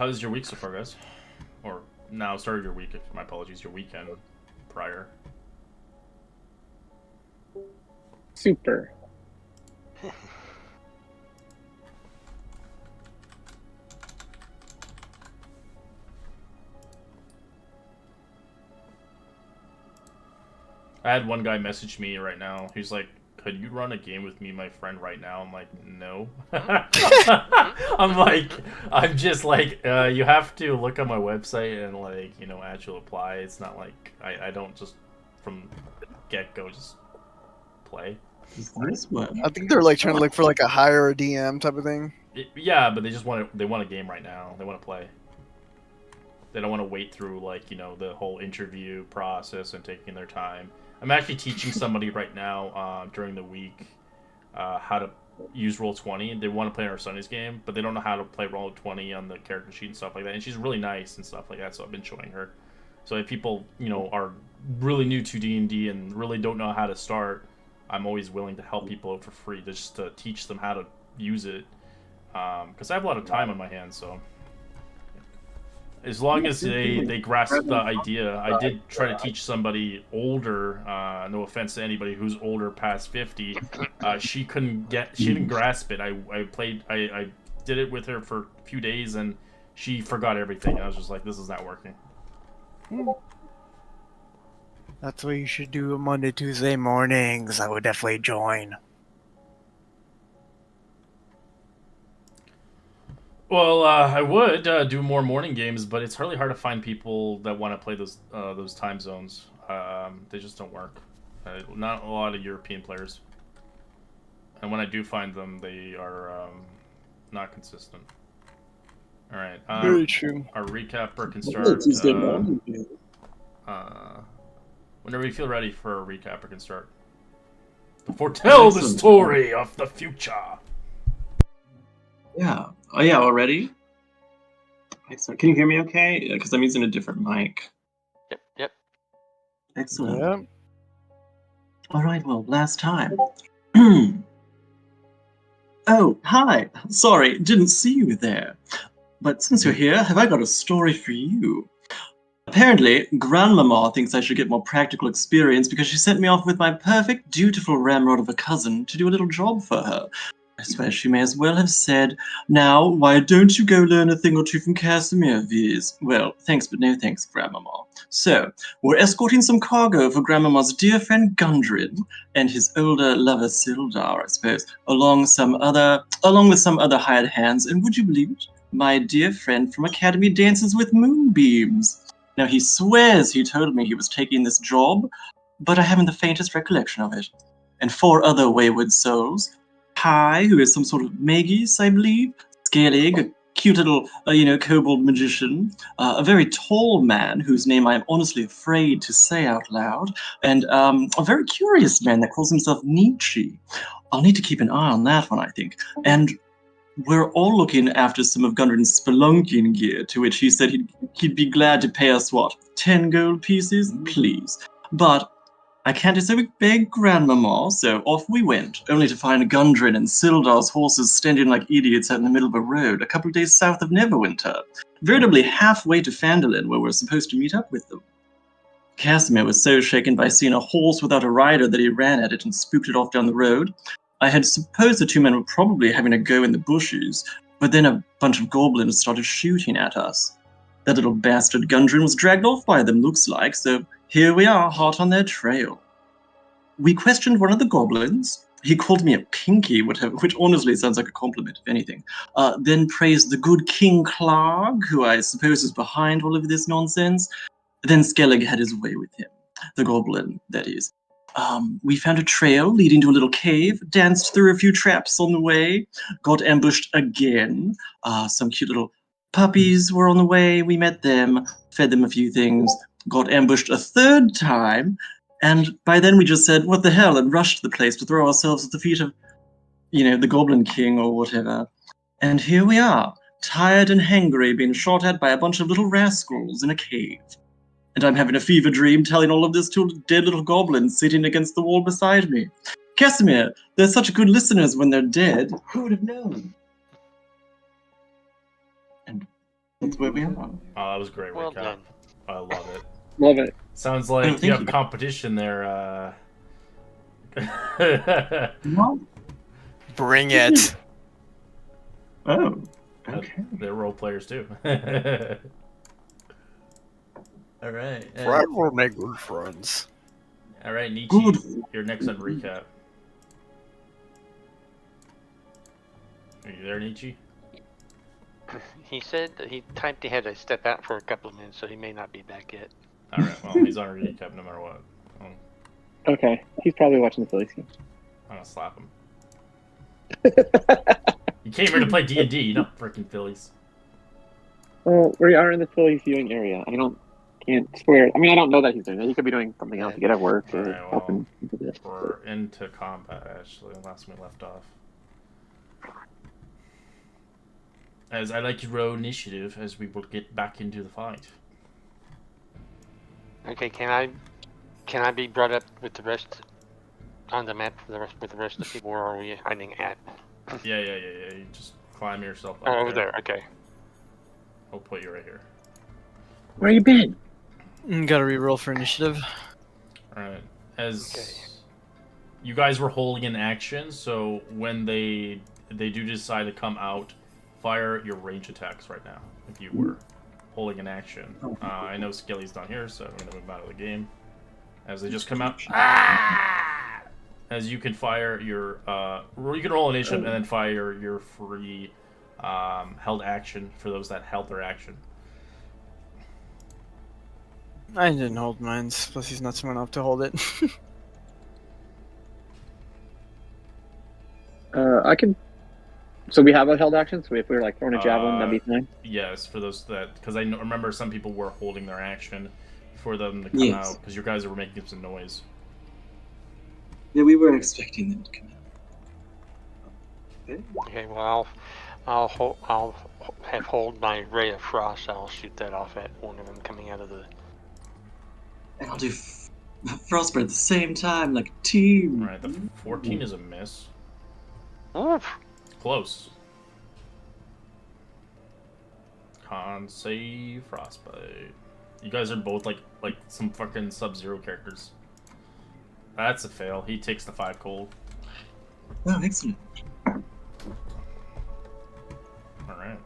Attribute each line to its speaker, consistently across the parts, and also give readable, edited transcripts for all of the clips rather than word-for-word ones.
Speaker 1: How's your week so far, guys? Or now started your week? My apologies, your weekend prior.
Speaker 2: Super.
Speaker 1: I had one guy message me right now. He's like, "Could you run a game with me, my friend, right now?" I'm like, "No." I'm just like, you have to look on my website and like, actually apply. It's not like I don't just from get go just play.
Speaker 3: I think they're like trying to look for like a hire a DM type of thing.
Speaker 1: Yeah, but they want a game right now. They want to play. They don't want to wait through like the whole interview process and taking their time. I'm actually teaching somebody right now during the week how to use Roll20. They want to play our Sundays game, but they don't know how to play Roll20 on the character sheet and stuff like that. And she's really nice and stuff like that, so I've been showing her. So if people are really new to D&D and really don't know how to start, I'm always willing to help people out for free just to teach them how to use it. Because I have a lot of time on my hands, so as long as they grasp the idea. I did try to teach somebody older, no offense to anybody who's older past 50, she didn't grasp it. I did it with her for a few days and she forgot everything, and I was just like, this is not working.
Speaker 3: That's what you should do Monday, Tuesday mornings. I would definitely join.
Speaker 1: Well, I would do more morning games, but it's really hard to find people that want to play those time zones. They just don't work. Not a lot of European players. And when I do find them, they are not consistent. All right.
Speaker 3: Very true.
Speaker 1: Our recapper can start.
Speaker 2: Tuesday morning.
Speaker 1: Whenever you feel ready for a recapper can start. Foretell the story of the future.
Speaker 4: Yeah. Oh, yeah, already? Excellent. Can you hear me okay? Because I'm using a different mic.
Speaker 5: Yep.
Speaker 4: Excellent.
Speaker 3: Yeah.
Speaker 4: All right, well, last time. Oh, hi. Sorry, didn't see you there. But since you're here, have I got a story for you? Apparently, Grandmama thinks I should get more practical experience because she sent me off with my perfect, dutiful ramrod of a cousin to do a little job for her. I swear she may as well have said, "Now, why don't you go learn a thing or two from Casimir, Viz?" Well, thanks but no thanks, Grandmama. So, we're escorting some cargo for Grandmama's dear friend Gundren and his older lover Sildar, I suppose, along with some other hired hands, and would you believe it? My dear friend from Academy dances with moonbeams. Now, he swears he told me he was taking this job, but I haven't the faintest recollection of it. And 4 other wayward souls. Kai, who is some sort of magus, I believe. Scalig, a cute little, kobold magician. A very tall man, whose name I am honestly afraid to say out loud. And a very curious man that calls himself Nietzsche. I'll need to keep an eye on that one, I think. And we're all looking after some of Gundren's spelunking gear, to which he said he'd be glad to pay us, 10 gold pieces? Please. But I can't do so we beg Grandmama, so off we went, only to find Gundren and Sildar's horses standing like idiots out in the middle of a road, a couple of days south of Neverwinter, veritably halfway to Phandelver, where we're supposed to meet up with them. Casimir was so shaken by seeing a horse without a rider that he ran at it and spooked it off down the road. I had supposed the 2 men were probably having a go in the bushes, but then a bunch of goblins started shooting at us. That little bastard Gundren was dragged off by them, looks like, so here we are, hot on their trail. We questioned one of the goblins. He called me a pinky, which honestly sounds like a compliment, if anything. Then praised the good King Clark, who I suppose is behind all of this nonsense. Then Skellig had his way with him. The goblin, that is. We found a trail leading to a little cave, danced through a few traps on the way, got ambushed again. Some cute little puppies were on the way. We met them, fed them a few things, got ambushed a 3rd time, and by then we just said, what the hell, and rushed the place to throw ourselves at the feet of, the Goblin King or whatever. And here we are, tired and hangry, being shot at by a bunch of little rascals in a cave. And I'm having a fever dream telling all of this to a dead little goblin sitting against the wall beside me. Casimir, they're such good listeners when they're dead. Who would have known? And that's where we are.
Speaker 1: Oh, that was a great
Speaker 5: Well
Speaker 1: recap.
Speaker 5: done.
Speaker 1: I love it.
Speaker 2: Love it.
Speaker 1: Sounds
Speaker 4: Oh,
Speaker 1: like
Speaker 4: thank
Speaker 1: you have
Speaker 4: you.
Speaker 1: competition there.
Speaker 4: What?
Speaker 3: Bring it.
Speaker 4: Oh, okay.
Speaker 1: They're role players too. All right.
Speaker 3: Friend will make good friends.
Speaker 1: All right, Nietzsche,
Speaker 4: Good.
Speaker 1: you're next on recap. Are you there, Nietzsche?
Speaker 5: He said that he typed he had to step out for a couple of minutes, so he may not be back yet.
Speaker 1: All right. Well, he's on a recap no matter what.
Speaker 2: Okay, he's probably watching the Phillies game.
Speaker 1: I'm gonna slap him. You came here to play D&D, not freaking Phillies.
Speaker 2: Well, we are in the Phillies viewing area. Can't swear. I mean, I don't know that he's doing that. He could be doing something else to get at work or
Speaker 1: Alright, well,
Speaker 2: helping.
Speaker 1: We're into combat, actually, last we left off. As I like to roll initiative as we will get back into the fight.
Speaker 5: Okay, can I be brought up with the rest on the map for the rest with the rest of the people? Where are we hiding at?
Speaker 1: Yeah. You just climb yourself up
Speaker 5: Oh, over there. Okay.
Speaker 1: I'll put you right here.
Speaker 2: Where you been?
Speaker 3: Gotta reroll for initiative.
Speaker 1: Alright. As
Speaker 5: Okay.
Speaker 1: you guys were holding an action, so when they do decide to come out, fire your range attacks right now. If you were holding an action. I know Skelly's not here, so I'm gonna move him out of the game. As they just come out. Ah! As you can fire your you can roll initiative and then fire your free held action for those that held their action.
Speaker 3: I didn't hold mine, plus he's not smart enough to hold it.
Speaker 2: I can. So we have a held action. So if we were like throwing a javelin, that'd be fine.
Speaker 1: Yes, for those that because I remember some people were holding their action for them to come
Speaker 4: Yes.
Speaker 1: out because you guys were making some noise.
Speaker 4: Yeah, we were expecting them to come out.
Speaker 5: Okay. Well, I'll have hold my ray of frost. I'll shoot that off at one of them coming out of the.
Speaker 4: And I'll do Frostbite at the same time, like a team.
Speaker 1: Right, the 14 is a miss.
Speaker 5: Oof.
Speaker 1: Close. Con save frostbite. You guys are both like some fucking Sub-Zero characters. That's a fail. He takes the 5 cold.
Speaker 4: Oh, excellent.
Speaker 1: Alright.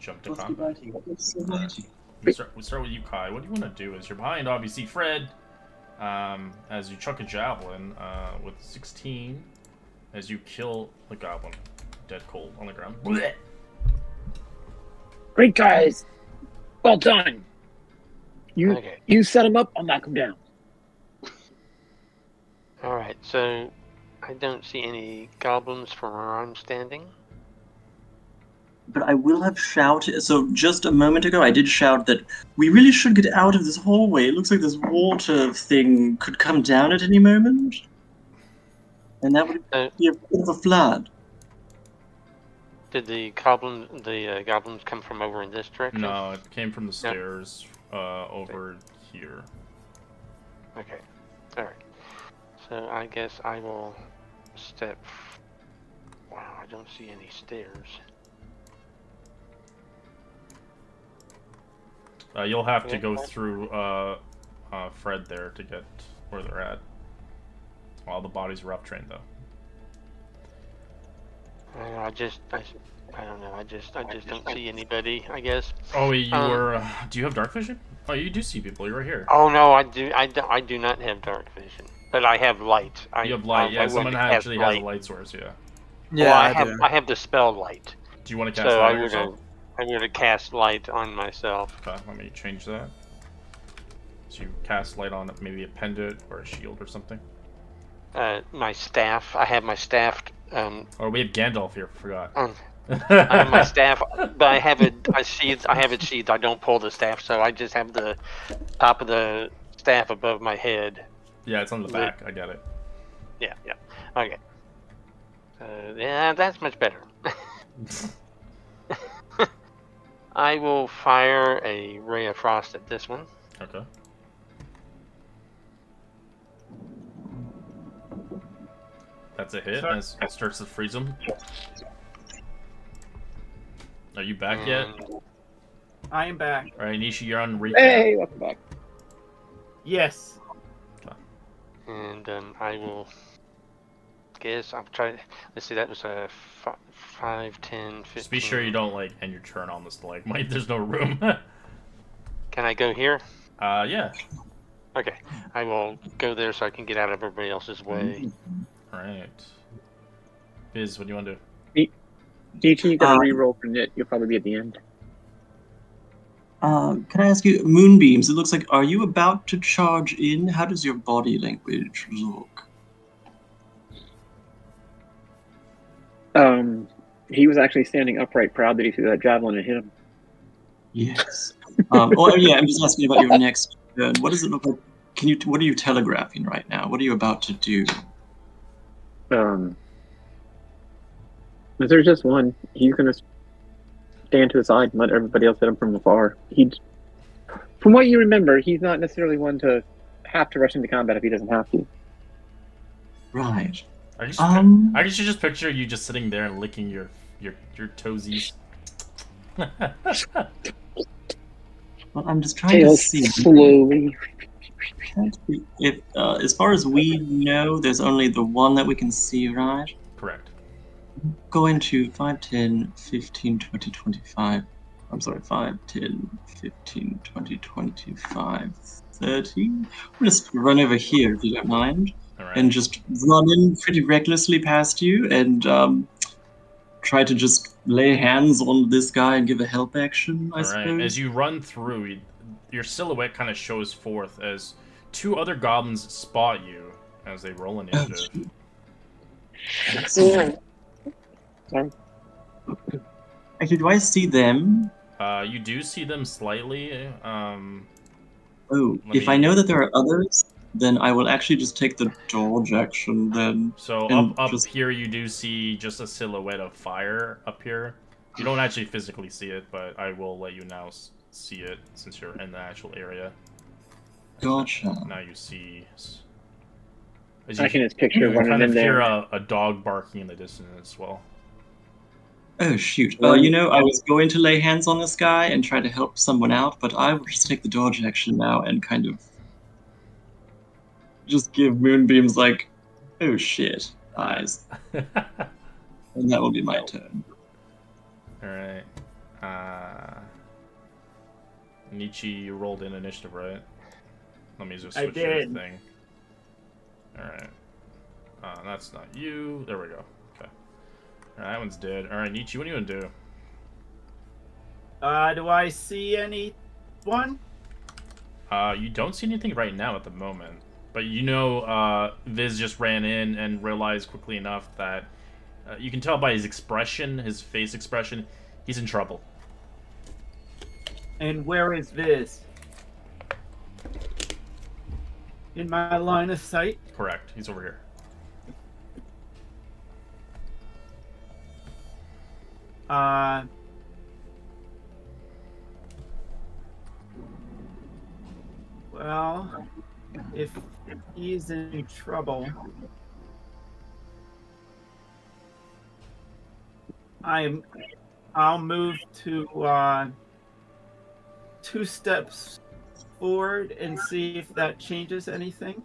Speaker 1: Jump to
Speaker 4: What's
Speaker 1: combat.
Speaker 4: the what's so mighty?
Speaker 1: We start with you, Kai. What do you want to do? Is you're behind, obviously, Fred. As you chuck a javelin with 16, as you kill the goblin, dead cold on the ground. Blech.
Speaker 2: Great guys. Well done.
Speaker 5: Okay.
Speaker 2: You set him up. I'll knock him down.
Speaker 5: All right. So I don't see any goblins from where I'm standing.
Speaker 4: But I will have shouted. So just a moment ago, I did shout that we really should get out of this hallway. It looks like this water thing could come down at any moment, and that would be a bit of a flood.
Speaker 5: Did the goblins come from over in this direction?
Speaker 1: No, it came from the stairs over here.
Speaker 5: Okay. All right. So I guess I will step. Wow, I don't see any stairs.
Speaker 1: You'll have to go through Fred there to get where they're at. All the bodies were up trained though.
Speaker 5: I don't know. I just don't see anybody. I guess.
Speaker 1: Oh, you were. Do you have dark vision? Oh, you do see people. You're right here.
Speaker 5: Oh no, I do not have dark vision, but I have light.
Speaker 1: You have light. Yeah, someone actually has a
Speaker 5: light.
Speaker 1: light source. Yeah.
Speaker 3: Yeah,
Speaker 5: Well, I have the spell light.
Speaker 1: Do you want to cast
Speaker 5: So
Speaker 1: light on yourself?
Speaker 5: I'm gonna cast light on myself.
Speaker 1: Okay, let me change that. So you cast light on maybe a pendant or a shield or something.
Speaker 5: My staff. I have my staff.
Speaker 1: Oh, we have Gandalf here. Forgot.
Speaker 5: I have my staff, but I have it. I have it sheathed. I don't pull the staff, so I just have the top of the staff above my head.
Speaker 1: Yeah, it's on the back. I got it.
Speaker 5: Yeah. Okay. Yeah, that's much better. I will fire a ray of frost at this one.
Speaker 1: Okay. That's a hit. As it starts to freeze them. Are you back yet?
Speaker 6: I am back.
Speaker 1: All right, Nishi, you're on recap.
Speaker 2: Hey, welcome back.
Speaker 6: Yes.
Speaker 5: And I will guess I'll try. Let's see, that was a 5, 10, 15.
Speaker 1: Just be sure you don't like end your turn on the stalagmite. There's no room.
Speaker 5: Can I go here?
Speaker 1: Yeah.
Speaker 5: Okay, I will go there so I can get out of everybody else's way.
Speaker 1: All right. Biz, what do you want to do?
Speaker 2: DT, you gotta re-roll for Nit. You'll probably be at the end.
Speaker 4: Can I ask you, moonbeams? It looks like, are you about to charge in? How does your body language look?
Speaker 2: He was actually standing upright, proud that he threw that javelin and hit him.
Speaker 4: Yes. Oh yeah, I'm just asking about your next turn. What does it look like? What are you telegraphing right now? What are you about to do?
Speaker 2: If there's just one, he's gonna stand to the side and let everybody else hit him from afar. From what you remember, he's not necessarily one to have to rush into combat if he doesn't have to.
Speaker 4: Right.
Speaker 1: I should just picture you just sitting there and licking your toesies.
Speaker 4: Well, I'm just trying to see.
Speaker 2: Slowly.
Speaker 4: If, as far as we know, there's only the one that we can see, right?
Speaker 1: Correct.
Speaker 4: Go into 5, 10, 15, 20, 25. I'm sorry, 5, 10, 15, 20, 25, 30. We'll just run over here, if you don't mind.
Speaker 1: All right.
Speaker 4: And just run in pretty recklessly past you and try to just lay hands on this guy and give a help action, I suppose.
Speaker 1: Right. As you run through, your silhouette kind of shows forth as 2 other goblins spot you as they roll initiative.
Speaker 2: Sorry.
Speaker 4: Actually, do I see them?
Speaker 1: You do see them slightly.
Speaker 4: If I know that there are others, then I will actually just take the dodge action then.
Speaker 1: So up here you do see just a silhouette of fire up here. You don't actually physically see it, but I will let you now see it since you're in the actual area.
Speaker 4: Gotcha.
Speaker 1: Now you see.
Speaker 2: I can just picture
Speaker 1: You
Speaker 2: running
Speaker 1: kind
Speaker 2: in
Speaker 1: of
Speaker 2: there.
Speaker 1: hear a dog barking in the distance as well.
Speaker 4: Oh shoot. I was going to lay hands on this guy and try to help someone out, but I will just take the dodge action now and kind of just give moonbeams like, oh shit, eyes. And that will be my turn.
Speaker 1: Alright. Nietzsche, you rolled in initiative, right? Let me just
Speaker 6: I
Speaker 1: switch your
Speaker 6: did.
Speaker 1: thing. Alright. That's not you. There we go. Okay. Alright, that one's dead. Alright, Nietzsche, what are you gonna do?
Speaker 6: Do I see anyone?
Speaker 1: You don't see anything right now at the moment. But you know, Viz just ran in and realized quickly enough that you can tell by his expression, his face expression, he's in trouble.
Speaker 6: And where is Viz? In my line of sight?
Speaker 1: Correct. He's over here.
Speaker 6: Well, if he's in trouble, I'll move to 2 steps forward and see if that changes anything.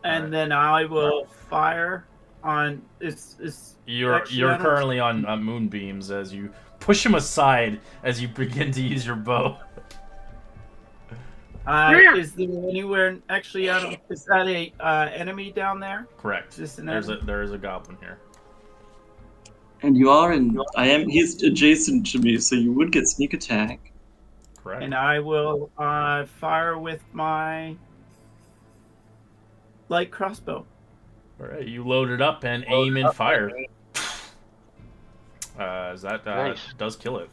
Speaker 6: And then I will fire on
Speaker 1: You're currently on moonbeams as you push him aside as you begin to use your bow.
Speaker 6: Is there anywhere actually is that a enemy down there?
Speaker 1: Correct. There is a goblin here.
Speaker 4: And you are he's adjacent to me, so you would get sneak attack.
Speaker 1: Correct.
Speaker 6: And I will fire with my light crossbow.
Speaker 1: Alright, you load it up and aim and fire. That
Speaker 5: Nice.
Speaker 1: does kill it.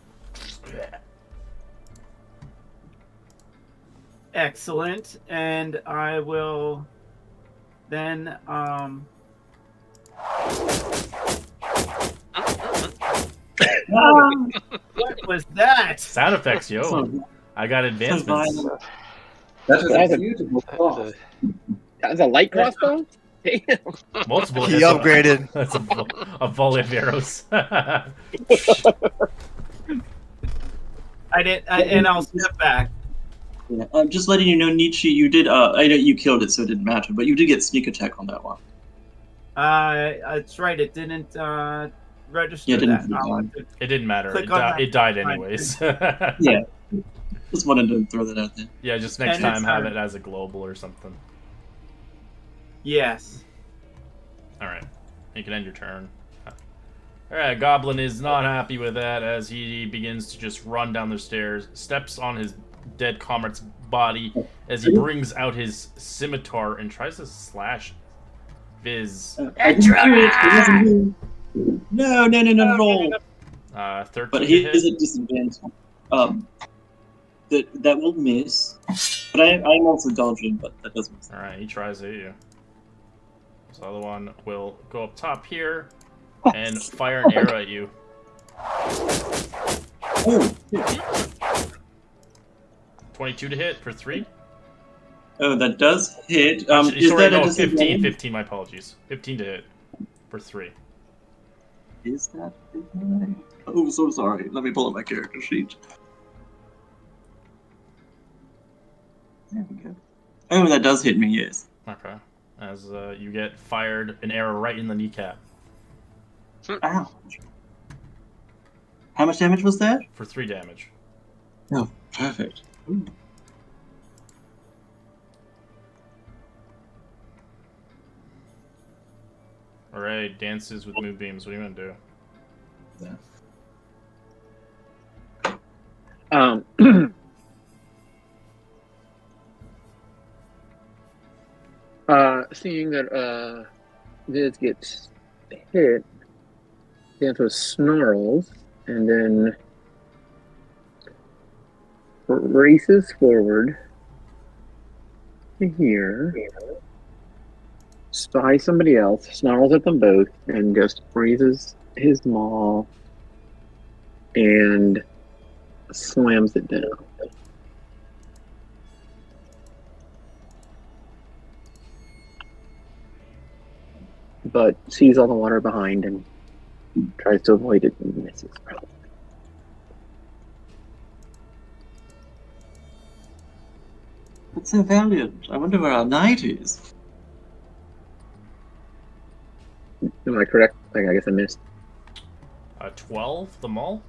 Speaker 6: Excellent. And I will then what was that?
Speaker 1: Sound effects, yo. I got advancements.
Speaker 2: That's a light crossbow? Damn.
Speaker 1: Multiple
Speaker 3: He
Speaker 1: hits.
Speaker 3: upgraded.
Speaker 1: That's a volley of arrows.
Speaker 6: I didn't, and I'll step back.
Speaker 4: Yeah, just letting you know, Nietzsche, you did. I know you killed it, so it didn't matter, but you did get sneak attack on that one.
Speaker 6: That's right. It didn't register
Speaker 4: Yeah, it didn't
Speaker 6: that.
Speaker 4: click on.
Speaker 1: It didn't matter.
Speaker 6: Click
Speaker 1: It,
Speaker 6: on that.
Speaker 1: it died anyways.
Speaker 4: Yeah, just wanted to throw that out there.
Speaker 1: Yeah, just next
Speaker 6: And
Speaker 1: time
Speaker 6: it's,
Speaker 1: have it as a global or something.
Speaker 6: Yes.
Speaker 1: Alright. You can end your turn. Alright, Goblin is not happy with that as he begins to just run down the stairs, steps on his dead comrade's body as he brings out his scimitar and tries to slash Viz.
Speaker 4: I didn't hear it. It wasn't me. No, not at all.
Speaker 1: 13
Speaker 4: But
Speaker 1: to
Speaker 4: he
Speaker 1: hit.
Speaker 4: is a disadvantage. That will miss. But I'm also dodging, but that doesn't miss.
Speaker 1: Alright, he tries to hit you. So the other one will go up top here and fire an arrow at you.
Speaker 4: Oh, yeah.
Speaker 1: 22 to hit for 3.
Speaker 4: Oh, that does hit.
Speaker 1: Actually,
Speaker 4: Is
Speaker 1: sorry,
Speaker 4: that a
Speaker 1: no, 15,
Speaker 4: disadvantage?
Speaker 1: 15, my apologies. 15 to hit for 3.
Speaker 4: Is that? Oh, so sorry. Let me pull up my character sheet. There we go. Oh, that does hit me, yes.
Speaker 1: Okay. As you get fired an arrow right in the kneecap
Speaker 4: Ow. How much damage was that?
Speaker 1: for 3 damage.
Speaker 4: Oh, perfect. Ooh.
Speaker 1: Alright, dances with moonbeams. What are you gonna do?
Speaker 2: Seeing that Viz gets hit, Xanthos snarls and then races forward to here, spies somebody else, snarls at them both, and just raises his maw and slams it down. But sees all the water behind and tries to avoid it and misses.
Speaker 4: That's so valiant. I wonder where our knight is.
Speaker 2: Am I correct? I guess I missed.
Speaker 1: 12, the mall?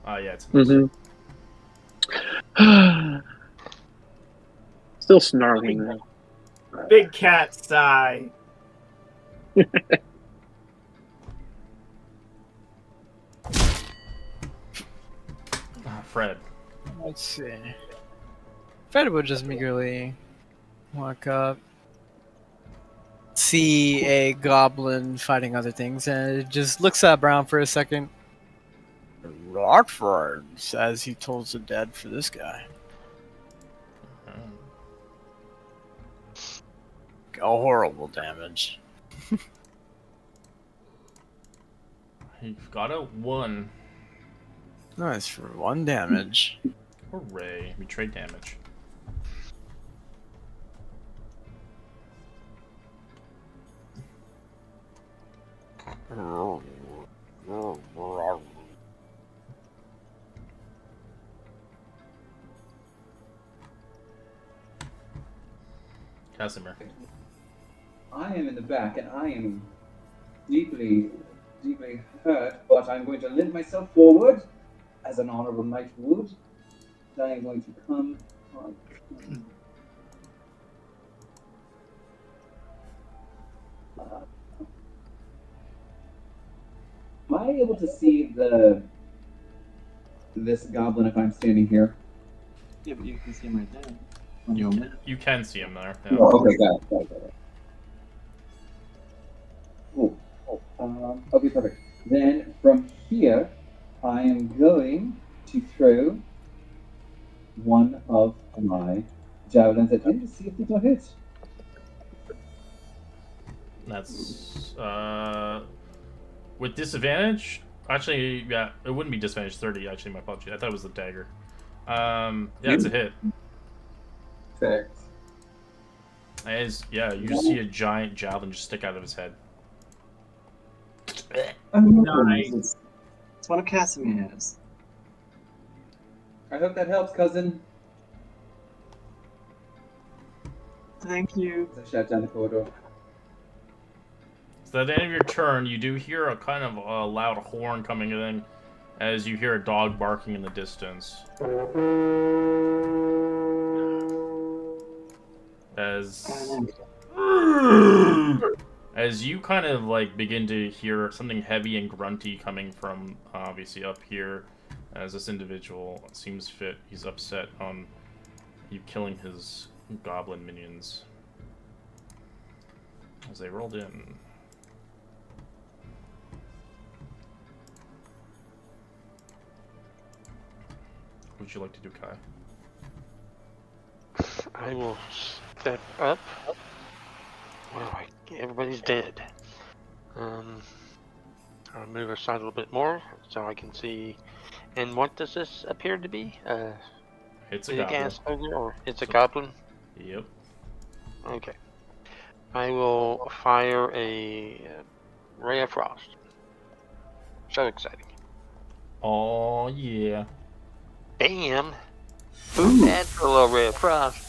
Speaker 1: Yeah, it's
Speaker 2: Still snarling though.
Speaker 6: Big cat sigh.
Speaker 1: Fred.
Speaker 3: Let's see. Fred would just meagerly walk up, see a goblin fighting other things, and it just looks at Brown for a second. Rockford says he tolls the dead for this guy. A horrible damage.
Speaker 1: You've got a 1.
Speaker 3: Nice for 1 damage.
Speaker 1: Hooray. We trade damage. Casimir.
Speaker 7: I am in the back and I am deeply, deeply hurt, but I'm going to limp myself forward as an honorable knight would. And I am going to come on. Am I able to see this goblin if I'm standing here?
Speaker 4: Yeah, but you can see him right there. On your map.
Speaker 1: You can see him there. Yeah.
Speaker 7: Oh, okay, got it. Okay, perfect. Then from here, I am going to throw one of my javelins at him to see if it will hit.
Speaker 1: That's with disadvantage. Actually, yeah, it wouldn't be disadvantage 30. Actually, my apologies. I thought it was the dagger. Yeah, it's a hit.
Speaker 7: Six.
Speaker 1: You just see a giant javelin just stick out of his head.
Speaker 4: Oh,
Speaker 6: Nice.
Speaker 4: It's one of Casimir's.
Speaker 7: I hope that helps, cousin.
Speaker 4: Thank you.
Speaker 7: As I shout down the corridor.
Speaker 1: So at the end of your turn, you do hear a kind of loud horn coming in as you hear a dog barking in the distance. As you kind of like begin to hear something heavy and grunty coming from obviously up here, as this individual seems fit. He's upset on you killing his goblin minions. As they rolled in. What would you like to do, Kai?
Speaker 5: I will step up. Wow, everybody's dead. I'll move aside a little bit more so I can see. And what does this appear to be?
Speaker 1: It's a
Speaker 5: Big
Speaker 1: goblin.
Speaker 5: ass ogre, or it's a goblin?
Speaker 1: Yep.
Speaker 5: Okay. I will fire a ray of frost. So exciting!
Speaker 1: Oh yeah.
Speaker 5: Bam!
Speaker 4: Ooh.
Speaker 5: That's a little ray of frost.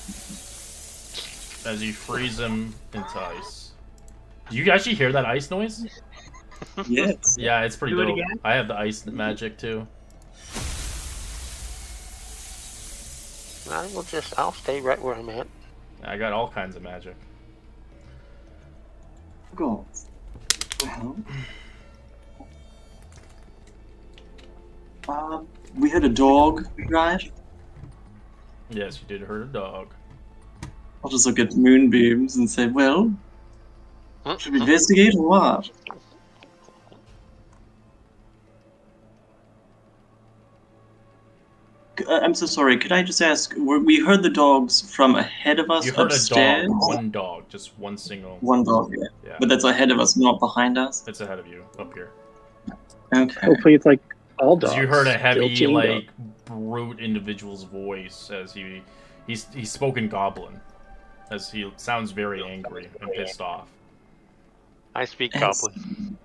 Speaker 1: As you freeze him into ice. Do you actually hear that ice noise?
Speaker 4: Yes.
Speaker 1: Yeah, it's pretty
Speaker 6: Do it
Speaker 1: dope.
Speaker 6: again?
Speaker 1: I have the ice magic too.
Speaker 5: I'll stay right where I'm at.
Speaker 1: I got all kinds of magic.
Speaker 4: God. Well. We had a dog, right?
Speaker 1: Yes, you did hurt a dog.
Speaker 4: I'll just look at moonbeams and say, well, should we investigate or what? I'm so sorry, could I just ask, we heard the dogs from ahead of us
Speaker 1: You heard
Speaker 4: upstairs?
Speaker 1: a dog, one dog, just one single.
Speaker 4: One dog, yeah.
Speaker 1: Yeah,
Speaker 4: But that's ahead of us, not behind us?
Speaker 1: it's ahead of you, up here.
Speaker 4: Okay.
Speaker 2: Hopefully it's like all dogs.
Speaker 1: You heard a
Speaker 2: still
Speaker 1: heavy,
Speaker 2: chained up.
Speaker 1: like, brute individual's voice as he's spoken goblin. As he sounds very angry and pissed off.
Speaker 5: I speak goblin.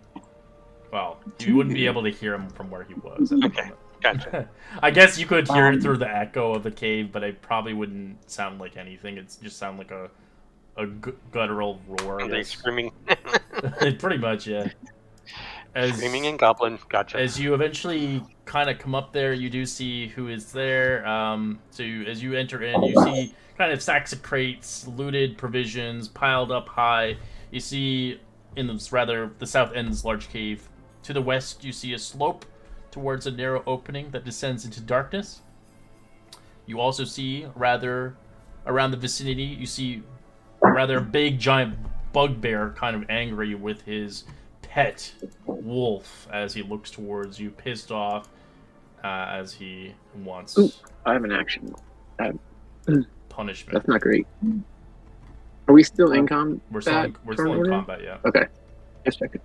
Speaker 1: Well, you wouldn't be able to hear him from where he was. At the
Speaker 5: Okay.
Speaker 1: moment.
Speaker 5: Gotcha.
Speaker 1: I guess you could hear it through the echo of the cave, but it probably wouldn't sound like anything. It's just sound like a guttural roar. I
Speaker 5: Are they
Speaker 1: guess.
Speaker 5: screaming?
Speaker 1: Pretty much, yeah.
Speaker 5: Screaming in goblin. Gotcha.
Speaker 1: As you eventually kind of come up there, you do see who is there. So as you enter in, you see kind of sacks of crates, looted provisions piled up high. You see in the south end's large cave. To the west, you see a slope towards a narrow opening that descends into darkness. You also see, rather around the vicinity, you see a rather big, giant bugbear, kind of angry with his pet wolf as he looks towards you, pissed off, as he wants
Speaker 2: Ooh, I have an action.
Speaker 1: punishment.
Speaker 2: That's not great. Are we still in combat?
Speaker 1: We're still in combat, yeah.
Speaker 2: Okay. Just checking.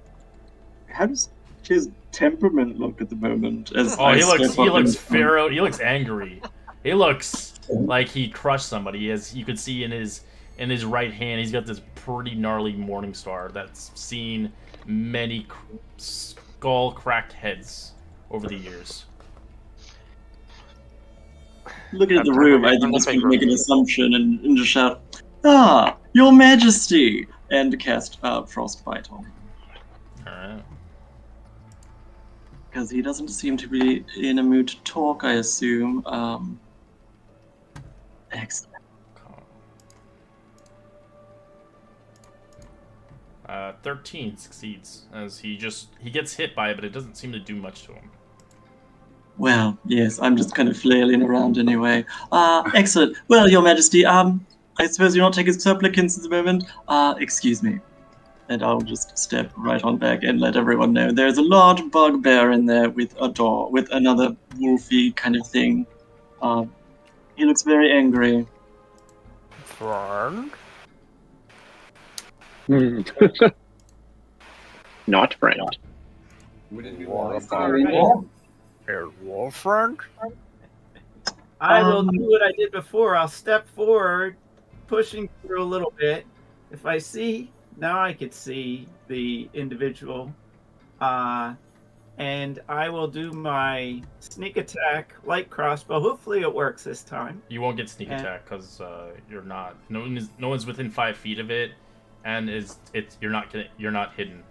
Speaker 4: How does his temperament look at the moment? As
Speaker 1: Oh,
Speaker 4: I
Speaker 1: he
Speaker 4: step
Speaker 1: looks
Speaker 4: up and-
Speaker 1: pharaoh. He looks angry. He looks like he crushed somebody. As you could see in his right hand, he's got this pretty gnarly morning star that's seen many skull cracked heads over the years.
Speaker 4: Looking at the
Speaker 5: I'm
Speaker 4: room, I
Speaker 5: trying to
Speaker 4: think just
Speaker 5: make
Speaker 4: make an assumption and just shout, "Ah, Your Majesty!" and cast Frostbite on him.
Speaker 1: Alright.
Speaker 4: Because he doesn't seem to be in a mood to talk, I assume. Excellent.
Speaker 1: 13 succeeds as he gets hit by it, but it doesn't seem to do much to him.
Speaker 4: Well, yes, I'm just kind of flailing around anyway. Excellent. Well, Your Majesty, I suppose you're not taking supplicants at the moment? Excuse me. And I'll just step right on back and let everyone know there's a large bugbear in there with a dog, with another wolfy kind of thing. He looks very angry.
Speaker 3: Friend?
Speaker 2: Not friend.
Speaker 7: Would it be
Speaker 3: What
Speaker 7: wise to
Speaker 3: about
Speaker 7: go in?
Speaker 3: wolf? Your wolf friend?
Speaker 6: I will do what I did before. I'll step forward, pushing through a little bit, if I see, now I could see the individual. And I will do my sneak attack, light crossbow. Hopefully it works this time.
Speaker 1: You won't get sneak attack because you're not. No one's within 5 feet of it, and you're not hidden.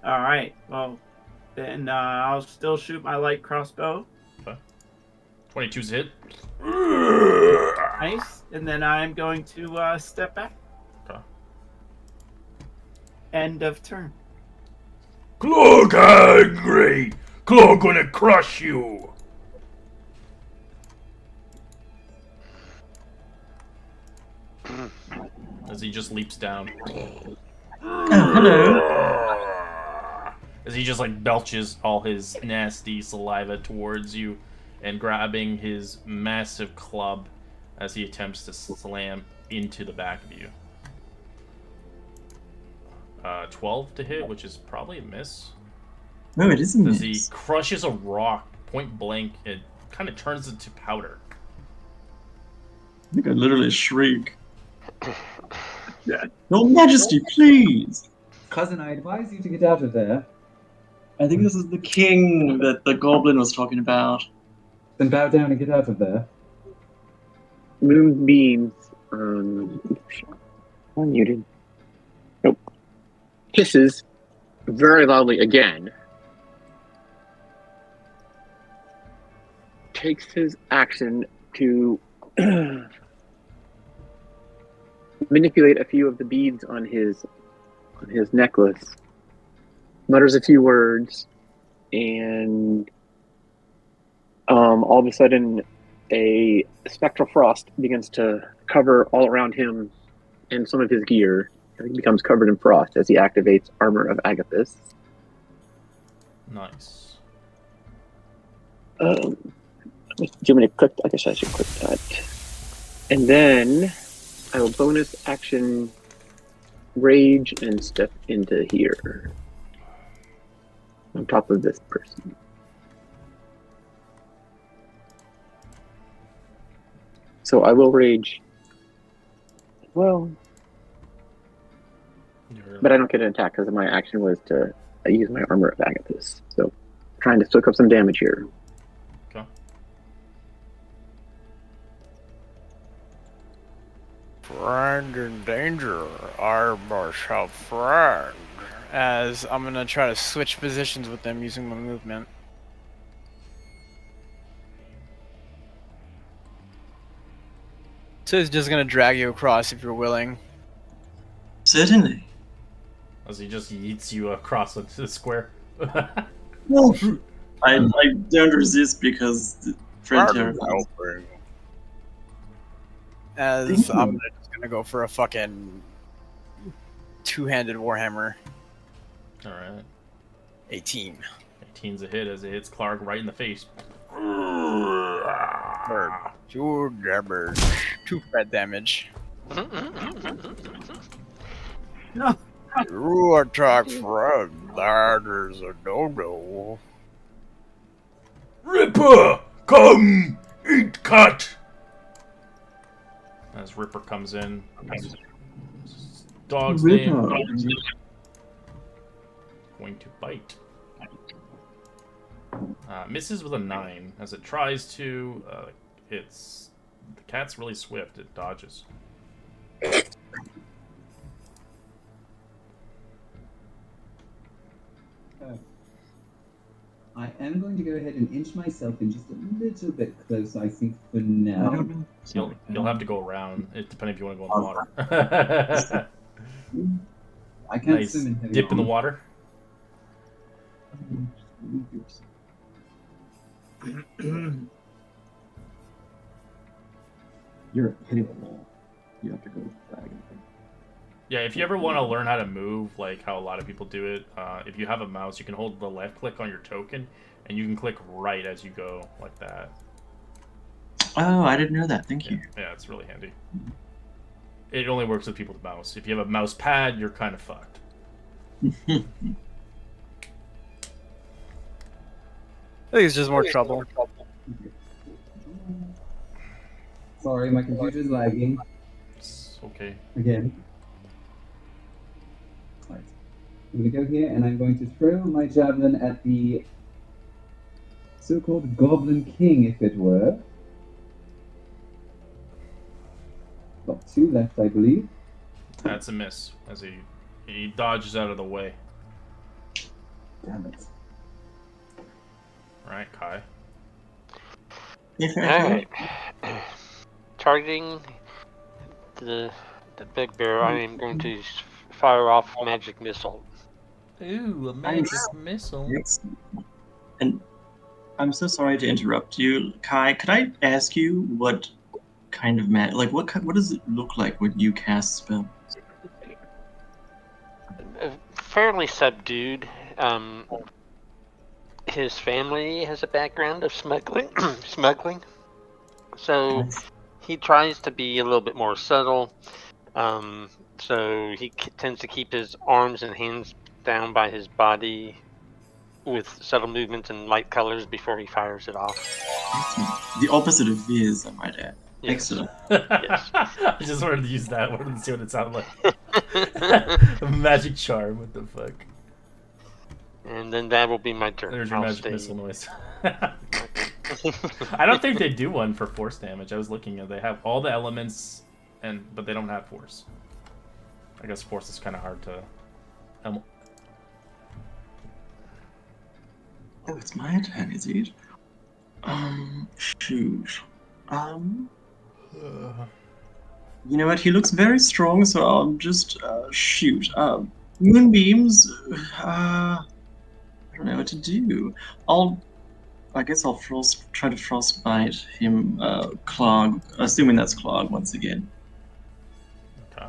Speaker 6: All right. Well, then I'll still shoot my light crossbow.
Speaker 1: Okay. 22's hit.
Speaker 6: Nice. And then I'm going to step back.
Speaker 1: Okay.
Speaker 6: End of turn.
Speaker 1: Clog angry. Clog gonna crush you. As he just leaps down.
Speaker 4: Oh, hello.
Speaker 1: As he just like belches all his nasty saliva towards you and grabbing his massive club as he attempts to slam into the back of you. 12 to hit, which is probably a miss.
Speaker 4: No, it isn't.
Speaker 1: As he crushes a rock point blank, it kind of turns into powder.
Speaker 4: I think I literally shriek. Your Majesty, please!
Speaker 7: Cousin, I advise you to get out of there.
Speaker 4: I think this is the king that the goblin was talking about.
Speaker 7: Then bow down and get out of there.
Speaker 2: Moonbeams. Unmuted. Nope. Hisses very loudly again. Takes his action to manipulate a few of the beads on his necklace. Mutters a few words, and all of a sudden, a spectral frost begins to cover all around him and some of his gear. He becomes covered in frost as he activates Armor of Agathis.
Speaker 1: Nice.
Speaker 2: Do you want me to click? I guess I should click that. And then I will bonus action rage and step into here. On top of this person. So I will rage. Well, but I don't get an attack because my action was to use my Armor of Agathis. So trying to soak up some damage here.
Speaker 1: Okay.
Speaker 3: Friend in danger, I must have friend. As I'm gonna try to switch positions with them using my movement. So it's just gonna drag you across if you're willing.
Speaker 4: Certainly.
Speaker 1: As he just yeets you across the square.
Speaker 4: Well, I don't resist because friend terrifies.
Speaker 3: As I'm just gonna go for a fucking two-handed warhammer.
Speaker 1: Alright.
Speaker 3: 18.
Speaker 1: 18's a hit as it hits Clark right in the face.
Speaker 3: Bird. 2 damage. 2 threat damage.
Speaker 6: No.
Speaker 3: You attack friend. That is a no-no.
Speaker 1: Ripper! Come! Eat cut! As Ripper comes in. Dog's name. Going to bite. Misses with a 9 as it tries to. The cat's really swift. It dodges.
Speaker 7: I am going to go ahead and inch myself in just a little bit close, I think, for now.
Speaker 1: You'll have to go around, depending if you want to go in the water.
Speaker 7: I can't
Speaker 1: Nice.
Speaker 7: swim in heavy
Speaker 1: Dip in the
Speaker 7: water.
Speaker 1: water.
Speaker 4: You're hitting the wall. You have to go back.
Speaker 1: Yeah, if you ever want to learn how to move, like how a lot of people do it, if you have a mouse, you can hold the left click on your token, and you can click right as you go, like that.
Speaker 4: Oh, I didn't know that. Thank you.
Speaker 1: Yeah, it's really handy. It only works with people with mouse. If you have a mouse pad, you're kind of fucked.
Speaker 3: I think it's just more trouble.
Speaker 7: Sorry, my computer's lagging
Speaker 1: It's okay.
Speaker 7: again. I'm going to go here and I'm going to throw my javelin at the so-called Goblin King, if it were. Got 2 left, I believe.
Speaker 1: That's a miss as he dodges out of the way.
Speaker 7: Damn it.
Speaker 1: All right, Kai.
Speaker 5: Alright. Targeting the big bear, I am going to fire off magic missile.
Speaker 1: Ooh, a
Speaker 4: magic
Speaker 1: missile.
Speaker 4: Excellent. And I'm so sorry to interrupt you, Kai. Could I ask you what kind of what does it look like when you cast spells?
Speaker 5: Fairly subdued. His family has a background of smuggling, so he tries to be a little bit more subtle. So he tends to keep his arms and hands down by his body with subtle movements and light colors before he fires it off.
Speaker 4: The opposite of Viz, I might add.
Speaker 5: Yes.
Speaker 4: Excellent.
Speaker 5: Yes.
Speaker 1: I just wanted to use that one and see what it sounded like. A magic charm, what the fuck?
Speaker 5: And then that will be my turn.
Speaker 1: There's your
Speaker 5: I'll
Speaker 1: magic
Speaker 5: stay-
Speaker 1: missile noise. I don't think they do one for force damage. I was looking at they have all the elements, but they don't have force. I guess force is kind of hard to.
Speaker 4: Oh, it's my turn, is it? Shoot. You know what? He looks very strong, so I'll just shoot. Moonbeams. I don't know what to do. I guess I'll try to frostbite him, Clog, assuming that's Clog once again.
Speaker 1: Okay.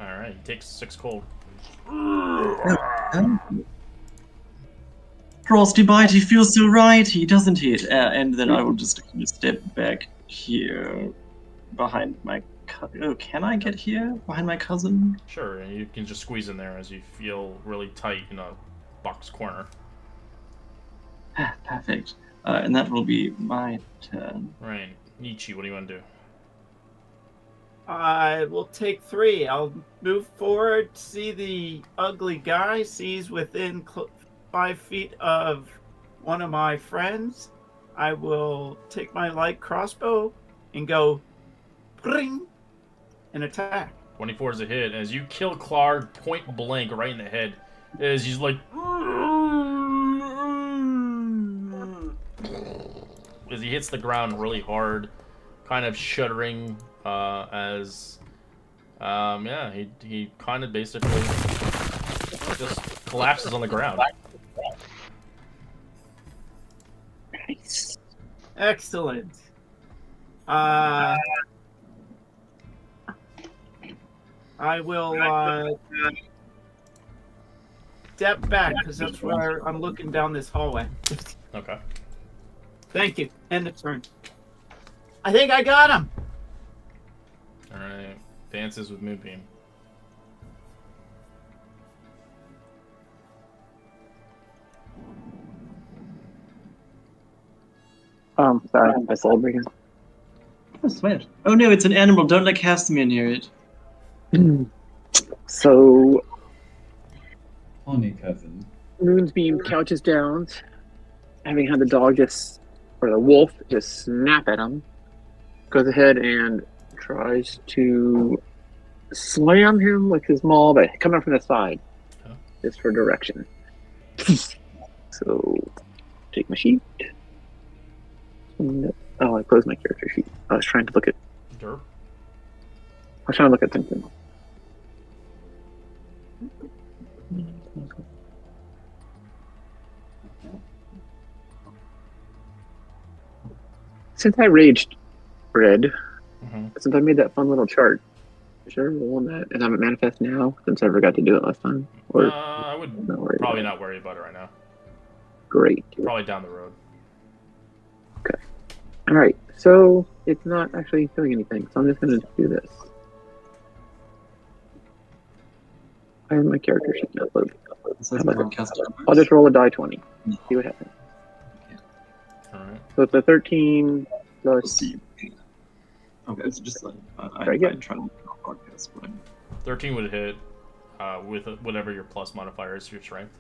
Speaker 1: All right, he takes 6 cold.
Speaker 4: Frosty bite, he feels so right, he doesn't hit. And then I will just step back here behind my oh, can I get here behind my cousin?
Speaker 1: Sure, and you can just squeeze in there as you feel really tight in a box corner.
Speaker 4: Perfect. And that will be my turn.
Speaker 1: Right, Nietzsche, what do you want to do?
Speaker 6: I will take 3. I'll move forward, see the ugly guy, see he's within 5 feet of one of my friends. I will take my light crossbow and go bring and attack.
Speaker 1: 24 is a hit. As you kill Clark point blank right in the head, as he's like, as he hits the ground really hard, kind of shuddering, as yeah, he kind of basically just collapses on the ground.
Speaker 2: Nice.
Speaker 6: Excellent. I will step back because that's where I'm looking down this hallway.
Speaker 1: Okay.
Speaker 6: Thank you. End of turn. I think I got him.
Speaker 1: All right. Dances with Moonbeam.
Speaker 2: Sorry, I sold again.
Speaker 4: Oh, sweat. Oh no, it's an animal. Don't let Casimir near it.
Speaker 2: So,
Speaker 7: Honey cousin.
Speaker 2: Moonbeam couches down, having had the dog or the wolf just snap at him, goes ahead and tries to slam him with his maul, but coming from the side, just for direction. So, take my sheet. Oh, I closed my character sheet. I was trying to look at.
Speaker 1: Derp.
Speaker 2: I was trying to look at something. Since I raged red, since I made that fun little chart, should I roll on that and have it manifest now since I forgot to do it last time? Or
Speaker 1: I would
Speaker 2: not
Speaker 1: probably not worry about it right now.
Speaker 2: Great.
Speaker 1: Probably down the road.
Speaker 2: Okay. All right. So it's not actually doing anything. So I'm just going to do this. I have my character sheet uploaded. I'll just roll a die 20. See what happens.
Speaker 1: All right.
Speaker 2: So it's a 13 plus.
Speaker 4: See. Okay, it's just like I
Speaker 2: Very good.
Speaker 4: try to make a podcast, but
Speaker 1: 13 would hit with whatever your plus modifier is to your strength.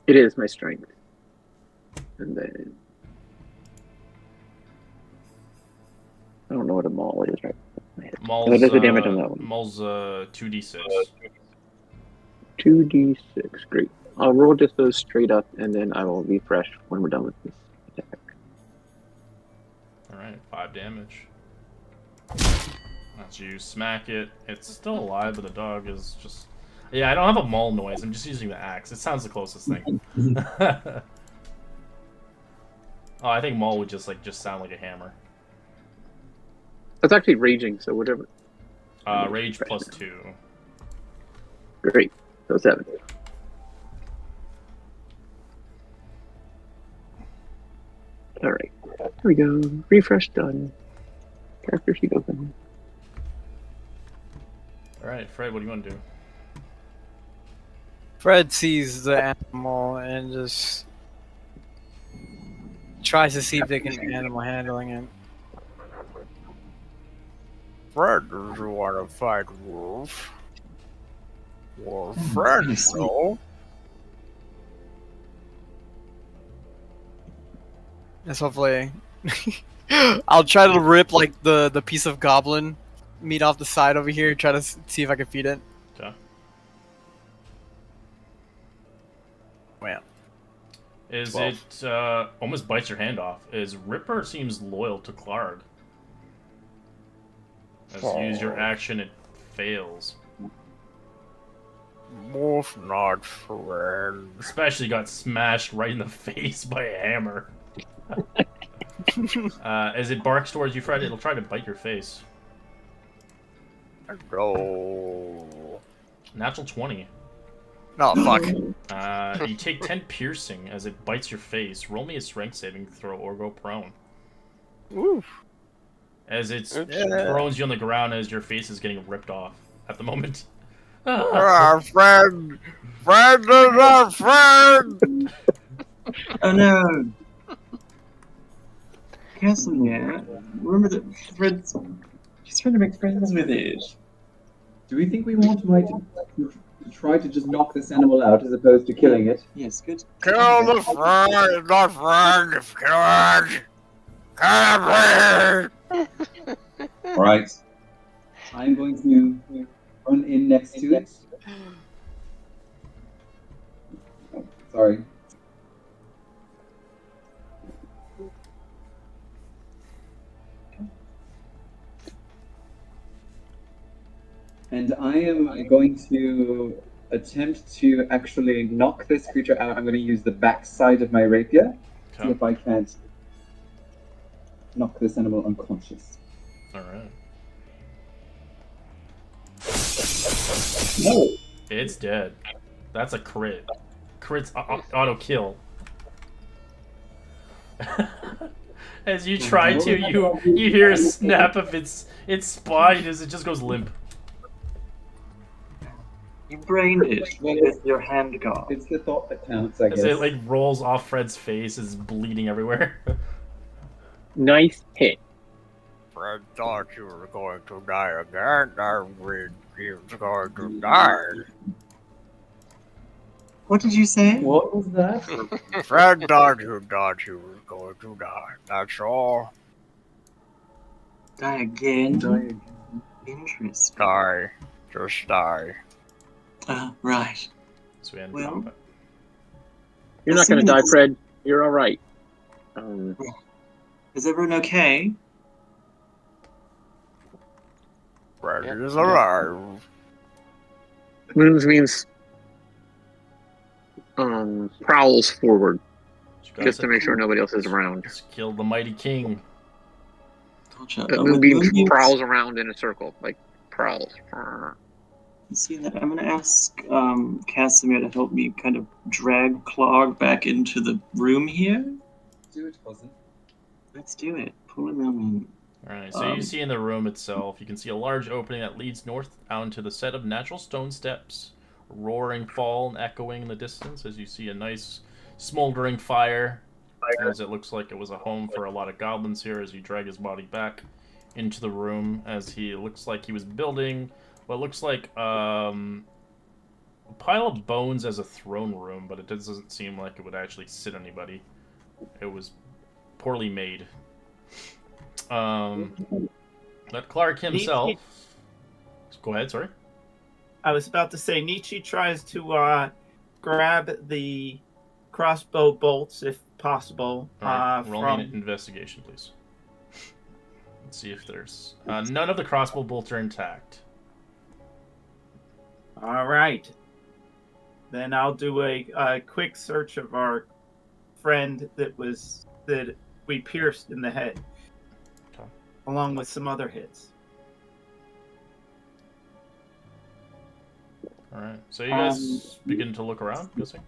Speaker 2: It is my strength. And then I don't know what a maul is right now.
Speaker 1: Maul's,
Speaker 2: What is the damage on that one?
Speaker 1: Maul's 2d6.
Speaker 2: 2d6. Great. I'll roll just those straight up, and then I will refresh when we're done with this attack.
Speaker 1: Alright, 5 damage. As you smack it, it's still alive, but the dog is just... Yeah, I don't have a maul noise, I'm just using the axe. It sounds the closest thing. Oh, I think maul would just sound like a hammer.
Speaker 2: That's actually raging, so whatever.
Speaker 1: Rage plus 2.
Speaker 2: Great. So 7. Alright. There we go. Refresh done. Character sheet open.
Speaker 1: Alright, Fred, what do you want to do?
Speaker 3: Fred sees the animal and just tries to see if they can animal handling it. Fred, do you want to fight wolf? Well, Fred, so. Yes, hopefully. I'll try to rip like the piece of goblin meat off the side over here. Try to see if I can feed it.
Speaker 1: Okay.
Speaker 3: Well.
Speaker 1: Is
Speaker 3: 12.
Speaker 1: it almost bites your hand off? Is Ripper seems loyal to Clark. As you use your action, it fails.
Speaker 3: Wolf not friend.
Speaker 1: Especially got smashed right in the face by a hammer. As it barks towards you, Fred, it'll try to bite your face.
Speaker 3: Go.
Speaker 1: Natural 20.
Speaker 3: Oh, fuck.
Speaker 1: You take 10 piercing as it bites your face. Roll me a strength saving throw or go prone.
Speaker 3: Woo.
Speaker 1: As it throws you on the ground as your face is getting ripped off at the moment.
Speaker 3: Friend! Friend is our friend!
Speaker 4: Oh no! Casimir, remember that Fred's... He's trying to make friends with it.
Speaker 7: Do we think we want to try to just knock this animal out as opposed to killing it?
Speaker 4: Yes, good.
Speaker 3: Kill the friend, not friend! Kill it! Kill it!
Speaker 7: Alright. I'm going to run in next to it. Oh, sorry. And I am going to attempt to actually knock this creature out. I'm going to use the back side of my rapier. See if I can't knock this animal unconscious.
Speaker 1: Alright.
Speaker 7: No!
Speaker 1: It's dead. That's a crit. Crit's auto kill. As you try to, you hear a snap of its spine as it just goes limp.
Speaker 4: You brained it with your hand guard.
Speaker 7: It's the thought that counts, I guess.
Speaker 1: As it like rolls off Fred's face, is bleeding everywhere.
Speaker 2: Nice hit.
Speaker 3: Fred thought you were going to die again. I read he was going to die.
Speaker 4: What did you say?
Speaker 7: What was that?
Speaker 3: Fred thought you were going to die. That's all.
Speaker 4: Die again? Interesting.
Speaker 3: Die. Just die.
Speaker 4: Right.
Speaker 1: So we end
Speaker 4: Well,
Speaker 1: combat.
Speaker 2: You're not going to die, Fred. You're all right.
Speaker 4: Is everyone okay?
Speaker 3: Fred is alive.
Speaker 2: Moons means prowls forward, just to make sure nobody else is around.
Speaker 1: Just kill the mighty king.
Speaker 2: Moonbeam prowls around in a circle, like prowls.
Speaker 4: See that? I'm gonna ask Casimir to help me kind of drag Clog back into the room here.
Speaker 7: Do it, cousin.
Speaker 4: Let's do it. Pull him in.
Speaker 1: Alright, so you see in the room itself, you can see a large opening that leads north out into the set of natural stone steps. A roaring fall and echoing in the distance as you see a nice smoldering fire. As it looks like it was a home for a lot of goblins here as you drag his body back into the room as he looks like he was building what looks like a pile of bones as a throne room, but it doesn't seem like it would actually sit anybody. It was poorly made. But Clark himself. Go ahead, sorry.
Speaker 6: I was about to say Nietzsche tries to grab the crossbow bolts if possible.
Speaker 1: All right, roll
Speaker 6: from...
Speaker 1: me an investigation, please. Let's see if there's none of the crossbow bolts are intact.
Speaker 6: All right. Then I'll do a quick search of our friend that we pierced in the head,
Speaker 1: Okay.
Speaker 6: along with some other hits.
Speaker 1: All right, so you guys begin to look around, guessing.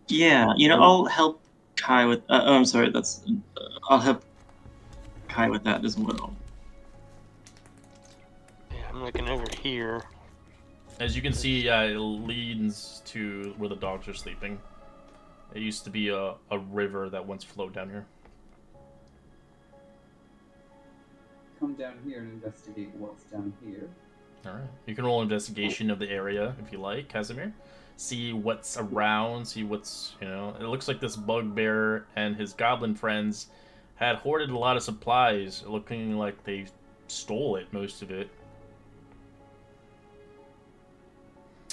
Speaker 4: Yeah, I'll help Kai with. I'm sorry. I'll help Kai with that as well.
Speaker 5: Yeah, I'm looking over here.
Speaker 1: As you can see, it leads to where the dogs are sleeping. It used to be a river that once flowed down here.
Speaker 7: Come down here and investigate what's down here.
Speaker 1: Alright. You can roll investigation of the area if you like, Casimir. See what's around, see what's, It looks like this bugbear and his goblin friends had hoarded a lot of supplies, looking like they stole it, most of it.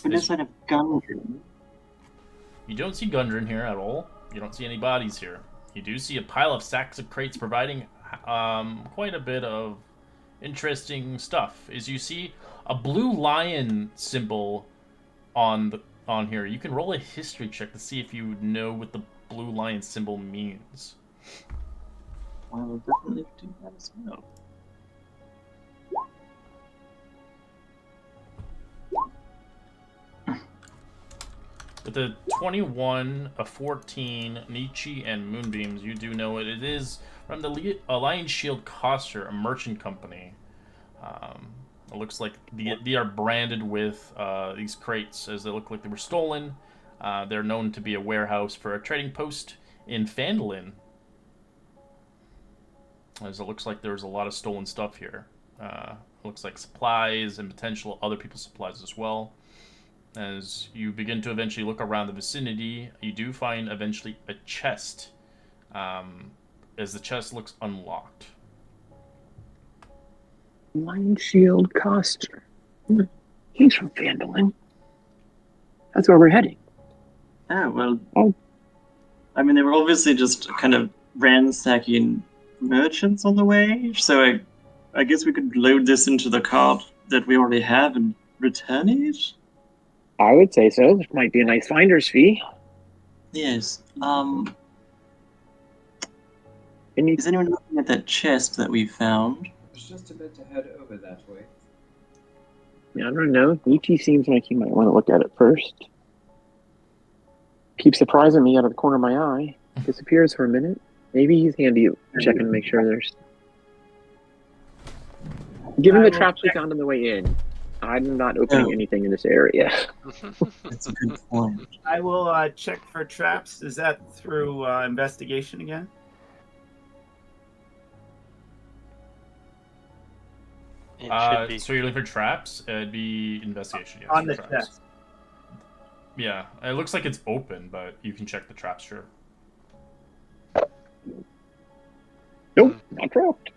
Speaker 4: And this side of Gundren.
Speaker 1: You don't see Gundren here at all. You don't see any bodies here. You do see a pile of sacks of crates providing quite a bit of interesting stuff. As you see a blue lion symbol on here. You can roll a history check to see if you know what the blue lion symbol means.
Speaker 4: I will definitely do that as well.
Speaker 1: With a 21, a 14, Nietzsche, and Moonbeams, you do know it. It is from the Lion Shield Coster, a merchant company. It looks like they are branded with these crates, as they look like they were stolen. They're known to be a warehouse for a trading post in Phandelver. As it looks like there's a lot of stolen stuff here. Looks like supplies and potential other people's supplies as well. As you begin to eventually look around the vicinity, you do find eventually a chest, as the chest looks unlocked.
Speaker 2: Lion Shield Coster. He's from Phandelver. That's where we're heading.
Speaker 4: Ah, well. I mean, they were obviously just kind of ransacking merchants on the way, so I guess we could load this into the cart that we already have and return it?
Speaker 2: I would say so. This might be a nice finder's fee.
Speaker 4: Yes. Is anyone looking at that chest that we found?
Speaker 7: It's just a bit to head over that way.
Speaker 2: I don't know. Nietzsche seems like he might want to look at it first. Keeps surprising me out of the corner of my eye. Disappears for a minute. Maybe he's handy checking to make sure there's... Given the traps we found on the way in, I'm not opening anything in this area.
Speaker 4: That's a good point.
Speaker 6: I will check for traps. Is that through investigation again?
Speaker 5: It should be.
Speaker 1: So you're looking for traps? It'd be investigation, yes.
Speaker 6: On the
Speaker 1: traps.
Speaker 6: chest.
Speaker 1: Yeah, it looks like it's open, but you can check the traps, sure.
Speaker 2: Nope, not trapped.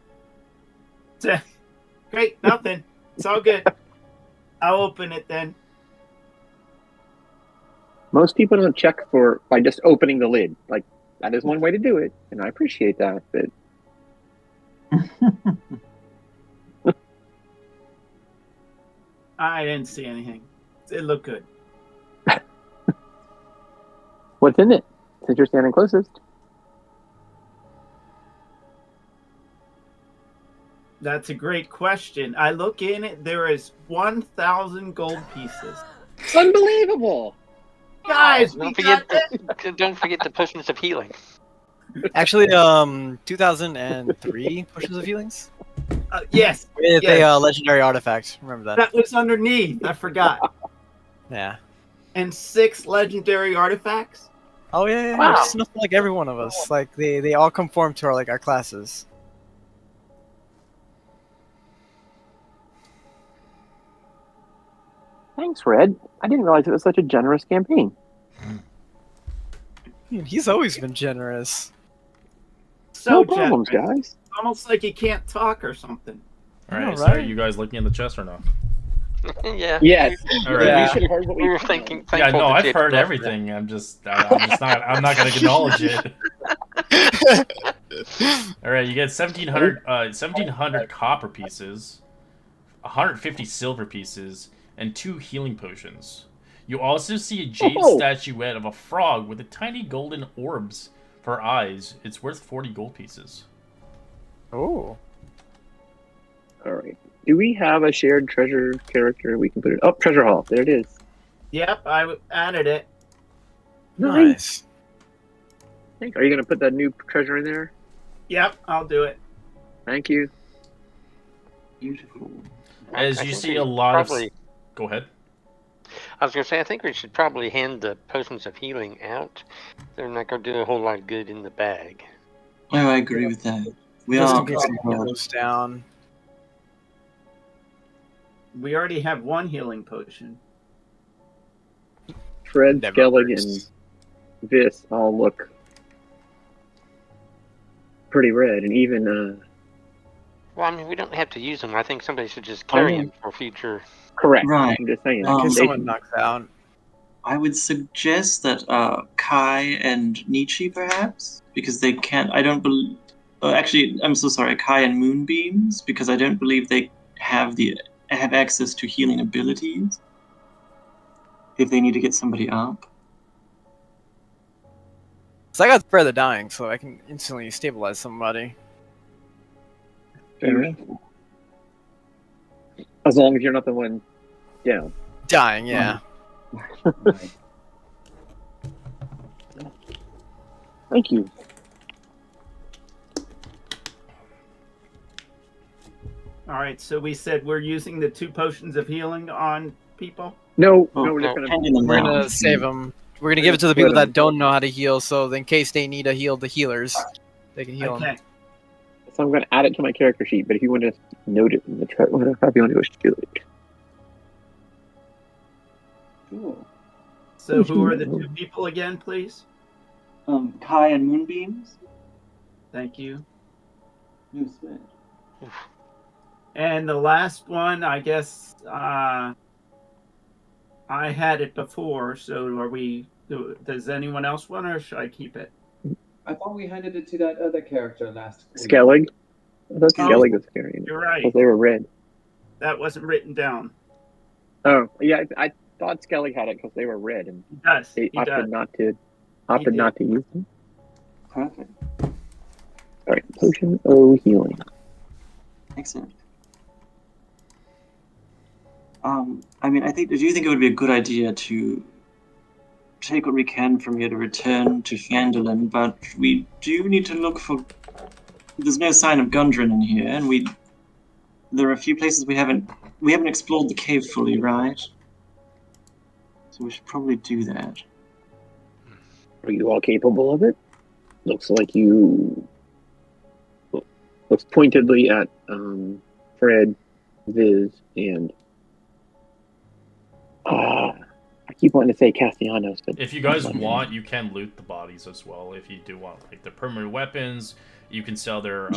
Speaker 6: Great, nothing. It's all good. I'll open it then.
Speaker 2: Most people don't check by just opening the lid. Like, that is one way to do it, and I appreciate that, but...
Speaker 6: I didn't see anything. It looked good.
Speaker 2: What's in it, since you're standing closest?
Speaker 6: That's a great question. I look in it. There is 1,000 gold pieces.
Speaker 2: Unbelievable!
Speaker 6: Guys,
Speaker 5: don't forget the potions of healing.
Speaker 3: Actually, 2003 potions of healings.
Speaker 6: Yes.
Speaker 3: It's
Speaker 6: yes.
Speaker 3: a legendary artifact. Remember that.
Speaker 6: That was underneath. I forgot.
Speaker 3: Yeah.
Speaker 6: And 6 legendary artifacts.
Speaker 3: Oh yeah.
Speaker 2: Wow.
Speaker 3: It's nothing like every one of us. Like they all conform to our classes.
Speaker 2: Thanks, Red. I didn't realize it was such a generous campaign.
Speaker 3: He's always been generous.
Speaker 6: So
Speaker 2: No problems,
Speaker 6: generous.
Speaker 2: guys.
Speaker 6: Almost like he can't talk or something.
Speaker 1: All
Speaker 3: I
Speaker 1: right,
Speaker 3: know,
Speaker 1: so are
Speaker 3: right?
Speaker 1: you guys looking in the chest or no?
Speaker 5: Yeah.
Speaker 2: Yes.
Speaker 1: All right.
Speaker 2: You should have heard what
Speaker 5: We were
Speaker 2: said.
Speaker 5: thinking.
Speaker 1: Yeah,
Speaker 5: thankful
Speaker 1: no,
Speaker 5: that
Speaker 1: I've
Speaker 5: Jake
Speaker 1: heard
Speaker 5: left
Speaker 1: everything. I'm just not gonna acknowledge it. All right, you get 1,700 copper pieces, 150 silver pieces, and 2 healing potions. You also see a jade statuette of a frog with a tiny golden orbs for eyes. It's worth 40 gold pieces.
Speaker 3: Oh.
Speaker 2: All right. Do we have a shared treasure character we can put it? Oh, treasure hall. There it is.
Speaker 6: Yep, I added it.
Speaker 3: Nice.
Speaker 2: Are you going to put that new treasure in there?
Speaker 6: Yep, I'll do it.
Speaker 2: Thank you.
Speaker 4: Beautiful.
Speaker 1: As
Speaker 5: I
Speaker 1: you
Speaker 5: think
Speaker 1: see
Speaker 5: we
Speaker 1: a lot
Speaker 5: probably,
Speaker 1: of... Go ahead.
Speaker 5: I was going to say, I think we should probably hand the potions of healing out. They're not going to do a whole lot of good in the bag.
Speaker 4: Oh, I agree with that. We
Speaker 3: Just
Speaker 4: are
Speaker 3: in case it goes down.
Speaker 6: We already have 1 healing potion.
Speaker 2: Fred,
Speaker 3: Never
Speaker 2: Skellig,
Speaker 3: works.
Speaker 2: and Vis all look pretty red, and even
Speaker 5: Well, I mean, we don't have to use them. I think somebody should just carry
Speaker 2: know.
Speaker 5: them for future.
Speaker 2: correct.
Speaker 4: Right.
Speaker 2: I'm just saying.
Speaker 3: In case
Speaker 2: They-
Speaker 3: someone knocks out.
Speaker 4: I would suggest that Kai and Nietzsche, perhaps, because they can't. I don't believe. Actually, I'm so sorry. Kai and Moonbeams, because I don't believe they have access to healing abilities. If they need to get somebody up.
Speaker 3: So I got Prayer of the Dying, so I can instantly stabilize somebody.
Speaker 2: Fair enough. As long as you're not the one down.
Speaker 3: Dying, yeah.
Speaker 7: Right.
Speaker 2: Thank you.
Speaker 6: All right, so we said we're using the 2 potions of healing on people.
Speaker 2: No,
Speaker 4: Oh,
Speaker 2: no, we're just
Speaker 5: no,
Speaker 2: gonna.
Speaker 4: handing them
Speaker 3: We're
Speaker 4: out.
Speaker 3: gonna save them. We're gonna give it to the people that don't know how to heal, so in case they need to heal the healers, they can heal them.
Speaker 6: Okay.
Speaker 2: So I'm gonna add it to my character sheet. But if you want to note it in the chat, whatever you want to do it.
Speaker 7: Cool.
Speaker 6: So who are the 2 people again, please?
Speaker 4: Kai and Moonbeams.
Speaker 6: Thank you.
Speaker 7: New sweat.
Speaker 6: And the last one, I guess I had it before, so are we... Does anyone else want it, or should I keep it?
Speaker 7: I thought we handed it to that other character last week.
Speaker 2: Skellig. I thought
Speaker 6: Oh,
Speaker 2: Skellig was carrying it.
Speaker 6: You're right.
Speaker 2: Because they were red.
Speaker 6: That wasn't written down.
Speaker 2: Oh, yeah. I thought Skellig had it because they were red, and
Speaker 6: He does.
Speaker 2: they
Speaker 6: He
Speaker 2: opted
Speaker 6: does.
Speaker 2: not
Speaker 6: did.
Speaker 2: to use them.
Speaker 4: Perfect.
Speaker 2: All right, potion O healing.
Speaker 4: Excellent. I mean, do you think it would be a good idea to take what we can from here to return to Phandelver, but we do need to look for... There's no sign of Gundren in here, and there are a few places we haven't explored the cave fully, right? So we should probably do that.
Speaker 2: Are you all capable of it? Looks like you... Looks pointedly at Fred, Viz, and... I keep wanting to say Castellanos, but...
Speaker 1: If you guys want, you can loot the bodies as well. If you do want, like, the permanent weapons, you can sell their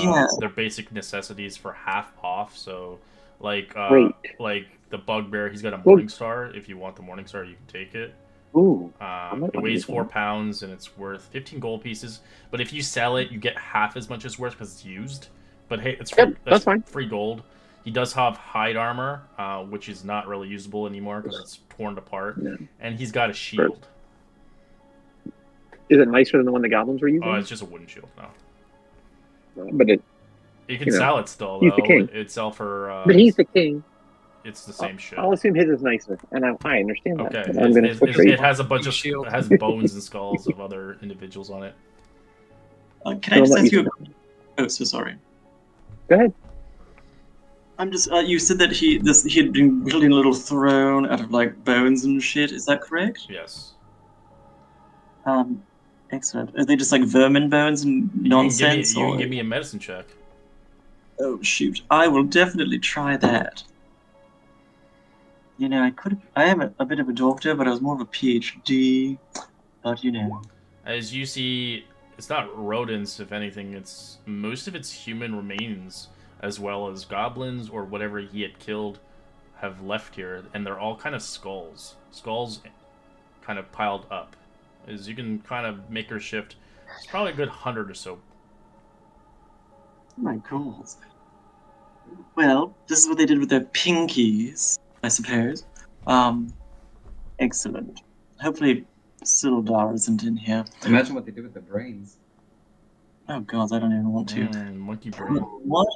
Speaker 1: basic necessities for half off. So, like the Bugbear, he's got a Morning Star. If you want the Morning Star, you can take it.
Speaker 2: Ooh.
Speaker 1: It weighs 4 pounds and it's worth 15 gold pieces. But if you sell it, you get half as much as worth because it's used. But hey, it's free,
Speaker 2: that's fine.
Speaker 1: Free gold. He does have hide armor, which is not really usable anymore because it's torn apart.
Speaker 2: Yeah.
Speaker 1: And he's got a shield.
Speaker 2: Is it nicer than the one the goblins were using?
Speaker 1: Oh, it's just a wooden shield now.
Speaker 2: But
Speaker 1: You can sell it still,
Speaker 2: he's
Speaker 1: though.
Speaker 2: the king.
Speaker 1: It'd sell for...
Speaker 2: but he's the king.
Speaker 1: It's the same shit.
Speaker 2: I'll assume his is nicer, and I understand that.
Speaker 1: Okay,
Speaker 2: but I'm going to switch for you.
Speaker 1: it has a bunch of...
Speaker 3: Shield.
Speaker 1: It has bones and skulls of other individuals on it.
Speaker 4: Can I just ask you... Oh, so sorry.
Speaker 2: Go ahead.
Speaker 4: I'm just... you said that he had been building a little throne out of, like, bones and shit. Is that correct?
Speaker 1: Yes.
Speaker 4: Excellent. Are they just, like, vermin bones and nonsense?
Speaker 1: You can give me a medicine check.
Speaker 4: Oh, shoot. I will definitely try that. You know, I am a bit of a doctor, but I was more of a PhD. But you know.
Speaker 1: As you see, it's not rodents, if anything. It's most of it's human remains, as well as goblins or whatever he had killed, have left here, and they're all kind of skulls. Skulls, kind of piled up. As you can kind of make her shift, it's probably a good 100 or so.
Speaker 4: Oh my God. Well, this is what they did with their pinkies, I suppose. Excellent. Hopefully, Sildar isn't in here.
Speaker 7: Imagine what they did with the brains.
Speaker 4: Oh God, I don't even want to.
Speaker 1: Monkey brain.
Speaker 4: What?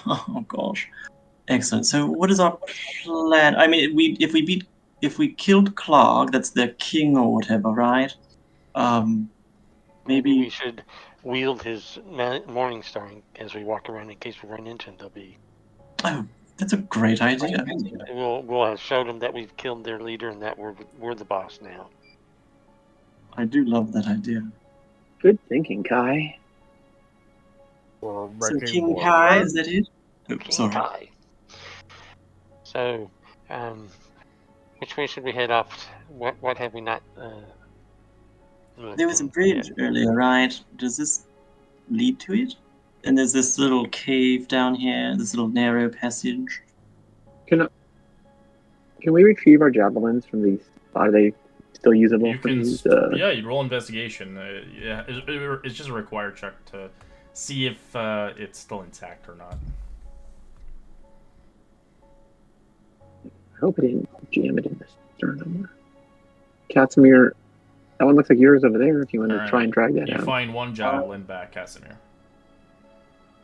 Speaker 4: Oh gosh. Excellent. So, what is our plan? I mean, if we killed Clark, that's their king or whatever, right?
Speaker 5: Maybe we
Speaker 4: Maybe.
Speaker 5: should wield his morning star as we walk around in case we run into him. They'll be.
Speaker 4: Oh, that's a great idea.
Speaker 5: We'll have showed them that we've killed their leader and that we're the boss now.
Speaker 4: I do love that idea.
Speaker 2: Good thinking, Kai.
Speaker 3: We're
Speaker 4: So,
Speaker 3: making
Speaker 4: King
Speaker 3: more
Speaker 4: Kai,
Speaker 3: friends.
Speaker 4: is that it? Oh,
Speaker 5: King
Speaker 4: sorry.
Speaker 5: Kai. So, which way should we head off? What have we not?
Speaker 4: There was a
Speaker 5: looked
Speaker 4: bridge
Speaker 5: at?
Speaker 4: earlier, right? Does this lead to it? And there's this little cave down here, this little narrow passage.
Speaker 2: Can we retrieve our javelins from these? Are they still usable
Speaker 1: You
Speaker 2: for
Speaker 1: can,
Speaker 2: these?
Speaker 1: yeah, you roll investigation. Yeah, it's just a required check to see if it's still intact or not.
Speaker 2: I hope I didn't jam it in the sternum. Casimir, that one looks like yours over there. If you want to
Speaker 1: Alright.
Speaker 2: try and drag that
Speaker 1: You
Speaker 2: out.
Speaker 1: find one javelin back, Casimir.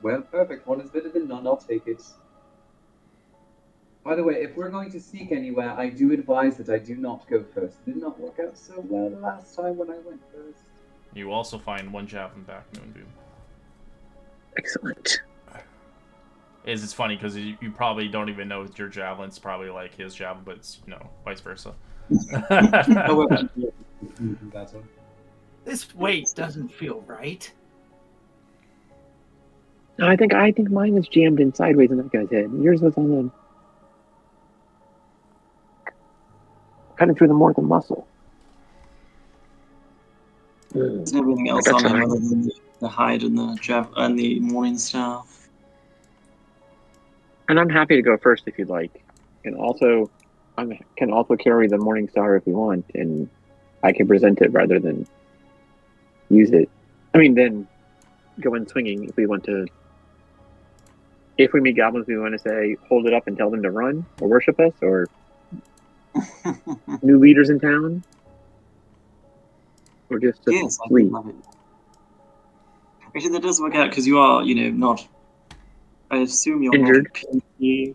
Speaker 7: Well, perfect. One is better than none. I'll take it. By the way, if we're going to sneak anywhere, I do advise that I do not go first. It did not work out so well last time when I went first.
Speaker 1: You also find one javelin back, Moonbeam.
Speaker 2: Excellent.
Speaker 1: It's funny because you probably don't even know your javelin's probably like his javelin, but it's, vice versa.
Speaker 7: However, that's one.
Speaker 6: This weight doesn't feel right.
Speaker 2: No, I think mine was jammed in sideways in that guy's head. Yours was on the cutting through more of the muscle.
Speaker 4: There's everything else
Speaker 2: That's
Speaker 4: on there
Speaker 2: fine.
Speaker 4: other than the hide and the morning star.
Speaker 2: And I'm happy to go first if you'd like. I can also carry the Morning Star if you want, and I can present it rather than use it. I mean, then go in swinging if we want to. If we meet goblins, we want to say, hold it up and tell them to run or worship us, or new leaders in town, or just to
Speaker 4: Yes, I do
Speaker 2: leave.
Speaker 4: love it. Actually, that does work out because you are, not. I assume you're
Speaker 2: Injured.
Speaker 4: not pinky.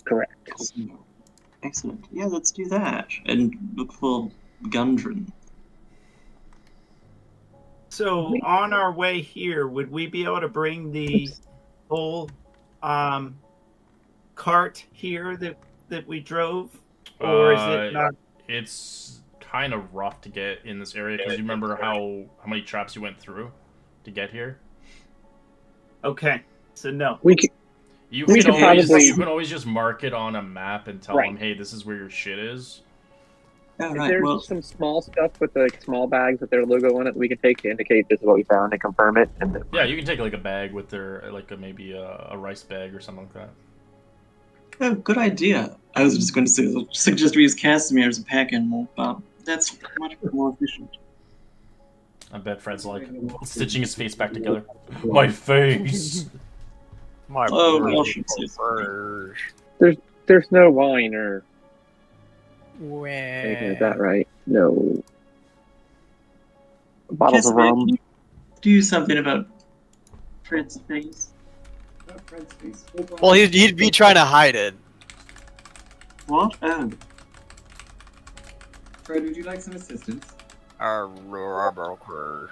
Speaker 2: Correct.
Speaker 4: Excellent. Yeah, let's do that and look for Gundren.
Speaker 6: So on our way here, would we be able to bring the whole cart here that we drove, or is it not?
Speaker 1: It's kind of rough to get in this area because you remember how many traps you went through to get here.
Speaker 6: Okay, so no.
Speaker 2: We can,
Speaker 1: You
Speaker 2: We
Speaker 1: can
Speaker 2: could
Speaker 1: always
Speaker 2: probably-
Speaker 1: you can always just mark it on a map and tell
Speaker 2: Right.
Speaker 1: them, hey, this is where your shit is.
Speaker 4: Oh,
Speaker 2: Is
Speaker 4: right.
Speaker 2: there
Speaker 4: Well,
Speaker 2: some small stuff with the small bags with their logo on it that we can take to indicate this is what we found and confirm it? And then,
Speaker 1: Yeah, you can take like a bag with their maybe a rice bag or something like that.
Speaker 4: oh, good idea. I was just going to suggest we use Casimir as a pack animal, but that's much more efficient.
Speaker 1: I bet Fred's like stitching his face back together. My face.
Speaker 3: My
Speaker 4: Oh,
Speaker 3: bird
Speaker 4: well, should say
Speaker 3: prefers.
Speaker 2: there's no wine or
Speaker 3: Well,
Speaker 2: anything like that, right? No. Bottles of
Speaker 4: Casimir,
Speaker 2: rum.
Speaker 4: can you do something about Fred's face?
Speaker 7: Oh, Fred's face. Hold on.
Speaker 3: Well, he'd be trying to hide it.
Speaker 4: What? Oh,
Speaker 7: Fred, would you like some assistance?
Speaker 4: all right.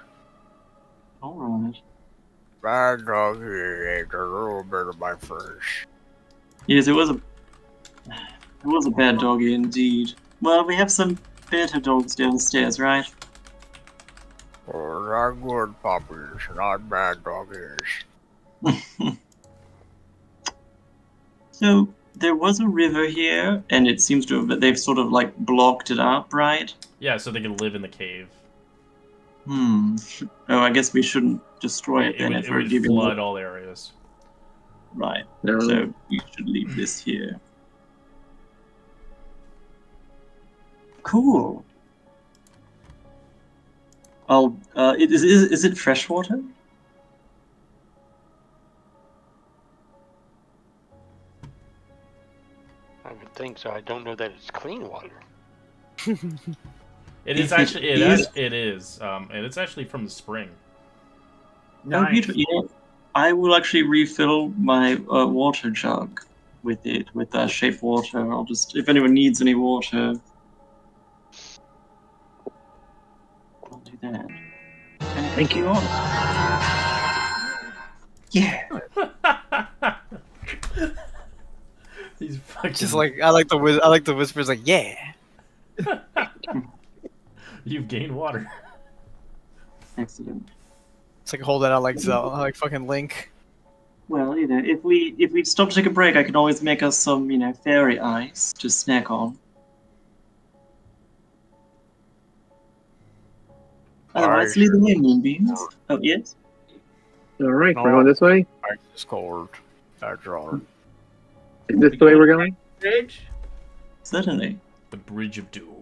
Speaker 3: Bad dog ate a little bit of my fish.
Speaker 4: Yes, it was a bad doggy indeed. Well, we have some better dogs downstairs, right?
Speaker 3: Well, not good puppies, not bad doggies.
Speaker 4: So there was a river here, and it seems to have, but they've sort of like blocked it up, right?
Speaker 1: Yeah, so they can live in the cave.
Speaker 4: Hmm. Oh, I guess we shouldn't destroy it then.
Speaker 1: It would flood all areas.
Speaker 4: Right.
Speaker 2: No.
Speaker 4: So we should leave this here. Cool. Is it fresh water?
Speaker 5: I would think so. I don't know that it's clean water.
Speaker 1: It is actually it is, and it's actually from the spring.
Speaker 4: Oh, beautiful. You know, I will actually refill my water jug with it, with shape water. I'll just, if anyone needs any water, I'll do that. And thank you all. Yeah.
Speaker 1: He's fucking...
Speaker 3: Just like I like the whispers like yeah.
Speaker 1: You've gained water.
Speaker 4: Excellent.
Speaker 3: It's like holding out like fucking Link.
Speaker 4: Well, you know, if we stop to take a break, I can always make us some, you know, fairy ice to snack on. Otherwise, leave the way, moonbeams. Oh, yes?
Speaker 2: Alright, we're going this way?
Speaker 3: Ice is cold. That's all.
Speaker 2: Is this the way we're going?
Speaker 6: Bridge?
Speaker 4: Certainly.
Speaker 1: The Bridge of Doom.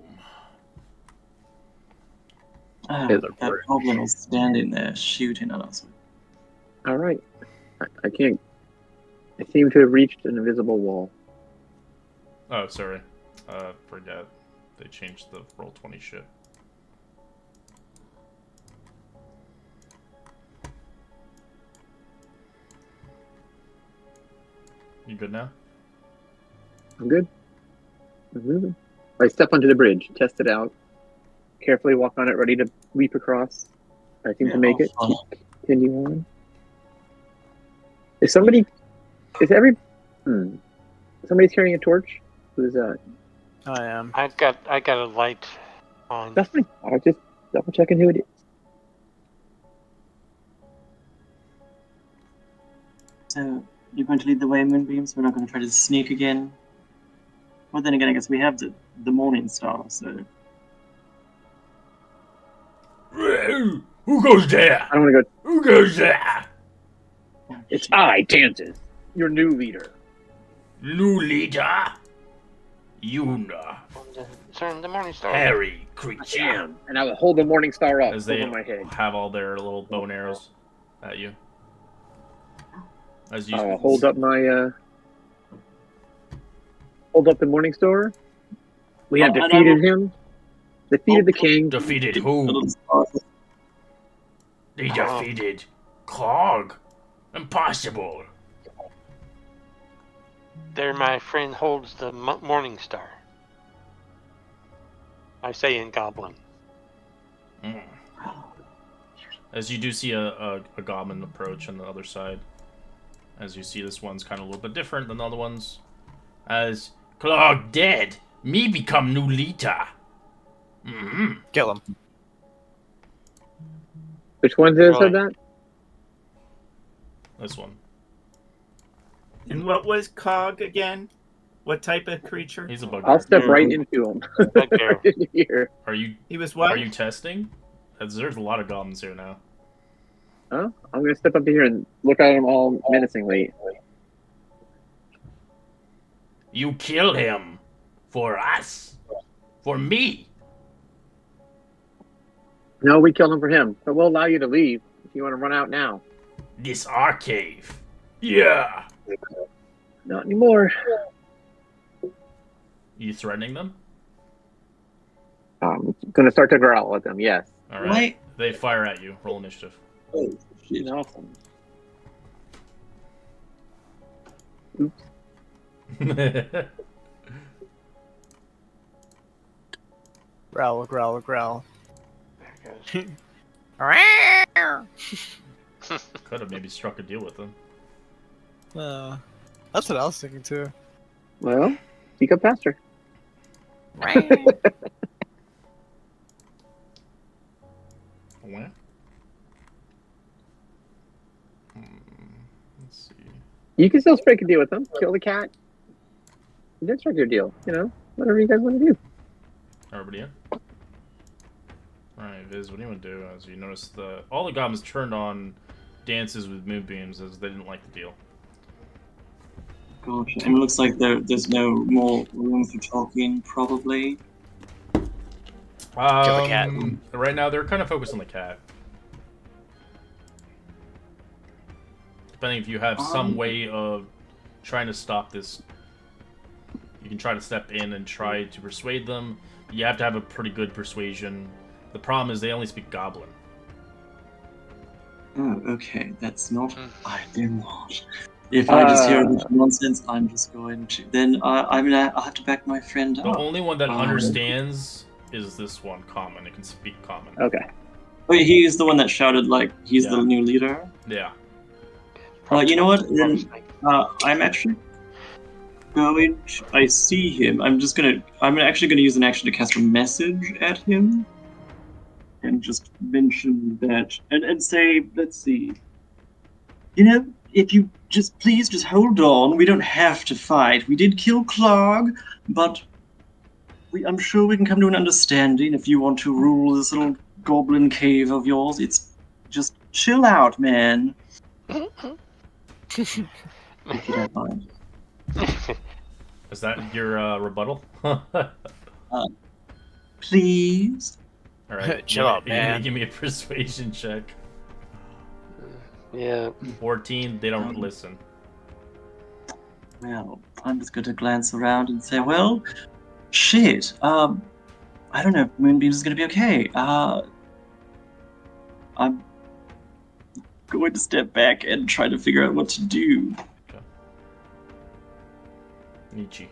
Speaker 4: That goblin was standing there shooting at us.
Speaker 2: Alright. I can't... I seem to have reached an invisible wall.
Speaker 1: Oh, sorry. Forget. They changed the Roll20 shit. You good now?
Speaker 2: I'm good. I'm moving. I step onto the bridge, test it out, carefully walk on it, ready to leap across. I seem to make it. Continue on. Somebody's carrying a torch? Who's that?
Speaker 3: I am.
Speaker 5: I got a light on.
Speaker 2: That's fine. I was just double checking who it is.
Speaker 4: So, you're going to lead the way, Moonbeams? We're not going to try to sneak again? Well, then again, I guess we have the Morning Star, so...
Speaker 1: Who goes there?
Speaker 2: I don't want to go.
Speaker 1: Who goes there?
Speaker 2: It's I, Tansis, your new leader.
Speaker 1: New leader? Yuna.
Speaker 5: Turn the morning star.
Speaker 1: Hairy
Speaker 2: I
Speaker 1: creature.
Speaker 2: am, and I will hold the morning star up
Speaker 1: As they
Speaker 2: over my head.
Speaker 1: have all their little bow and arrows at you. As you
Speaker 2: Hold up my hold up the morning star. We have defeated him. Defeated the king.
Speaker 1: defeated who? They defeated Cog. Impossible.
Speaker 5: There, my friend holds the morning star. I say in Goblin.
Speaker 1: Mm. As you do see a goblin approach on the other side. As you see, this one's kind of a little bit different than the other ones. As Clog dead, me become new leader. Mm-hmm.
Speaker 3: Kill him.
Speaker 2: Which one did said that?
Speaker 1: This one.
Speaker 6: And what was Cog again? What type of creature?
Speaker 1: He's a bugbear.
Speaker 2: I'll step right into him.
Speaker 5: Bugbear.
Speaker 2: Here.
Speaker 1: Are you?
Speaker 6: He was what?
Speaker 1: Are you testing? There's a lot of goblins here now.
Speaker 2: Huh? I'm gonna step up here and look at them all menacingly.
Speaker 1: You kill him for us, for me.
Speaker 2: No, we killed him for him, but we'll allow you to leave if you want to run out now.
Speaker 1: This our cave. Yeah.
Speaker 2: Not anymore.
Speaker 1: You threatening them?
Speaker 2: I'm gonna start to growl at them. Yes.
Speaker 1: All right. They fire at you. Roll initiative.
Speaker 2: Oh, shit. Awesome. Oops.
Speaker 3: Growl, growl, growl.
Speaker 5: There it
Speaker 1: Could have maybe struck a deal with them.
Speaker 3: That's what I was thinking too.
Speaker 2: Well, speak up faster.
Speaker 1: What? Let's see.
Speaker 2: You can still strike a deal with them. Kill the cat. That's a good deal. Whatever you guys want to do.
Speaker 1: Everybody in? Alright, Viz, what do you want to do? As you notice, all the goblins turned on dances with moonbeams as they didn't like the deal.
Speaker 4: Gotcha. And it looks like there's no more room for talking, probably.
Speaker 3: Kill the cat.
Speaker 1: Right now, they're kind of focused on the cat. Depending if you have some way of trying to stop this, you can try to step in and try to persuade them. You have to have a pretty good persuasion. The problem is they only speak Goblin.
Speaker 4: Oh, okay. That's not ideal. Not. If I just hear a bunch of nonsense, I'm just going to. Then I'll have to back my friend up.
Speaker 1: The only one that understands is this one, Common. It can speak Common.
Speaker 2: Okay.
Speaker 4: Wait, he's the one that shouted like he's the new leader.
Speaker 1: Yeah.
Speaker 4: You know what? Then I'm actually going. I see him. I'm actually gonna use an action to cast a message at him, and just mention that, and say, let's see. If you please just hold on. We don't have to fight. We did kill Clark, but I'm sure we can come to an understanding if you want to rule this little goblin cave of yours. It's just chill out, man. If you don't mind.
Speaker 1: Is that your rebuttal?
Speaker 4: Please?
Speaker 1: Alright.
Speaker 3: Chill out, man.
Speaker 1: Give me a persuasion check.
Speaker 5: Yeah.
Speaker 1: 14, they don't listen.
Speaker 4: Well, I'm just going to glance around and say, well, shit. I don't know if Moonbeams is going to be okay. I'm going to step back and try to figure out what to do.
Speaker 1: Okay. Nietzsche.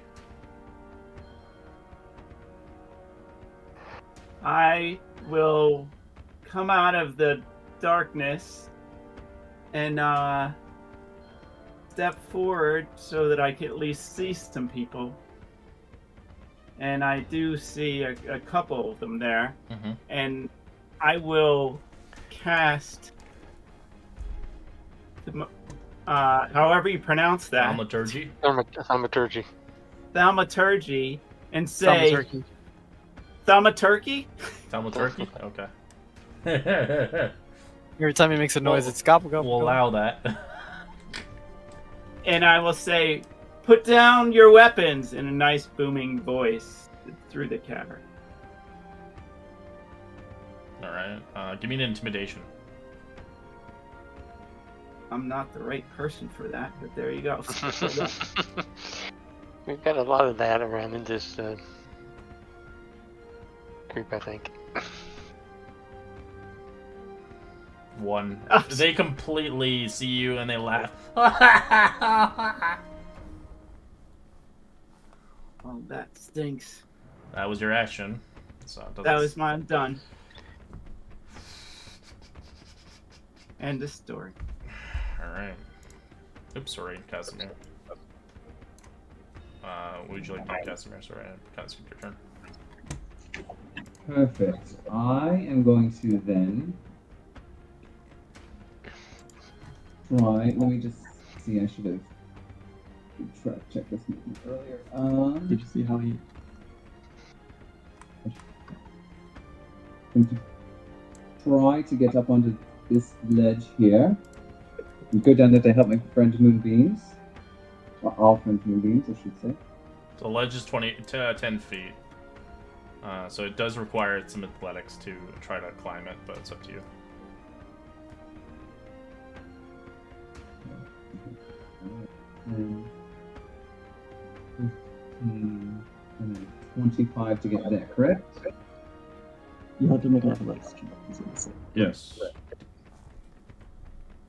Speaker 6: I will come out of the darkness and step forward so that I can at least see some people. And I do see a couple of them there.
Speaker 1: Mm-hmm.
Speaker 6: And I will cast, however you pronounce that,
Speaker 1: Thaumaturgy?
Speaker 5: Thaumaturgy.
Speaker 6: Thaumaturgy, and say...
Speaker 3: Thaumaturgy.
Speaker 6: Thaumaturgy?
Speaker 1: Thaumaturgy? Okay.
Speaker 3: Every time he makes a noise, it's gobble gobble.
Speaker 1: We'll allow that.
Speaker 6: And I will say, put down your weapons in a nice booming voice through the cavern.
Speaker 1: Alright. Give me an intimidation.
Speaker 6: I'm not the right person for that, but there you go.
Speaker 5: We've got a lot of that around in this group, I think.
Speaker 1: 1. They completely see you and they laugh.
Speaker 6: Oh, that stinks.
Speaker 1: That was your action. So it doesn't...
Speaker 6: That was mine done. End of story.
Speaker 1: Alright. Oops, sorry, Casimir. What would you like to do, Casimir? Sorry, I kind of skipped your turn.
Speaker 7: Perfect. I am going to then try. Let me just see. I should have tried to check this movement earlier.
Speaker 4: Did you see how he...
Speaker 7: I'm going to try to get up onto this ledge here. And go down there to help my friend Moonbeams. Or our friend Moonbeams, I should say.
Speaker 1: The ledge is 10 feet. So it does require some athletics to try to climb it, but it's up to you.
Speaker 7: And 25 to get there, correct?
Speaker 4: You have to make an athletics check.
Speaker 1: Yes.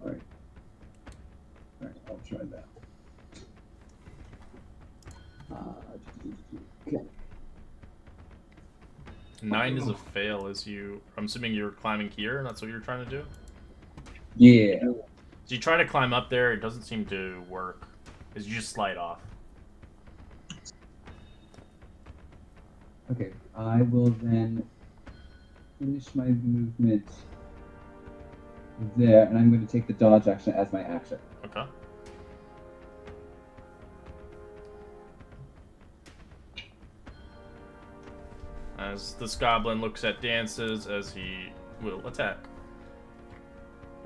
Speaker 7: Alright. Alright, I'll try that. Okay.
Speaker 1: 9 is a fail as you... I'm assuming you're climbing here, and that's what you're trying to do?
Speaker 7: Yeah.
Speaker 1: So you try to climb up there, it doesn't seem to work. As you just slide off.
Speaker 7: Okay, I will then finish my movement there, and I'm going to take the dodge action as my action.
Speaker 1: Okay. As this goblin looks at Dances as he will attack.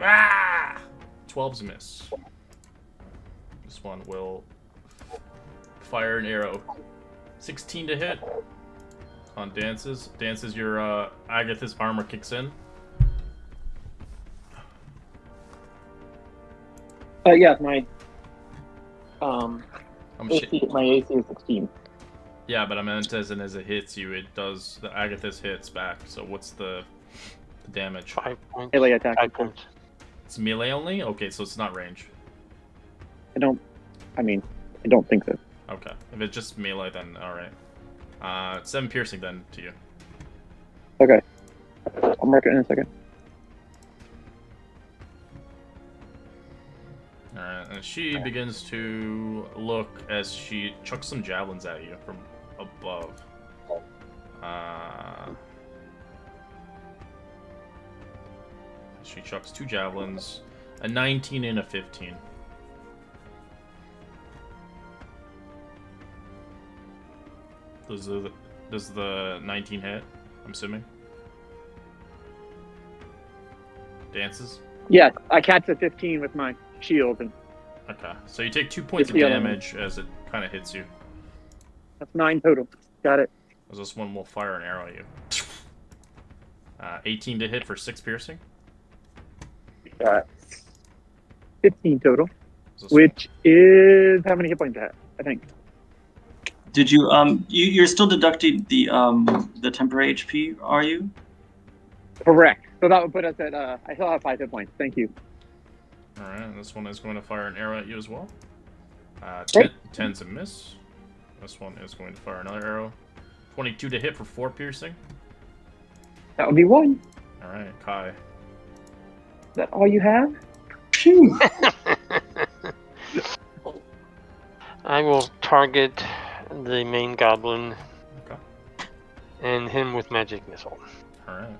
Speaker 1: Ah! 12's a miss. This one will fire an arrow. 16 to hit on Dances. Dances, your Agatha's armor kicks in.
Speaker 2: Yes, my
Speaker 1: I'm
Speaker 2: AC, my AC is 16.
Speaker 1: Yeah, but I meant as it hits you, it does the Agatha's hits back. So what's the damage?
Speaker 5: 5 points.
Speaker 2: Melee attack.
Speaker 5: 5 points.
Speaker 1: It's melee only? Okay, so it's not range.
Speaker 2: I don't think so.
Speaker 1: Okay. If it's just melee, then alright. 7 piercing then to you.
Speaker 2: Okay. I'll mark it in a second.
Speaker 1: Alright, and she begins to look as she chucks some javelins at you from above. She chucks 2 javelins, a 19 and a 15. Does the 19 hit, I'm assuming? Dances?
Speaker 2: Yeah, I catch the 15 with my shield, and
Speaker 1: Okay, so you take 2 points of
Speaker 2: It's the other
Speaker 1: damage as it kind of hits you.
Speaker 2: that's 9 total. Got it.
Speaker 1: As this one will fire an arrow at you. 18 to hit for 6 piercing.
Speaker 2: 15 total,
Speaker 1: Is this
Speaker 2: which is how many hit points I have, I think.
Speaker 4: Did you you're still deducting the temporary HP, are you?
Speaker 2: Correct. So that would put us at I still have 5 hit points. Thank you.
Speaker 1: Alright, and this one is going to fire an arrow at you as well.
Speaker 2: Okay.
Speaker 1: 10's a miss. This one is going to fire another arrow. 22 to hit for 4 piercing.
Speaker 2: That would be 1.
Speaker 1: Alright, Kai.
Speaker 2: Is that all you have?
Speaker 4: Phew.
Speaker 5: I will target the main goblin
Speaker 1: Okay.
Speaker 5: and him with magic missile.
Speaker 1: Alright.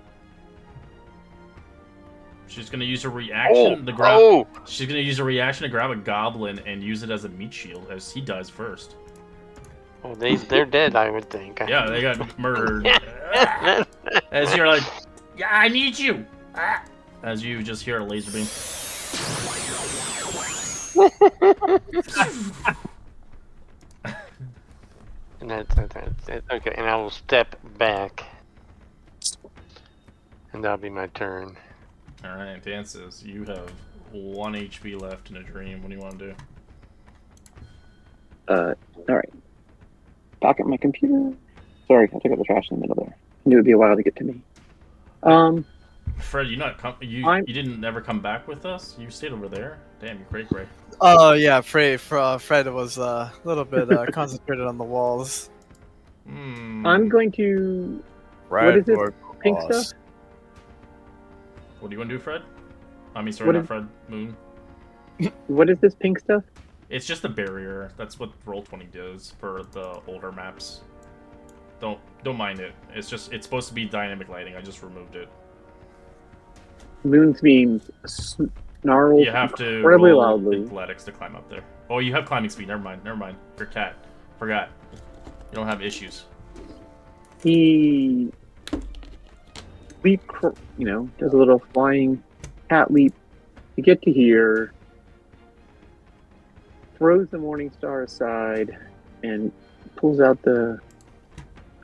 Speaker 1: She's gonna use a reaction to grab.
Speaker 5: Oh!
Speaker 1: She's gonna use a reaction to grab a goblin and use it as a meat shield, as he dies first.
Speaker 5: Oh, they're dead, I would think.
Speaker 1: Yeah, they got murdered. As you're like, yeah, I need you. Ah. As you just hear a laser beam.
Speaker 5: And that's it. Okay, and I will step back. And that'll be my turn.
Speaker 1: Alright, Dances, you have 1 HP left in a dream. What do you want to do?
Speaker 2: Alright. Back at my computer. Sorry, I took out the trash in the middle there. I knew it'd be a while to get to me.
Speaker 1: Fred, you didn't never come back with us? You stayed over there? Damn, you're great.
Speaker 3: Oh yeah, Fred was a little bit concentrated on the walls.
Speaker 2: I'm going to...
Speaker 3: Fred,
Speaker 2: What is this
Speaker 3: Lord
Speaker 2: pink
Speaker 3: boss.
Speaker 2: stuff?
Speaker 1: What do you want to do, Fred? I mean, sorry,
Speaker 2: What
Speaker 1: not
Speaker 2: is-
Speaker 1: Fred. Moon.
Speaker 2: What is this pink stuff?
Speaker 1: It's just a barrier. That's what Roll20 does for the older maps. Don't mind it. It's supposed to be dynamic lighting. I just removed it.
Speaker 2: Moonbeams snarls
Speaker 1: You have to
Speaker 2: incredibly
Speaker 1: roll
Speaker 2: loudly.
Speaker 1: athletics to climb up there. Oh, you have climbing speed. Never mind. You're a cat. Forgot. You don't have issues.
Speaker 2: He does a little flying cat leap to get to here, throws the Morning Star aside, and pulls out the...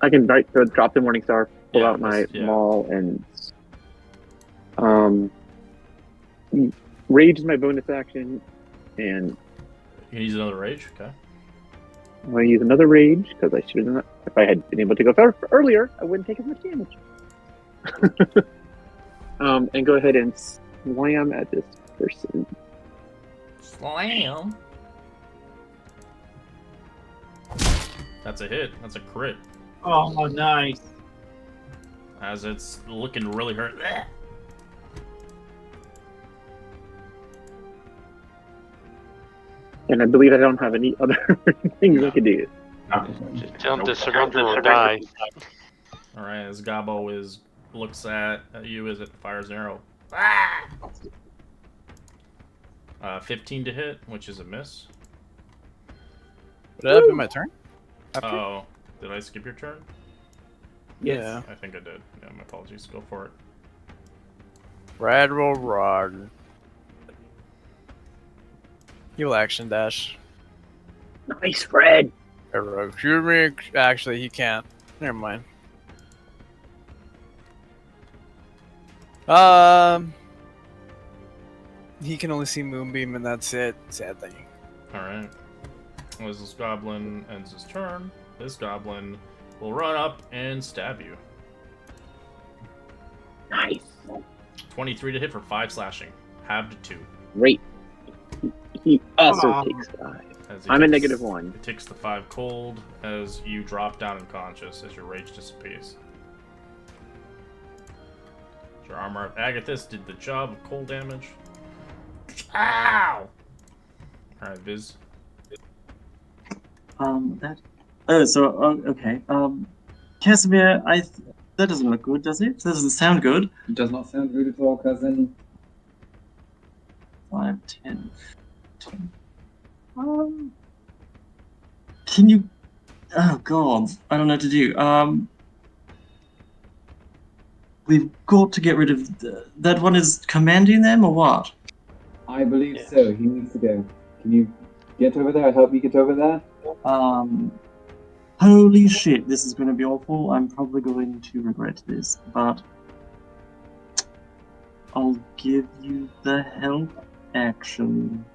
Speaker 2: I can drop the Morning Star, pull out my maul, and rage is my bonus action, and
Speaker 1: You can use another rage. Okay.
Speaker 2: I'm going to use another rage, because I should have not... If I had been able to go earlier, I wouldn't take as much damage. And go ahead and slam at this person.
Speaker 1: Slam. That's a hit. That's a crit.
Speaker 6: Oh, nice.
Speaker 1: As it's looking really hurt.
Speaker 2: And I believe I don't have any other things I could do.
Speaker 5: Just tell him to surrender or die.
Speaker 1: Alright, as Gabo looks at you as it fires an arrow. 15 to hit, which is a miss.
Speaker 3: Would that have been my turn?
Speaker 1: Oh, did I skip your turn?
Speaker 6: Yes.
Speaker 3: Yeah.
Speaker 1: I think I did. Yeah, my apologies. Go for it.
Speaker 3: Brad will run. He'll action dash.
Speaker 2: Nice, Fred.
Speaker 3: Arrow. Shoot me. Actually, he can't. Never mind. He can only see Moonbeam, and that's it. Sad thing.
Speaker 1: Alright. As this goblin ends his turn, this goblin will run up and stab you.
Speaker 2: Nice.
Speaker 1: 23 to hit for 5 slashing. Halved to 2.
Speaker 2: Great. He also
Speaker 6: Aw.
Speaker 2: takes 5.
Speaker 1: As he
Speaker 2: I'm a
Speaker 1: takes-
Speaker 2: -1.
Speaker 1: It takes the 5 cold as you drop down unconscious as your rage dissipates. Your armor of Agathis did the job of cold damage. Ow! Alright, Viz.
Speaker 4: That. Oh, so okay. Casimir, that doesn't look good, does it? That doesn't sound good.
Speaker 7: It does not sound good at all, cousin.
Speaker 4: 5, 10, 10. Can you? Oh God, I don't know what to do. We've got to get rid of that one. Is commanding them or what?
Speaker 7: I believe so. He needs to go. Can you get over there? Help me get over there?
Speaker 4: Holy shit, this is going to be awful. I'm probably going to regret this, but I'll give you the help action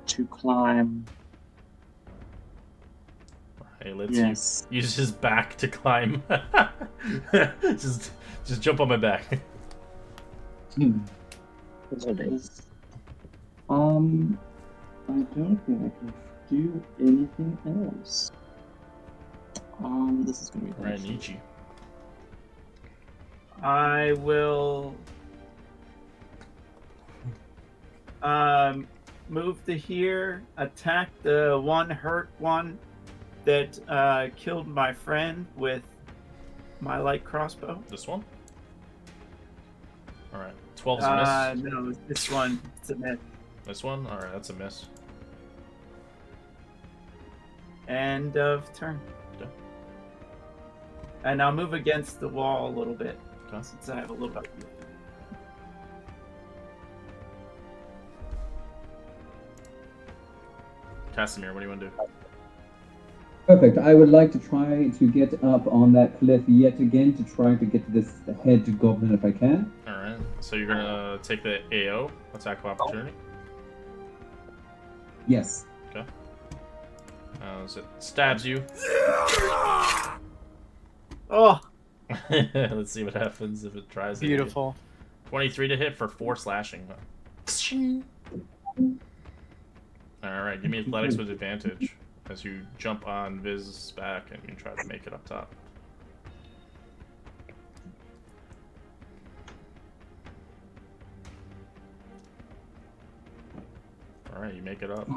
Speaker 4: to climb.
Speaker 1: Hey, let's
Speaker 4: Yes.
Speaker 1: use his back to climb. just jump on my back.
Speaker 4: Yes. I don't think I can do anything else. This is going to be
Speaker 1: Right,
Speaker 4: helpful.
Speaker 1: Nietzsche.
Speaker 6: I will move to here, attack the one hurt one that killed my friend with my light crossbow.
Speaker 1: This one? Alright. 12's a miss.
Speaker 6: No, this one. It's a miss.
Speaker 1: This one? Alright, that's a miss.
Speaker 6: End of turn.
Speaker 1: Okay.
Speaker 6: And I'll move against the wall a little bit
Speaker 1: Okay.
Speaker 6: since I have a little bit.
Speaker 1: Casimir, what do you want to do?
Speaker 7: Perfect. I would like to try to get up on that cliff yet again to try to get to this head goblin if I can.
Speaker 1: Alright, so you're gonna take the AO, attack of opportunity.
Speaker 7: Yes.
Speaker 1: As it stabs you.
Speaker 6: Oh,
Speaker 1: Let's see what happens if it tries it again.
Speaker 3: Beautiful.
Speaker 1: 23 to hit for 4 slashing. Alright, give me athletics with advantage as you jump on Viz's back and you try to make it up top. Alright, you make it up.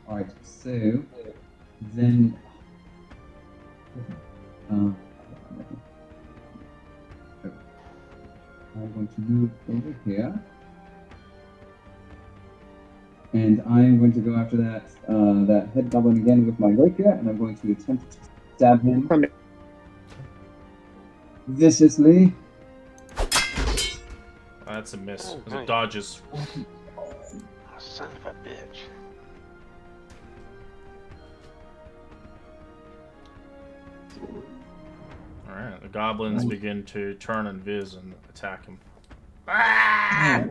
Speaker 7: Alright, so then I'm going to move over here. And I'm going to go after that that head goblin again with my rapier, and I'm going to attempt to stab him viciously.
Speaker 1: That's a miss.
Speaker 5: Oh,
Speaker 1: As
Speaker 5: nice.
Speaker 1: it dodges.
Speaker 5: Oh, son of a bitch.
Speaker 1: Alright, the goblins begin to turn on Viz and attack him.
Speaker 4: Hi.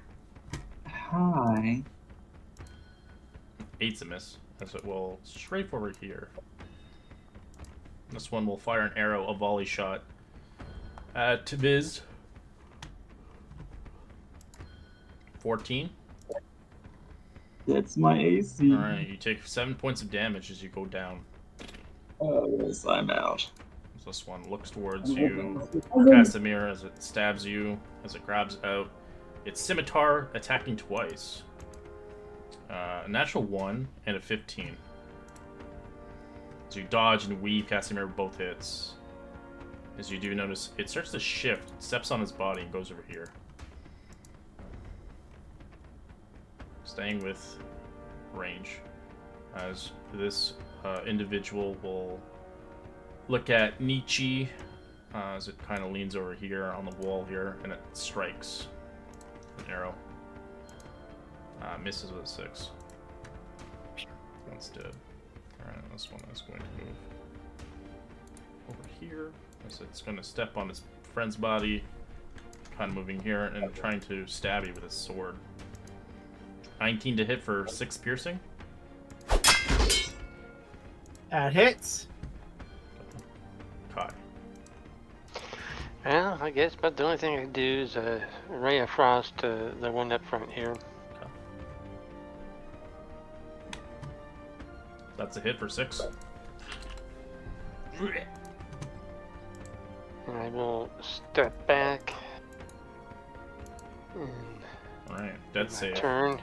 Speaker 1: 8's a miss, as it will strafe over here. This one will fire an arrow, a volley shot at Viz. 14.
Speaker 4: That's my AC.
Speaker 1: Alright, you take 7 points of damage as you go down.
Speaker 4: Oh, yes, I'm out.
Speaker 1: As this one looks towards you, Casimir, as it stabs you, as it grabs out its scimitar, attacking twice. A natural 1 and a 15. So you dodge and weave Casimir both hits. As you do notice, it starts to shift, steps on his body, and goes over here. staying with range, as this individual will look at Nietzsche as it kind of leans over here on the wall here, and it strikes an arrow. Misses with a 6. One's dead. Alright, this one is going to move over here. As it's going to step on his friend's body, kind of moving here, and trying to stab you with his sword. 19 to hit for 6 piercing.
Speaker 6: That hits.
Speaker 1: Kai.
Speaker 5: Well, I guess, but the only thing I can do is Ray of Frost to the one up front here.
Speaker 1: That's a hit for 6.
Speaker 5: And I will step back. And
Speaker 1: Alright, death save.
Speaker 5: turn.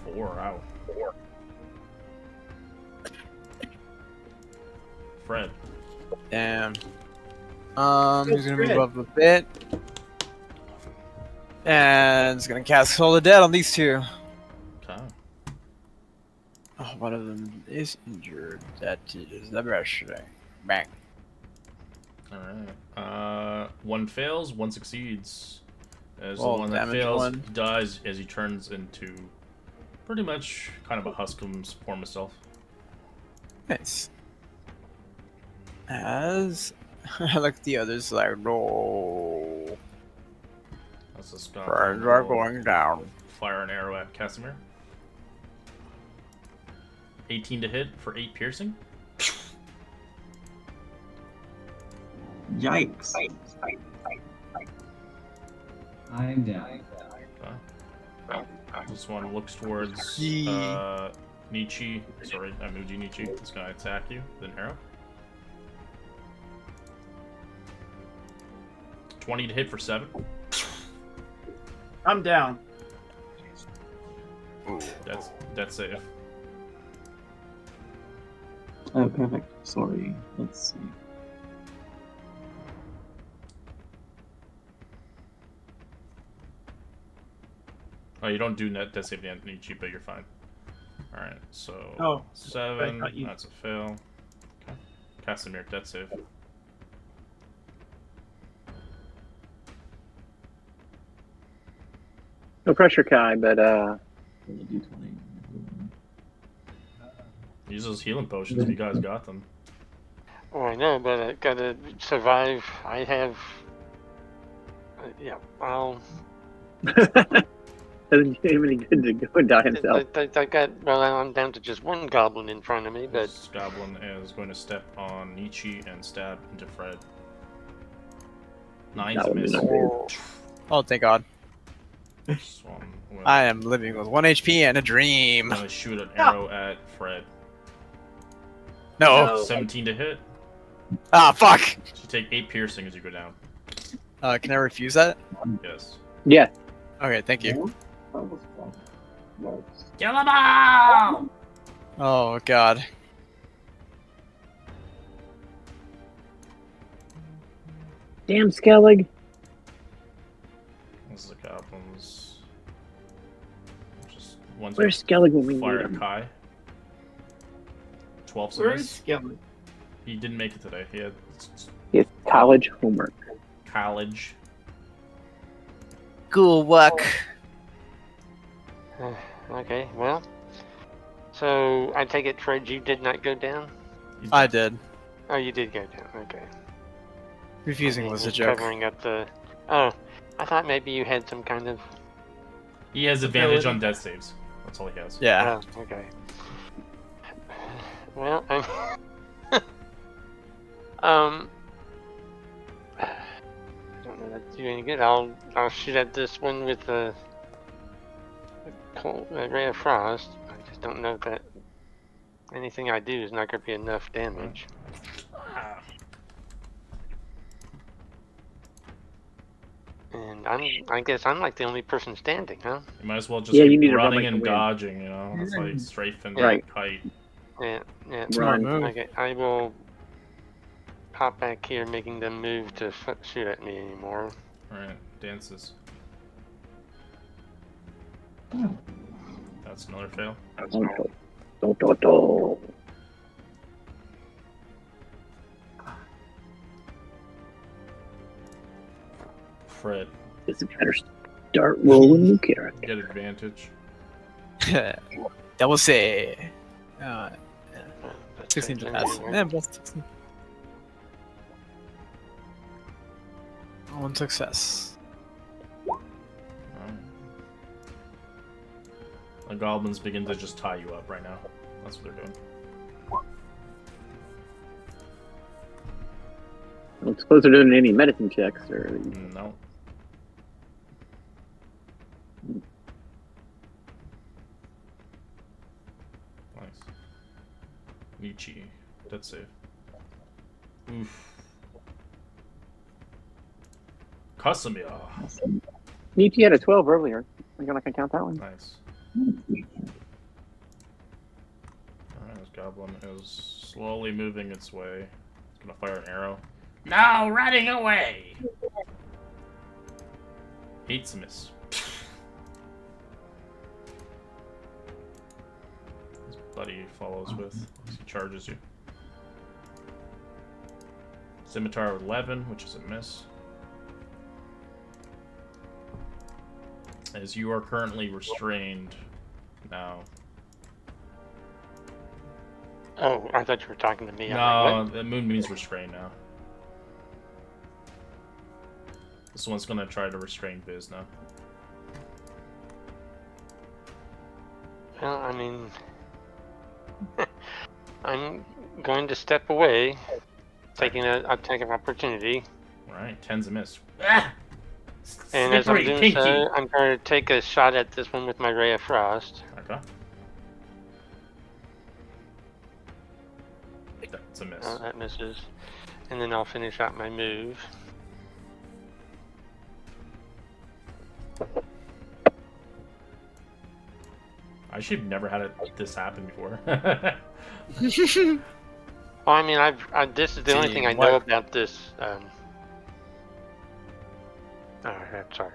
Speaker 1: 4 out. Fred.
Speaker 3: Damn. He's gonna move
Speaker 6: Fred.
Speaker 3: up a bit. And he's gonna cast Soul of Dead on these two.
Speaker 1: Okay.
Speaker 3: Oh, one of them is injured. That is the rest. Bang.
Speaker 1: Alright. One fails, one succeeds. As the
Speaker 3: Well,
Speaker 1: one that
Speaker 3: damage
Speaker 1: fails
Speaker 3: one.
Speaker 1: dies as he turns into pretty much kind of a Huskums form of self.
Speaker 3: Nice. As I look at the others like, no.
Speaker 1: That's a Scott.
Speaker 3: Friends are going down.
Speaker 1: Fire an arrow at Casimir. 18 to hit for 8 piercing.
Speaker 4: Yikes.
Speaker 7: I'm down.
Speaker 1: This one looks towards Nietzsche. Sorry, Amuji Nietzsche. It's gonna attack you with an arrow. 20 to hit for 7.
Speaker 6: I'm down.
Speaker 1: That's safe.
Speaker 4: Oh, perfect. Sorry. Let's see.
Speaker 1: Oh, you don't do net death save to Nietzsche, but you're fine. Alright, so
Speaker 6: Oh,
Speaker 1: 7,
Speaker 6: I thought you-
Speaker 1: that's a fail. Okay. Casimir, death save.
Speaker 2: No pressure, Kai, but
Speaker 4: Roll a d20.
Speaker 1: Use those healing potions if you guys got them.
Speaker 5: Oh, I know, but I gotta survive. I have. Yeah, I'll.
Speaker 2: doesn't do him any good to go and die himself.
Speaker 5: I got. Well, I'm down to just one goblin in front of me, but.
Speaker 1: This goblin is going to step on Nietzsche and stab into Fred. 9's
Speaker 2: That
Speaker 1: a
Speaker 2: would be
Speaker 1: miss.
Speaker 2: nice.
Speaker 3: Oh, thank God.
Speaker 1: This one will
Speaker 3: I am living with 1 HP and a dream.
Speaker 1: gonna shoot an arrow at Fred.
Speaker 3: No.
Speaker 1: 17 to hit.
Speaker 3: Ah, fuck.
Speaker 1: You take 8 piercing as you go down.
Speaker 3: Can I refuse that?
Speaker 1: Yes.
Speaker 2: Yeah.
Speaker 3: Okay, thank you.
Speaker 1: Kill them all!
Speaker 3: Oh, God.
Speaker 2: Damn, Skellig.
Speaker 1: This is the goblins. Just one's
Speaker 2: Where's Skellig when we need
Speaker 1: fire
Speaker 2: him?
Speaker 1: Kai. 12 to
Speaker 6: Where is
Speaker 1: miss.
Speaker 6: Skelly?
Speaker 1: He didn't make it today. He had
Speaker 2: He has college homework.
Speaker 1: college.
Speaker 3: Cool work.
Speaker 5: Okay, well. So I take it, Fred, you did not go down.
Speaker 3: I did.
Speaker 5: Oh, you did go down. Okay.
Speaker 3: Refusing was a
Speaker 5: Just
Speaker 3: joke.
Speaker 5: Covering up the. Oh, I thought maybe you had some kind of.
Speaker 1: He has advantage on death saves. That's all he has.
Speaker 3: Yeah.
Speaker 5: Oh, okay. Well, I'm. I don't know that do any good. I'll shoot at this one with a ray of frost. I just don't know if that anything I do is not going to be enough damage. And I guess I'm like the only person standing, huh?
Speaker 1: You might as well just
Speaker 2: Yeah, you
Speaker 1: keep
Speaker 2: need to run
Speaker 1: running
Speaker 2: like
Speaker 1: and
Speaker 2: the wind.
Speaker 1: dodging, you know? It's like strafe and
Speaker 2: Right.
Speaker 1: kite.
Speaker 5: Yeah, yeah.
Speaker 3: Smart
Speaker 2: Run.
Speaker 3: move.
Speaker 5: Okay, I will pop back here, making them move to shoot at me anymore.
Speaker 1: Alright, dances.
Speaker 7: Oh,
Speaker 1: another fail.
Speaker 2: Do.
Speaker 1: Fred,
Speaker 2: It's better start rolling the carrot.
Speaker 1: get advantage.
Speaker 3: Double say.
Speaker 5: That's
Speaker 3: 16 to
Speaker 5: good.
Speaker 3: pass. Yeah, plus 16. One success.
Speaker 1: The goblins begin to just tie you up right now. That's what they're doing.
Speaker 2: I don't suppose they're doing any medicine checks or.
Speaker 1: No. Nice. Nietzsche. Dead save. Oof. Casimir.
Speaker 2: Nietzsche had a 12 earlier. Are you not gonna count that one?
Speaker 1: Nice. Alright, this goblin is slowly moving its way. It's gonna fire an arrow. No, running away! Hates miss. His buddy follows with. He charges you. Scimitar with 11, which is a miss. As you are currently restrained now.
Speaker 5: Oh, I thought you were talking to me.
Speaker 1: No, the moonbeam's restrained now. This one's gonna try to restrain Biz now.
Speaker 5: Well, I mean, I'm going to step away, taking a take an opportunity.
Speaker 1: Alright, 10's a miss. Ah!
Speaker 5: And as I'm
Speaker 1: Slippery
Speaker 5: doing
Speaker 1: pinky.
Speaker 5: so, I'm going to take a shot at this one with my Ray of Frost.
Speaker 1: Okay. That's a miss.
Speaker 5: That misses. And then I'll finish out my move.
Speaker 1: I should have never had this happen before.
Speaker 5: Well, I mean, this is the only thing I know about this. Sorry.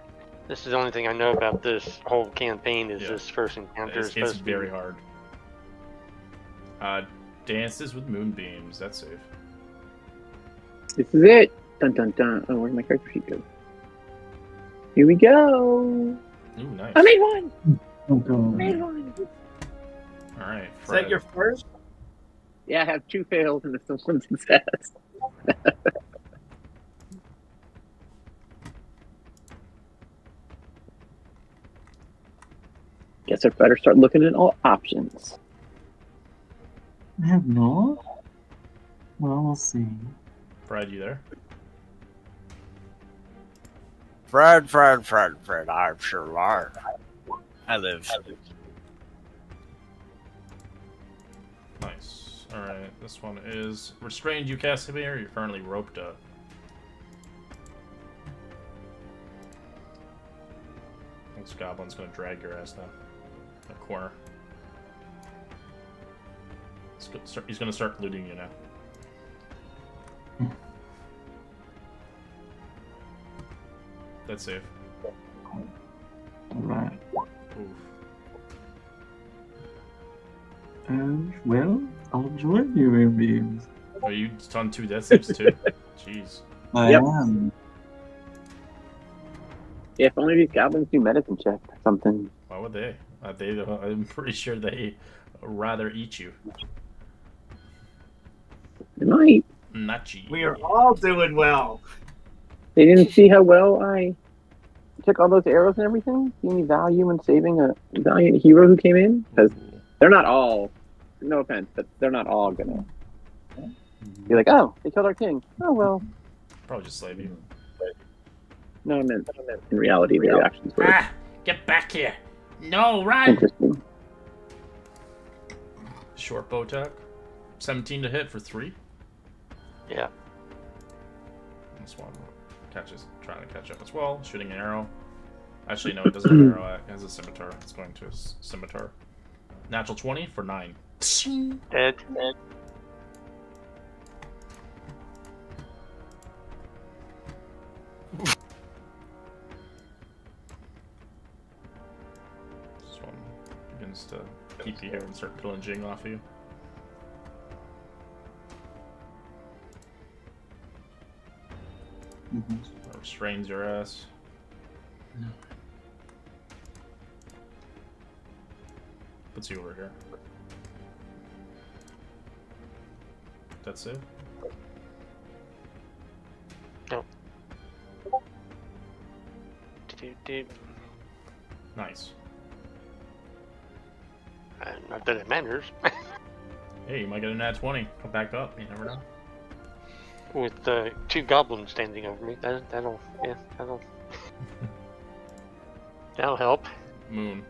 Speaker 5: This is the only thing I know about this whole campaign is this first encounter.
Speaker 1: It's very hard. Dances with moonbeams. That's safe.
Speaker 2: This is it. Dun dun dun. Oh, where'd my character sheet go? Here we go.
Speaker 1: Ooh, nice.
Speaker 2: I made one.
Speaker 7: Oh god.
Speaker 2: I made one.
Speaker 1: All right,
Speaker 6: Is
Speaker 1: Fred.
Speaker 6: that your first?
Speaker 2: Yeah, I have 2 fails and still 1 success. Guess I better start looking at all options.
Speaker 4: I have not. Well, we'll see.
Speaker 1: Fred, you there?
Speaker 3: Fred, I'm sure alive. I live.
Speaker 1: Nice. All right, this one is restrained. You, Casimir. You're currently roped up. This goblin's gonna drag your ass down the corner. He's gonna start looting you now. That's safe.
Speaker 4: Alright.
Speaker 1: Oof.
Speaker 4: Well, I'll join you in beams.
Speaker 1: Oh, you done 2 death saves too? Jeez.
Speaker 4: I
Speaker 2: Yep.
Speaker 4: am.
Speaker 2: Yeah, if only these goblins do medicine check or something.
Speaker 1: Why would they? I'm pretty sure they rather eat you.
Speaker 2: They might.
Speaker 1: Nachi.
Speaker 6: We are all doing well.
Speaker 2: They didn't see how well I took all those arrows and everything. See any value in saving a valiant hero who came in? Because they're not all. No offense, but they're not all gonna be like, oh, they killed our king. Oh well.
Speaker 1: Probably just slave you.
Speaker 2: No, I meant in reality, their actions were
Speaker 1: Get back here! No, run!
Speaker 2: interesting.
Speaker 1: Short bow attack. 17 to hit for 3.
Speaker 5: Yeah.
Speaker 1: This one trying to catch up as well. Shooting an arrow. Actually, no, it doesn't have an arrow. It has a scimitar. It's going to a scimitar. Natural 20 for 9.
Speaker 5: Dead.
Speaker 1: This one seconds to keep you here and start pillaging off you. That restrains your ass.
Speaker 4: No.
Speaker 1: Puts you over here. That's it?
Speaker 5: No. Do.
Speaker 1: Nice.
Speaker 5: Not that it matters.
Speaker 1: Hey, you might get an nat 20. Come back up. You never know.
Speaker 5: With 2 goblins standing over me, that'll that'll help.
Speaker 1: Moon.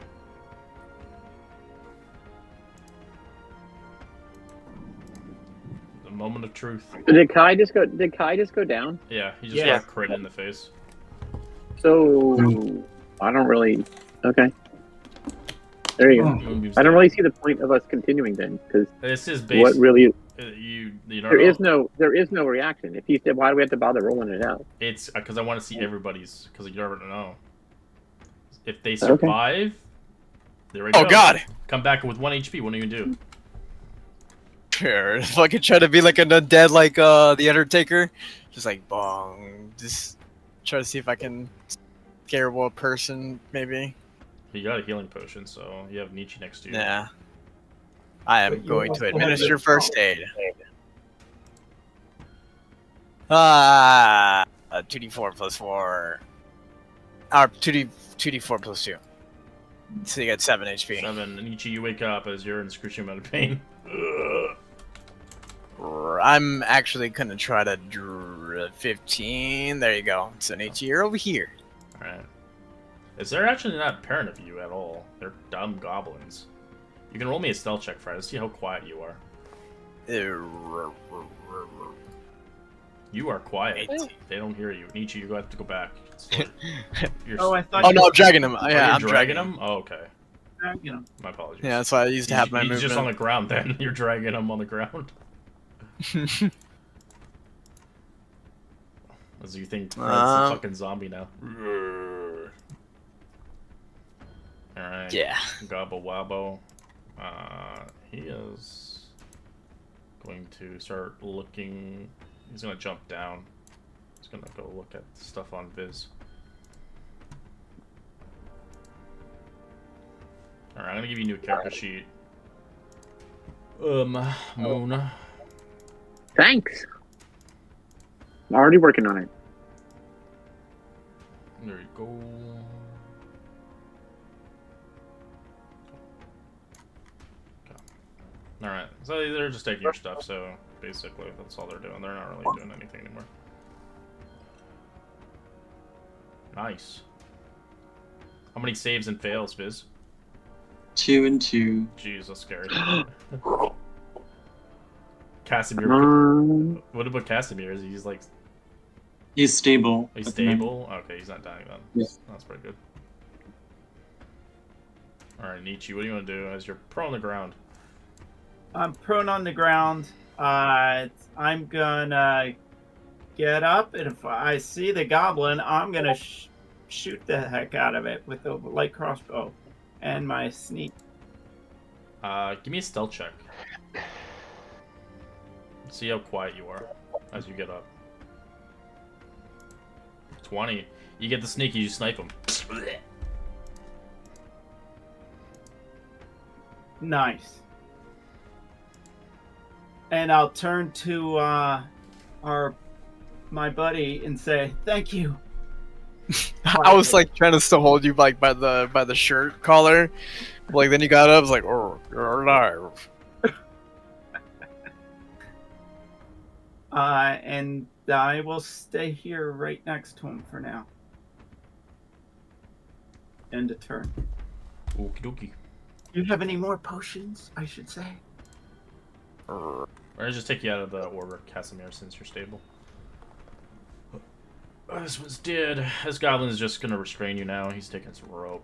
Speaker 1: The moment of truth.
Speaker 2: Did Kai just go down?
Speaker 1: Yeah, he just
Speaker 6: Yeah.
Speaker 1: got crit in the face.
Speaker 2: So I don't really. Okay. There you go.
Speaker 1: Moonbeam's
Speaker 2: I don't
Speaker 1: dead.
Speaker 2: really see the point of us continuing then, because
Speaker 1: This is based.
Speaker 2: what really?
Speaker 1: You don't
Speaker 2: There is no reaction. If you said, why do we have to bother rolling it out?
Speaker 1: It's because I want to see everybody's. Because you never know. If they survive, there we go.
Speaker 3: Oh god!
Speaker 1: Come back with 1 HP. What do you do?
Speaker 3: Sure. Fucking try to be like an undead, like the Undertaker. Just like bong. Just try to see if I can scare a person, maybe.
Speaker 1: You got a healing potion, so you have Nietzsche next to you.
Speaker 3: Nah. I am
Speaker 6: But you
Speaker 3: going
Speaker 6: also
Speaker 3: to
Speaker 6: have
Speaker 3: administer
Speaker 6: your
Speaker 3: first aid. 2d4 plus 4. Or 2d4 plus 2. So you get 7 HP.
Speaker 1: 7. Nietzsche, you wake up as you're in excruciating amount of pain.
Speaker 3: I'm actually gonna try to draw 15. There you go. So Nietzsche, you're over here.
Speaker 1: Alright. Is there actually not apparent of you at all? They're dumb goblins. You can roll me a stealth check, Fred, to see how quiet you are. You are quiet.
Speaker 3: 18.
Speaker 1: They don't hear you. Nietzsche, you have to go back.
Speaker 6: Oh, I thought
Speaker 3: Oh
Speaker 6: you
Speaker 3: no,
Speaker 6: were
Speaker 3: I'm dragging him.
Speaker 1: Oh,
Speaker 3: Yeah,
Speaker 1: you're
Speaker 3: I'm
Speaker 1: dragging him? Oh, okay.
Speaker 6: dragging him.
Speaker 1: My apologies.
Speaker 3: Yeah, that's why I used to have my
Speaker 1: He's
Speaker 3: movement.
Speaker 1: just on the ground then. You're dragging him on the ground. As you think Fred's a fucking zombie now. Alright.
Speaker 3: Yeah.
Speaker 1: Gobble wobble. He is going to start looking. He's gonna jump down. He's gonna go look at stuff on Viz. Alright, I'm gonna give you a new character sheet. Moon.
Speaker 2: Thanks. I'm already working on it.
Speaker 1: There you go. Alright, so they're just taking your stuff, so basically that's all they're doing. They're not really doing anything anymore. Nice. How many saves and fails, Viz?
Speaker 4: 2 and 2.
Speaker 1: Jeez, that's scary. Casimir. What about Casimir? Is he's like...
Speaker 4: He's stable.
Speaker 1: He's
Speaker 4: at the moment.
Speaker 1: stable? Okay, he's not dying then.
Speaker 4: Yeah.
Speaker 1: That's pretty good. Alright, Nietzsche, what do you want to do as you're prone on the ground?
Speaker 6: I'm prone on the ground. I'm gonna get up, and if I see the goblin, I'm gonna shoot the heck out of it with the light crossbow and my sneak.
Speaker 1: Give me a stealth check. See how quiet you are as you get up. 20. You get the sneaky, you snipe him.
Speaker 6: Nice. And I'll turn to my buddy and say, "Thank you."
Speaker 3: I was like trying to still hold you like by the shirt collar. Like then you got up, I was like, "Oh, you're alive."
Speaker 6: And I will stay here right next to him for now. End of turn.
Speaker 1: Okie dokie.
Speaker 6: Do you have any more potions, I should say?
Speaker 1: Or I'll just take you out of the order, Casimir, since you're stable. This one's dead. This goblin is just gonna restrain you now. He's taking some rope.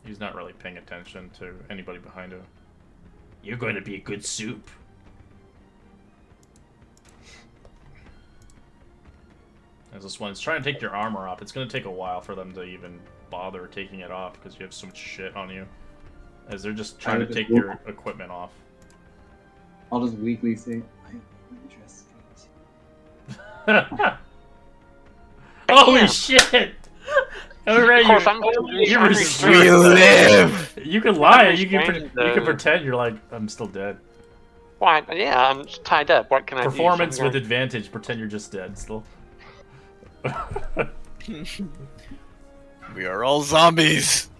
Speaker 1: He's not really paying attention to anybody behind him. You're going to be a good soup. As this one's trying to take your armor off, it's gonna take a while for them to even bother taking it off because you have so much shit on you. as they're just trying to take your equipment off.
Speaker 7: I'll just weakly say, I'm interested.
Speaker 1: Holy shit! Alright,
Speaker 5: Of course, I'm
Speaker 1: you're
Speaker 3: We
Speaker 1: restrained.
Speaker 3: live!
Speaker 1: You can lie.
Speaker 5: I'm
Speaker 1: You can
Speaker 5: restrained,
Speaker 1: pretend you're like, I'm still dead.
Speaker 5: Why? Yeah, I'm just tied up. What can I do?
Speaker 1: Performance
Speaker 5: Something
Speaker 1: with advantage. Pretend you're just dead still.
Speaker 3: We are all zombies.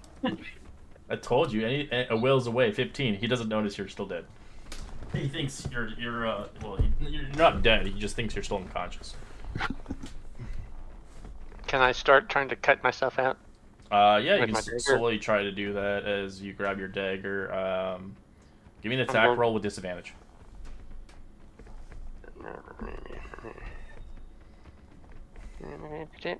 Speaker 1: I told you. A will's away. 15. He doesn't notice you're still dead. He thinks you're you're not dead. He just thinks you're still unconscious.
Speaker 5: Can I start trying to cut myself out?
Speaker 1: Yeah, you
Speaker 5: With
Speaker 1: can
Speaker 5: my dagger?
Speaker 1: slowly try to do that as you grab your dagger. Give me an attack roll with disadvantage.
Speaker 5: Okay.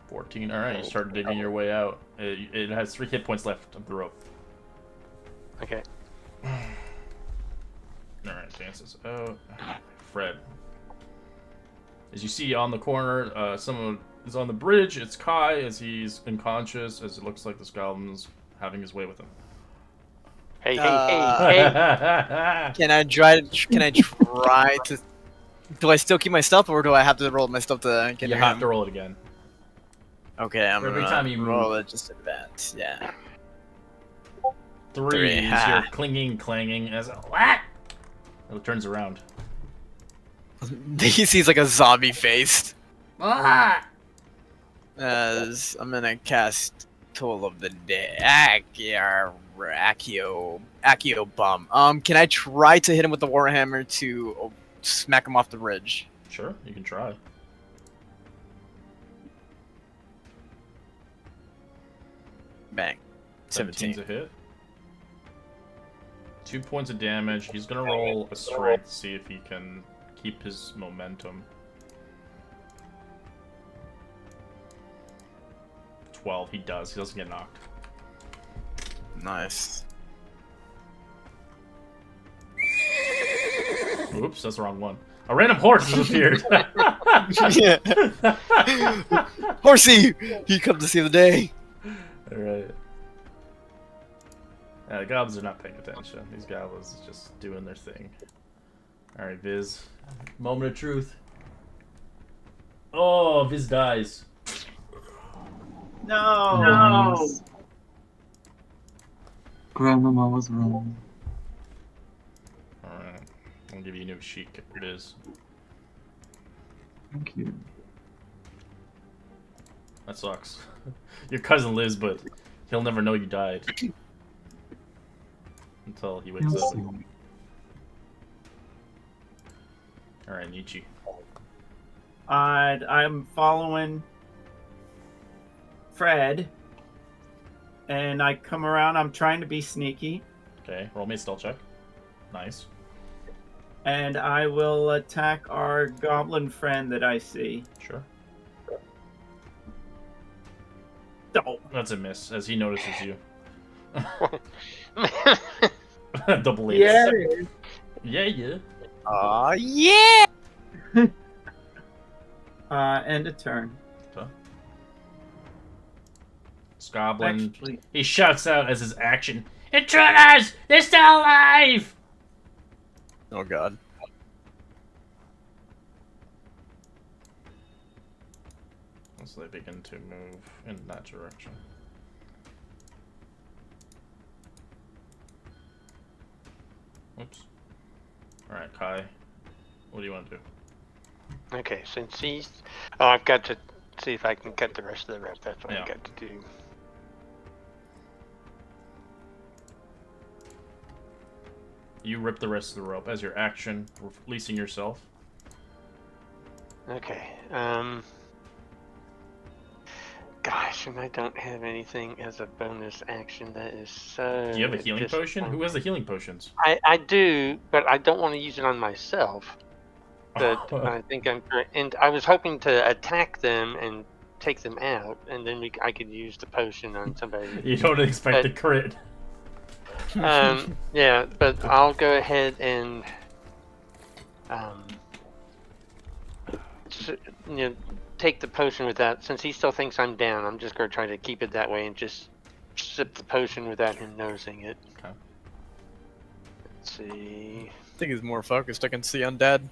Speaker 1: 14. All right, you start digging your way out. It has 3 hit points left of the rope. All right, dances. Oh, Fred. As you see on the corner, someone is on the bridge. It's Kai as he's unconscious, as it looks like this goblin's having his way with him.
Speaker 5: Hey,
Speaker 3: Can I try to? Do I still keep my stuff, or do I have to roll my stuff to get
Speaker 1: You
Speaker 3: near
Speaker 1: have
Speaker 3: him?
Speaker 1: to roll it again.
Speaker 3: Okay, I'm
Speaker 1: Every
Speaker 3: gonna
Speaker 1: time you
Speaker 3: roll
Speaker 1: move.
Speaker 3: it just advance. Yeah.
Speaker 1: 3. You
Speaker 3: ha.
Speaker 1: hear clanging as what? It turns around.
Speaker 3: He sees like a zombie face.
Speaker 1: Ah!
Speaker 3: As I'm gonna cast Toll of the Dead. Accio Bomb. Can I try to hit him with the Warhammer to smack him off the ridge?
Speaker 1: Sure, you can try.
Speaker 3: Bang. 17.
Speaker 1: 17's a hit. 2 points of damage. He's gonna roll a strength to see if he can keep his momentum. 12. He does. He doesn't get knocked.
Speaker 3: Nice.
Speaker 1: Oops, that's the wrong one. A random horse has appeared.
Speaker 3: Yeah. Horsey! He comes to see the day.
Speaker 1: Alright. Yeah, the goblins are not paying attention. These goblins are just doing their thing. Alright, Viz. Moment of truth. Oh, Viz dies.
Speaker 6: No.
Speaker 4: Grandmama was wrong.
Speaker 1: Alright. I'll give you a new sheet. Here it is.
Speaker 4: Thank you.
Speaker 1: That sucks. Your cousin lives, but he'll never know you died. Until he wakes up. Alright, Nietzsche.
Speaker 6: I'm following Fred, and I come around. I'm trying to be sneaky,
Speaker 1: Okay, roll me a stealth check. Nice.
Speaker 6: and I will attack our goblin friend that I see.
Speaker 1: Sure.
Speaker 6: Oh,
Speaker 1: That's a miss, as he notices you. Double hits.
Speaker 6: yeah.
Speaker 1: Yeah.
Speaker 3: Aw, yeah!
Speaker 6: End of turn.
Speaker 1: Goblin.
Speaker 6: Actually,
Speaker 1: He shouts out as his action. Intruders! They're still alive!
Speaker 3: Oh god.
Speaker 1: As they begin to move in that direction. Oops. Alright, Kai. What do you want to do?
Speaker 5: Okay, since he's... Oh, I've got to see if I can cut the rest of the rope. That's what
Speaker 1: Yeah.
Speaker 5: I've got to do.
Speaker 1: You rip the rest of the rope as your action, releasing yourself.
Speaker 5: Okay, Gosh, and I don't have anything as a bonus action. That is so...
Speaker 1: Do you have a healing potion?
Speaker 5: disappointing.
Speaker 1: Who has the healing potions?
Speaker 5: I do, but I don't want to use it on myself. But I think I'm... And I was hoping to attack them and take them out, and then I could use the potion on somebody.
Speaker 1: You don't expect the crit.
Speaker 5: Yeah, but I'll go ahead and you know, take the potion with that. Since he still thinks I'm down, I'm just gonna try to keep it that way and just sip the potion without him noticing it.
Speaker 1: Okay.
Speaker 5: Let's see.
Speaker 3: I think he's more focused. I can see undead.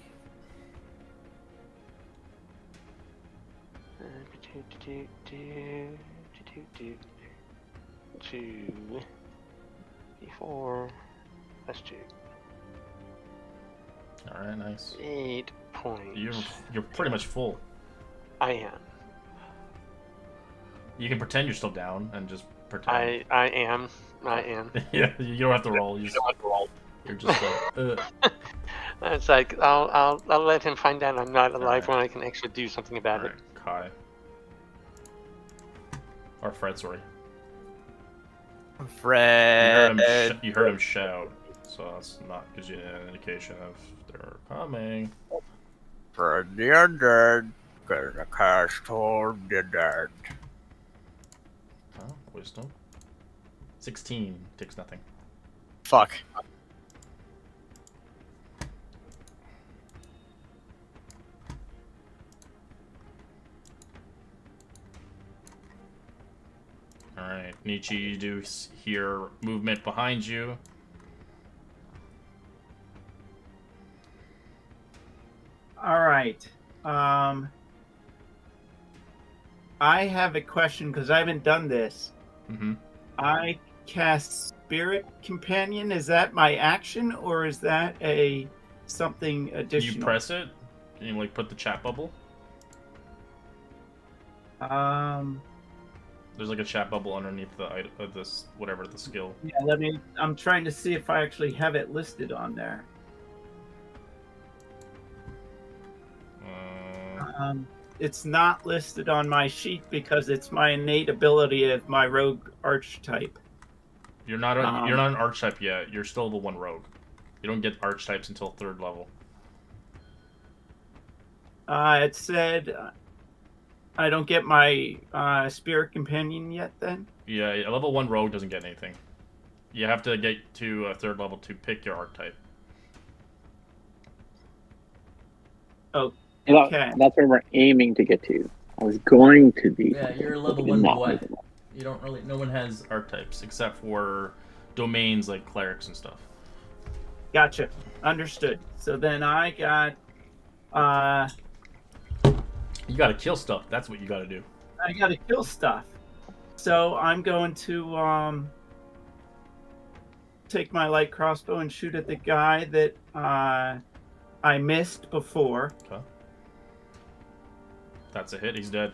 Speaker 5: Two, D4, that's 2.
Speaker 1: All right, nice.
Speaker 5: 8 points.
Speaker 1: You're pretty much full.
Speaker 5: I am.
Speaker 1: You can pretend you're still down and just pretend.
Speaker 5: I am.
Speaker 1: Yeah, you don't have to roll. You're just like.
Speaker 5: It's like I'll let him find out I'm not alive
Speaker 1: Alright.
Speaker 5: when I can actually do something about
Speaker 1: Alright, Kai. Or Fred, sorry.
Speaker 3: Fred.
Speaker 1: You heard him shout, so that's not gives you an indication of they're coming.
Speaker 3: Fred the undead. Cause the castle did that.
Speaker 1: Oh, wisdom. 16 takes nothing.
Speaker 3: Fuck.
Speaker 1: Alright, Nietzsche, you do hear movement behind you.
Speaker 6: All right. I have a question because I haven't done this.
Speaker 1: Mm-hmm.
Speaker 6: I cast Spirit Companion. Is that my action or is that something additional?
Speaker 1: You press it, and you like put the chat bubble. There's like a chat bubble underneath this whatever the skill.
Speaker 6: Yeah, I'm trying to see if I actually have it listed on there. It's not listed on my sheet because it's my innate ability of my rogue archetype.
Speaker 1: You're not an archetype yet. You're still the 1 rogue. You don't get archetypes until 3rd level.
Speaker 6: It said I don't get my Spirit Companion yet then?
Speaker 1: Yeah, a level 1 rogue doesn't get anything. You have to get to a 3rd level to pick your archetype.
Speaker 6: Oh,
Speaker 2: And
Speaker 6: okay.
Speaker 2: that's where we're aiming to get to. I was going to be.
Speaker 1: Yeah, you're a level
Speaker 2: but
Speaker 1: 1
Speaker 2: not
Speaker 1: boy.
Speaker 2: level one.
Speaker 1: You don't really. No one has archetypes except for domains like clerics and stuff.
Speaker 6: Gotcha. Understood. So then I got
Speaker 1: You gotta kill stuff. That's what you gotta do.
Speaker 6: I gotta kill stuff. So I'm going to take my light crossbow and shoot at the guy that I missed before.
Speaker 1: Okay. That's a hit. He's dead.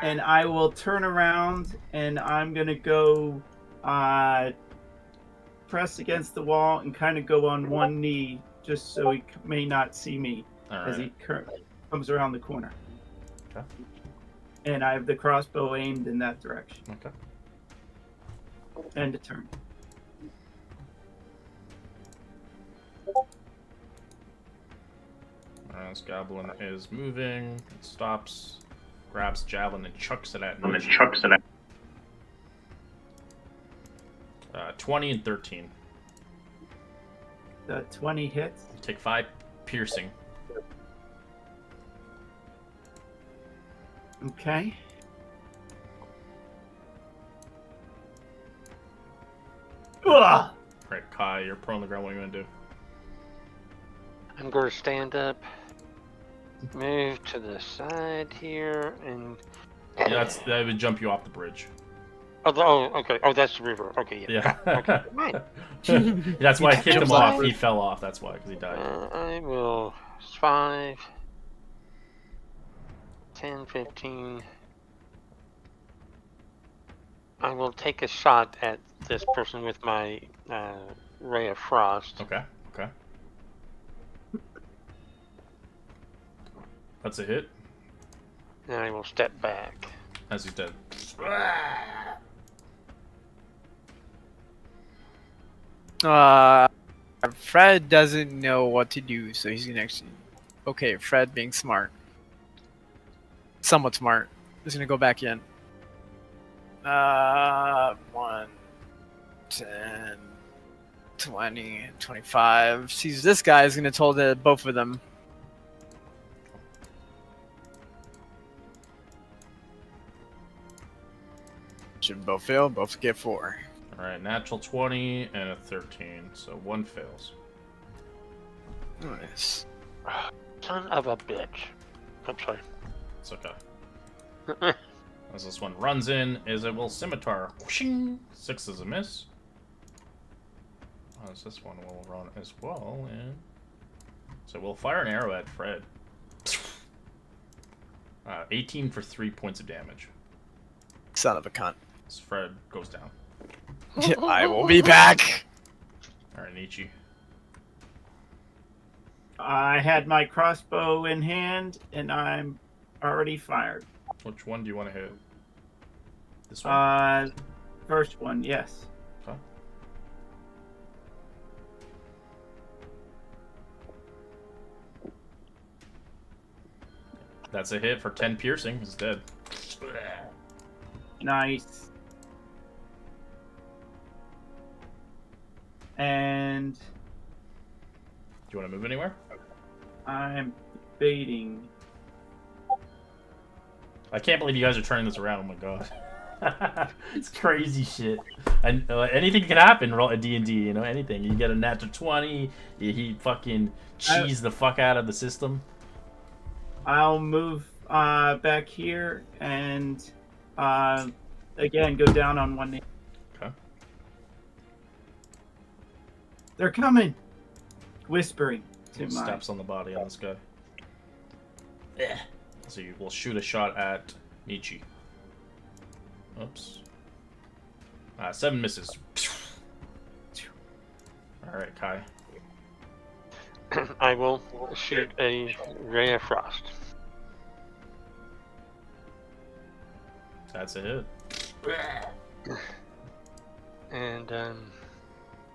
Speaker 6: And I will turn around and I'm gonna go press against the wall and kind of go on one knee just so he may not see me as he comes around the corner.
Speaker 1: Okay.
Speaker 6: And I have the crossbow aimed in that direction.
Speaker 1: Okay.
Speaker 6: End of turn.
Speaker 1: This goblin is moving. It stops, grabs javelin and chucks it at me. 20 and 13.
Speaker 6: The 20 hits.
Speaker 1: You take 5 piercing.
Speaker 6: Okay. Ugh!
Speaker 1: Alright, Kai, you're prone on the ground. What are you gonna do?
Speaker 5: I'm going to stand up, move to the side here, and...
Speaker 1: Yeah, that would jump you off the bridge.
Speaker 5: Oh, okay. Oh, that's the river. Okay, yeah.
Speaker 1: Yeah.
Speaker 5: Okay, right.
Speaker 1: That's why I kicked him off.
Speaker 5: off.
Speaker 1: He fell off. That's why, because he died.
Speaker 5: I will 5, 10, 15. I will take a shot at this person with my ray of frost.
Speaker 1: Okay. Okay. That's a hit.
Speaker 5: And I will step back.
Speaker 1: As he's dead.
Speaker 3: Fred doesn't know what to do, so he's gonna actually. Okay, Fred being smart. Somewhat smart. He's gonna go back in. 1, 10, 20, 25. Sees this guy is gonna told both of them. Should both fail, both get 4.
Speaker 1: Alright, natural 20 and a 13, so one fails.
Speaker 3: Nice.
Speaker 5: Son of a bitch. I'm sorry.
Speaker 1: It's okay. As this one runs in, is it will scimitar. Whooshing! 6 is a miss. As this one will run as well, and so we'll fire an arrow at Fred. 18 for 3 points of damage.
Speaker 3: Son of a cunt.
Speaker 1: As Fred goes down.
Speaker 3: I will be back.
Speaker 1: Alright, Nietzsche.
Speaker 6: I had my crossbow in hand, and I'm already fired.
Speaker 1: Which one do you want to hit? This one?
Speaker 6: First one, yes.
Speaker 1: Okay. That's a hit for 10 piercing. He's dead.
Speaker 6: Nice. And
Speaker 1: Do you want to move anywhere?
Speaker 6: I'm debating.
Speaker 1: I can't believe you guys are turning this around. Oh my god. It's crazy shit. And anything can happen at D&D, you know, anything. You get a natural 20, he fucking cheese the fuck out of the system.
Speaker 6: I'll move back here and again go down on one knee.
Speaker 1: Okay.
Speaker 6: They're coming. Whispering to my.
Speaker 1: Steps on the body on this guy. Yeah. So you will shoot a shot at Nietzsche. Oops. 7 misses. Alright, Kai.
Speaker 5: I will shoot a ray of frost.
Speaker 1: That's a hit.
Speaker 5: And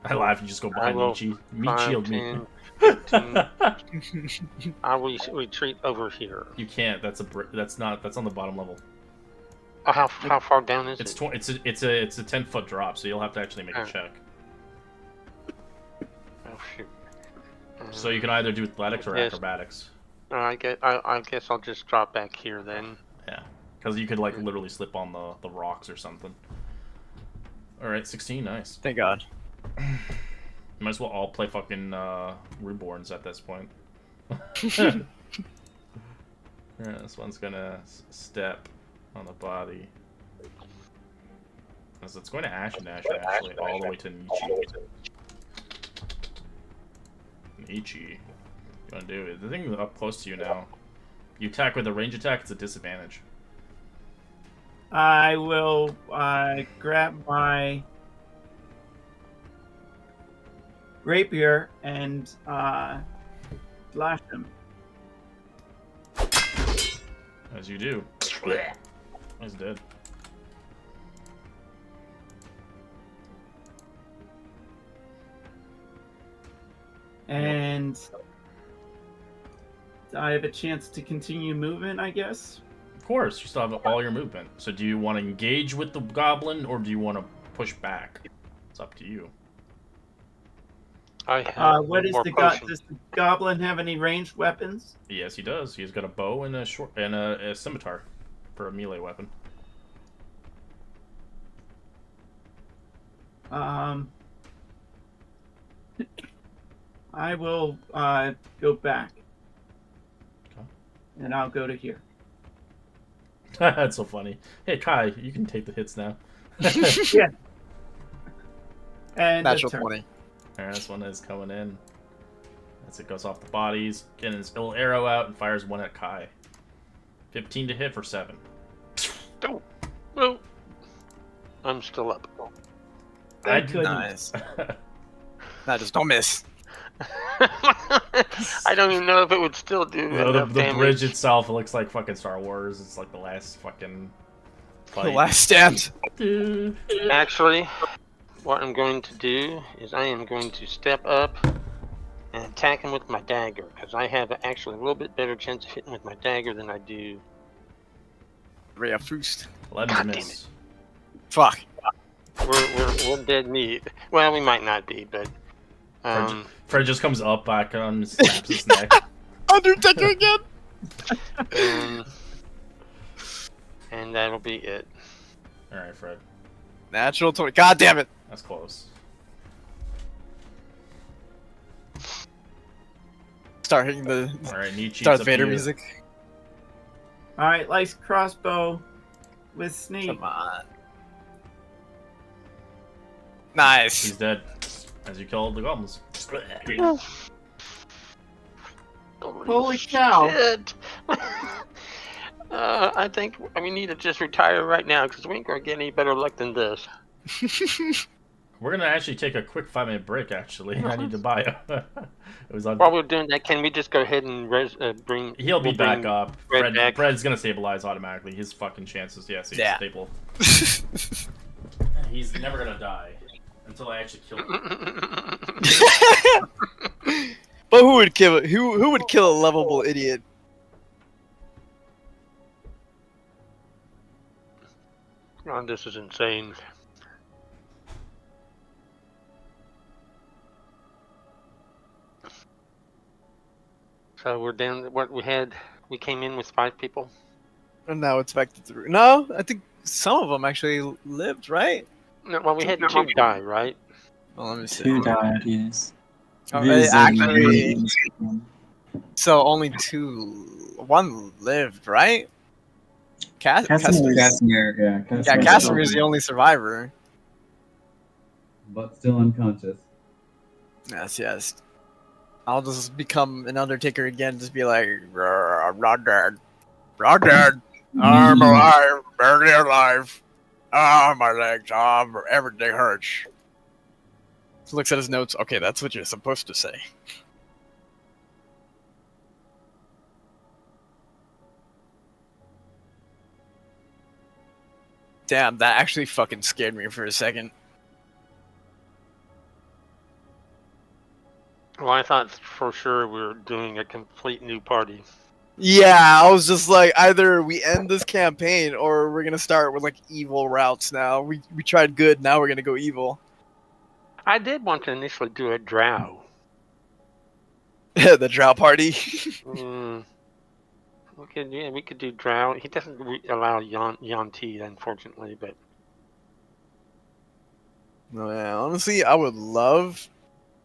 Speaker 1: I laugh, you just go behind
Speaker 5: will
Speaker 1: Nietzsche. Meat shield me.
Speaker 5: 15. I will retreat over here.
Speaker 1: You can't. That's on the bottom level.
Speaker 5: Oh, how far down is
Speaker 1: It's
Speaker 5: it?
Speaker 1: it's a 10-foot drop, so you'll have to actually make a check.
Speaker 5: Oh shoot.
Speaker 1: So you can either do athletics or
Speaker 5: Yes.
Speaker 1: acrobatics.
Speaker 5: I guess I'll just drop back here then.
Speaker 1: Yeah, because you could like literally slip on the rocks or something. All right, 16, nice.
Speaker 3: Thank God.
Speaker 1: Might as well all play fucking Reborns at this point. Yeah, this one's gonna step on the body. As it's going to Ashen actually, all the way to Nietzsche. Nietzsche. You want to do it? The thing up close to you now. You attack with a range attack, it's a disadvantage.
Speaker 6: I will grab my rapier and slash him.
Speaker 1: As you do. He's dead.
Speaker 6: And I have a chance to continue moving, I guess.
Speaker 1: Of course, you still have all your movement. So do you want to engage with the goblin, or do you want to push back? It's up to you.
Speaker 5: I have
Speaker 6: What is
Speaker 5: more
Speaker 6: the
Speaker 5: potion.
Speaker 6: does the goblin have any ranged weapons?
Speaker 1: Yes, he does. He's got a bow and a scimitar for a melee weapon.
Speaker 6: I will go back.
Speaker 1: Okay.
Speaker 6: And I'll go to here.
Speaker 1: That's so funny. Hey, Kai, you can take the hits now.
Speaker 6: Yeah. And
Speaker 3: Natural
Speaker 6: turn.
Speaker 3: 20.
Speaker 1: Alright, this one is coming in. As it goes off the bodies, getting his little arrow out and fires one at Kai. 15 to hit for 7.
Speaker 5: Don't. Well, I'm still up.
Speaker 6: I couldn't.
Speaker 3: Nice. Nah, just don't miss.
Speaker 5: I don't even know if it would still do
Speaker 1: the
Speaker 5: enough damage.
Speaker 1: bridge itself, it looks like fucking Star Wars. It's like the last fucking fight.
Speaker 3: The last stand.
Speaker 5: Actually, what I'm going to do is I am going to step up and attack him with my dagger, because I have actually a little bit better chance of hitting with my dagger than I do.
Speaker 3: Ray of Frost.
Speaker 1: 11
Speaker 5: God
Speaker 1: to
Speaker 5: damn
Speaker 1: miss.
Speaker 3: Fuck.
Speaker 5: We're dead meat. Well, we might not be, but
Speaker 1: Fred just comes up back on and snaps his neck.
Speaker 3: Undertaker again.
Speaker 5: and that'll be it.
Speaker 1: Alright, Fred.
Speaker 3: Natural 20. God damn it!
Speaker 1: That's close.
Speaker 3: Start hitting the
Speaker 1: All right, Nietzsche's
Speaker 3: Darth
Speaker 1: up
Speaker 3: Vader
Speaker 1: here.
Speaker 3: music.
Speaker 6: All right, lice crossbow with sneak.
Speaker 3: Come on. Nice.
Speaker 1: He's dead. As you killed the goblins.
Speaker 6: Holy cow!
Speaker 5: Shit. I think we need to just retire right now because we ain't gonna get any better luck than this.
Speaker 1: We're gonna actually take a quick 5-minute break. Actually, I need to buy it was on.
Speaker 5: While we're doing that, can we just go ahead and bring?
Speaker 1: He'll be back up.
Speaker 5: Fred back.
Speaker 1: Fred's gonna stabilize automatically. His fucking chances, yes, he's
Speaker 3: Yeah.
Speaker 1: stable. He's never gonna die until I actually kill him.
Speaker 3: But who would kill who would kill a lovable idiot?
Speaker 5: Oh, this is insane. So we're down. What we came in with 5 people.
Speaker 3: And now it's back to 3. No, I think some of them actually lived, right?
Speaker 5: No, well, we had 2 die, right?
Speaker 3: Well, let me see.
Speaker 4: 2 died, yes.
Speaker 3: Oh,
Speaker 4: Viz
Speaker 3: actually,
Speaker 4: and-
Speaker 3: so only 2. 1 lived, right?
Speaker 4: Casimir,
Speaker 3: Yeah, Casimir is the only survivor.
Speaker 7: But still unconscious.
Speaker 3: Yes. I'll just become an Undertaker again, just be like, I'm not dead. Not dead. I'm alive. Barely alive. Ah, my legs. Everything hurts. He looks at his notes. Okay, that's what you're supposed to say. Damn, that actually fucking scared me for a second.
Speaker 5: Well, I thought for sure we were doing a complete new party.
Speaker 3: Yeah, I was just like, either we end this campaign or we're gonna start with like evil routes now. We tried good, now we're gonna go evil.
Speaker 5: I did want to initially do a drow.
Speaker 3: The drow party.
Speaker 5: We could do drow. He doesn't allow Yanti, unfortunately, but
Speaker 3: No, yeah, honestly, I would love,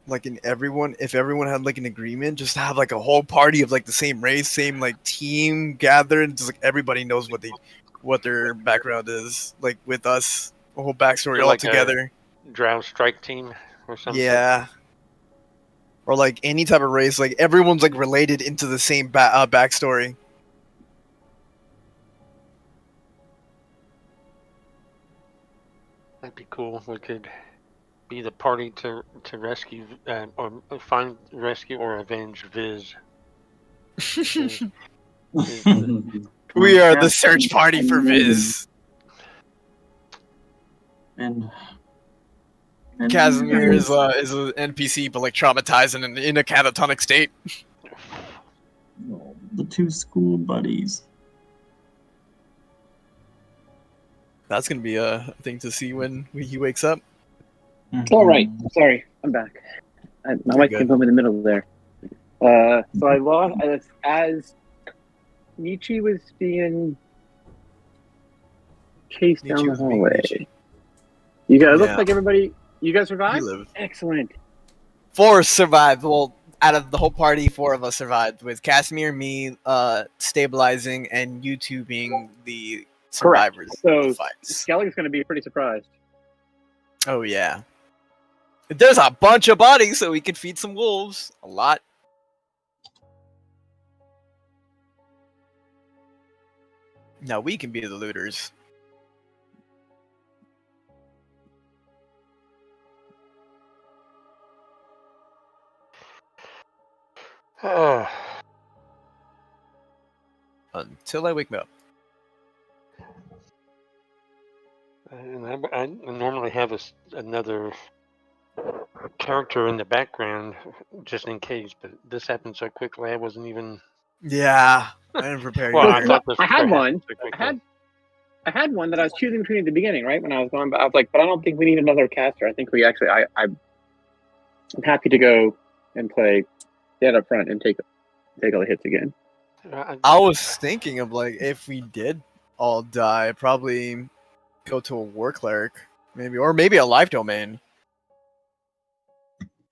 Speaker 3: like, if everyone had like an agreement, just to have like a whole party of like the same race, same like team gathered, and just like everybody knows what their background is, like with us, a whole backstory all
Speaker 5: like
Speaker 3: together.
Speaker 5: drow strike team or something.
Speaker 3: Yeah. Or like any type of race, like everyone's like related into the same backstory.
Speaker 5: That'd be cool. We could be the party to rescue or find, rescue, or avenge Viz.
Speaker 3: We are the search party for Viz.
Speaker 4: And
Speaker 3: Casimir is an NPC, but like traumatized and in a catatonic state.
Speaker 4: the 2 school buddies.
Speaker 3: That's gonna be a thing to see when he wakes up.
Speaker 2: All right. Sorry, I'm back. My wife
Speaker 3: good.
Speaker 2: came home in the middle there. So I lost as Nietzsche was being chased down the hallway. You guys, looks like everybody. You guys survived. Excellent.
Speaker 3: 4 survived. Well, out of the whole party, 4 of us survived, with Casimir, me, stabilizing, and you 2 being the survivors.
Speaker 2: So
Speaker 3: of the fights.
Speaker 2: Skelly's going to be pretty surprised.
Speaker 3: Oh yeah. There's a bunch of bodies, so we can feed some wolves. A lot. Now we can be the looters. Until I wake me up.
Speaker 5: And I normally have another character in the background just in case, but this happened so quickly I wasn't even.
Speaker 3: Yeah, I didn't prepare
Speaker 5: Well,
Speaker 3: you.
Speaker 5: I thought this
Speaker 2: I had one.
Speaker 5: so quickly.
Speaker 2: I had one that I was choosing between at the beginning, right? When I was going, but I was like, but I don't think we need another caster. I think we actually, I'm happy to go and play dead up front and take all the hits again.
Speaker 3: I was thinking of like if we did all die, probably go to a war cleric. maybe, or maybe a life domain.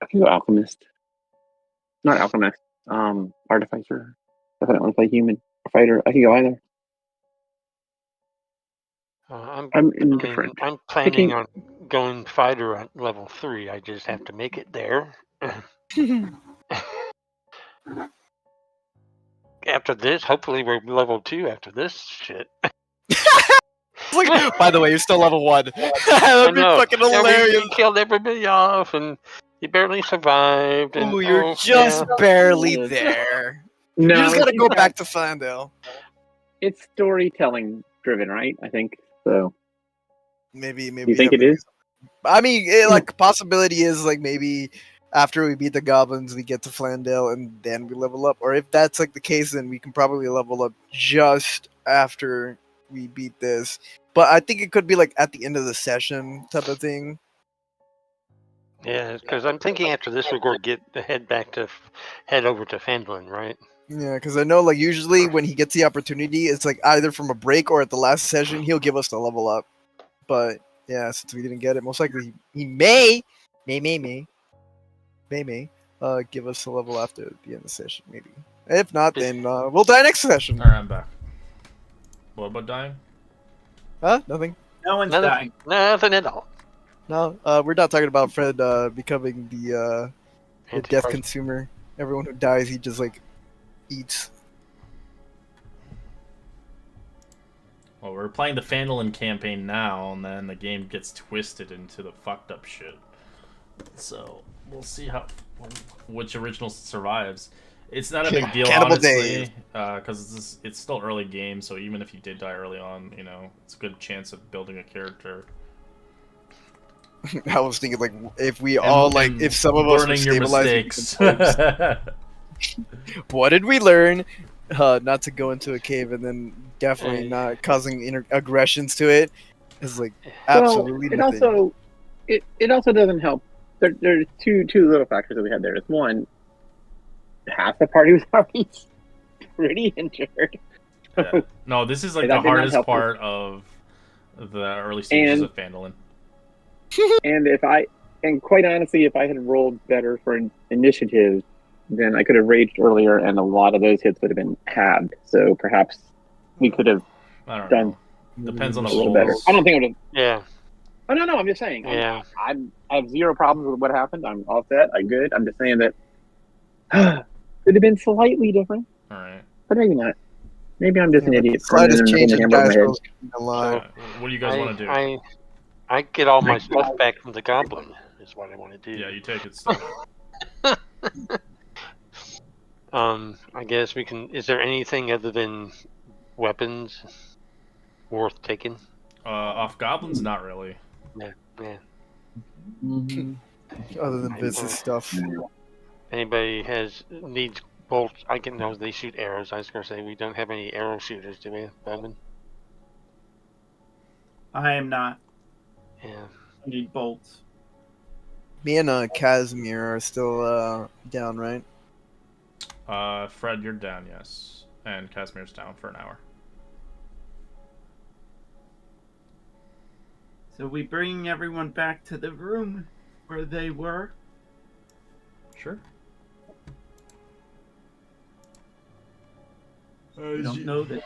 Speaker 2: I can go alchemist. Not alchemist. Artificer. If I don't want to play human or fighter, I can go either. I'm indifferent.
Speaker 5: I'm planning on going fighter at level 3. I just have to make it there. After this, hopefully we're level 2 after this shit.
Speaker 3: Like, by the way, you're still level 1. That'd be fucking hilarious.
Speaker 5: He killed everybody off, and he barely survived. And,
Speaker 3: Ooh, you're just barely there.
Speaker 2: No,
Speaker 3: You just gotta go back to Phandelver.
Speaker 2: It's storytelling driven, right? I think so.
Speaker 3: Maybe.
Speaker 2: You think it is?
Speaker 3: I mean, like, possibility is like maybe after we beat the goblins, we get to Phandelver and then we level up. Or if that's like the case, then we can probably level up just after we beat this. But I think it could be like at the end of the session type of thing.
Speaker 5: Yeah, because I'm thinking after this we're going to head over to Phandelver, right?
Speaker 3: Yeah, because I know like usually when he gets the opportunity, it's like either from a break or at the last session, he'll give us the level up. But yeah, since we didn't get it, most likely he may give us a level after the end of the session, maybe. If not, then we'll die next session.
Speaker 1: Alright, I'm back. What about dying?
Speaker 3: Huh? Nothing.
Speaker 6: No one's dying.
Speaker 5: Nothing at all.
Speaker 3: No, we're not talking about Fred becoming the death
Speaker 5: Antichrist.
Speaker 3: consumer. Everyone who dies, he just like eats.
Speaker 1: Well, we're playing the Phandelver campaign now, and then the game gets twisted into the fucked up shit. So we'll see which original survives. It's not a big deal,
Speaker 3: Cannibal
Speaker 1: honestly, because it's still early game. So even if you did die early on, you know, it's a good chance of building a character.
Speaker 3: I was thinking like if we all like if some of us were
Speaker 1: learning your
Speaker 3: stabilized.
Speaker 1: mistakes.
Speaker 3: What did we learn? Not to go into a cave and then definitely not causing aggressions to it. It's like absolutely
Speaker 2: well, it also doesn't help. There's two little factors that we had there. It's one, half the party was already pretty injured.
Speaker 1: Yeah. No, this is like the hardest part of the early stages of Phandelver.
Speaker 2: And quite honestly, if I had rolled better for initiative, then I could have raged earlier, and a lot of those hits would have been halved. So perhaps we could have done.
Speaker 1: Depends on the
Speaker 2: a little
Speaker 1: rules.
Speaker 2: better. I don't think it would have.
Speaker 5: Yeah.
Speaker 2: Oh no, I'm just saying.
Speaker 5: Yeah.
Speaker 2: I have zero problems with what happened. I'm all set. I'm good. I'm just saying that could have been slightly different.
Speaker 1: All right.
Speaker 2: But maybe not. Maybe I'm just an idiot.
Speaker 3: Slightest change in dice rolls.
Speaker 1: What do you guys want to do?
Speaker 5: I get all my stuff back from the goblin. Is what I want to do.
Speaker 1: Yeah, you take it still.
Speaker 5: I guess we can. Is there anything other than weapons worth taking?
Speaker 1: Off goblins, not really.
Speaker 5: Yeah.
Speaker 3: Other than business stuff.
Speaker 5: Anybody needs bolts? I can know they shoot arrows. I was gonna say we don't have any arrow shooters, do we, Bowman?
Speaker 6: I am not.
Speaker 5: Yeah.
Speaker 6: I need bolts.
Speaker 3: Me and Casimir are still down, right?
Speaker 1: Fred, you're down, yes, and Casimir's down for an hour.
Speaker 6: So we bring everyone back to the room where they were.
Speaker 1: Sure.
Speaker 6: I don't know that.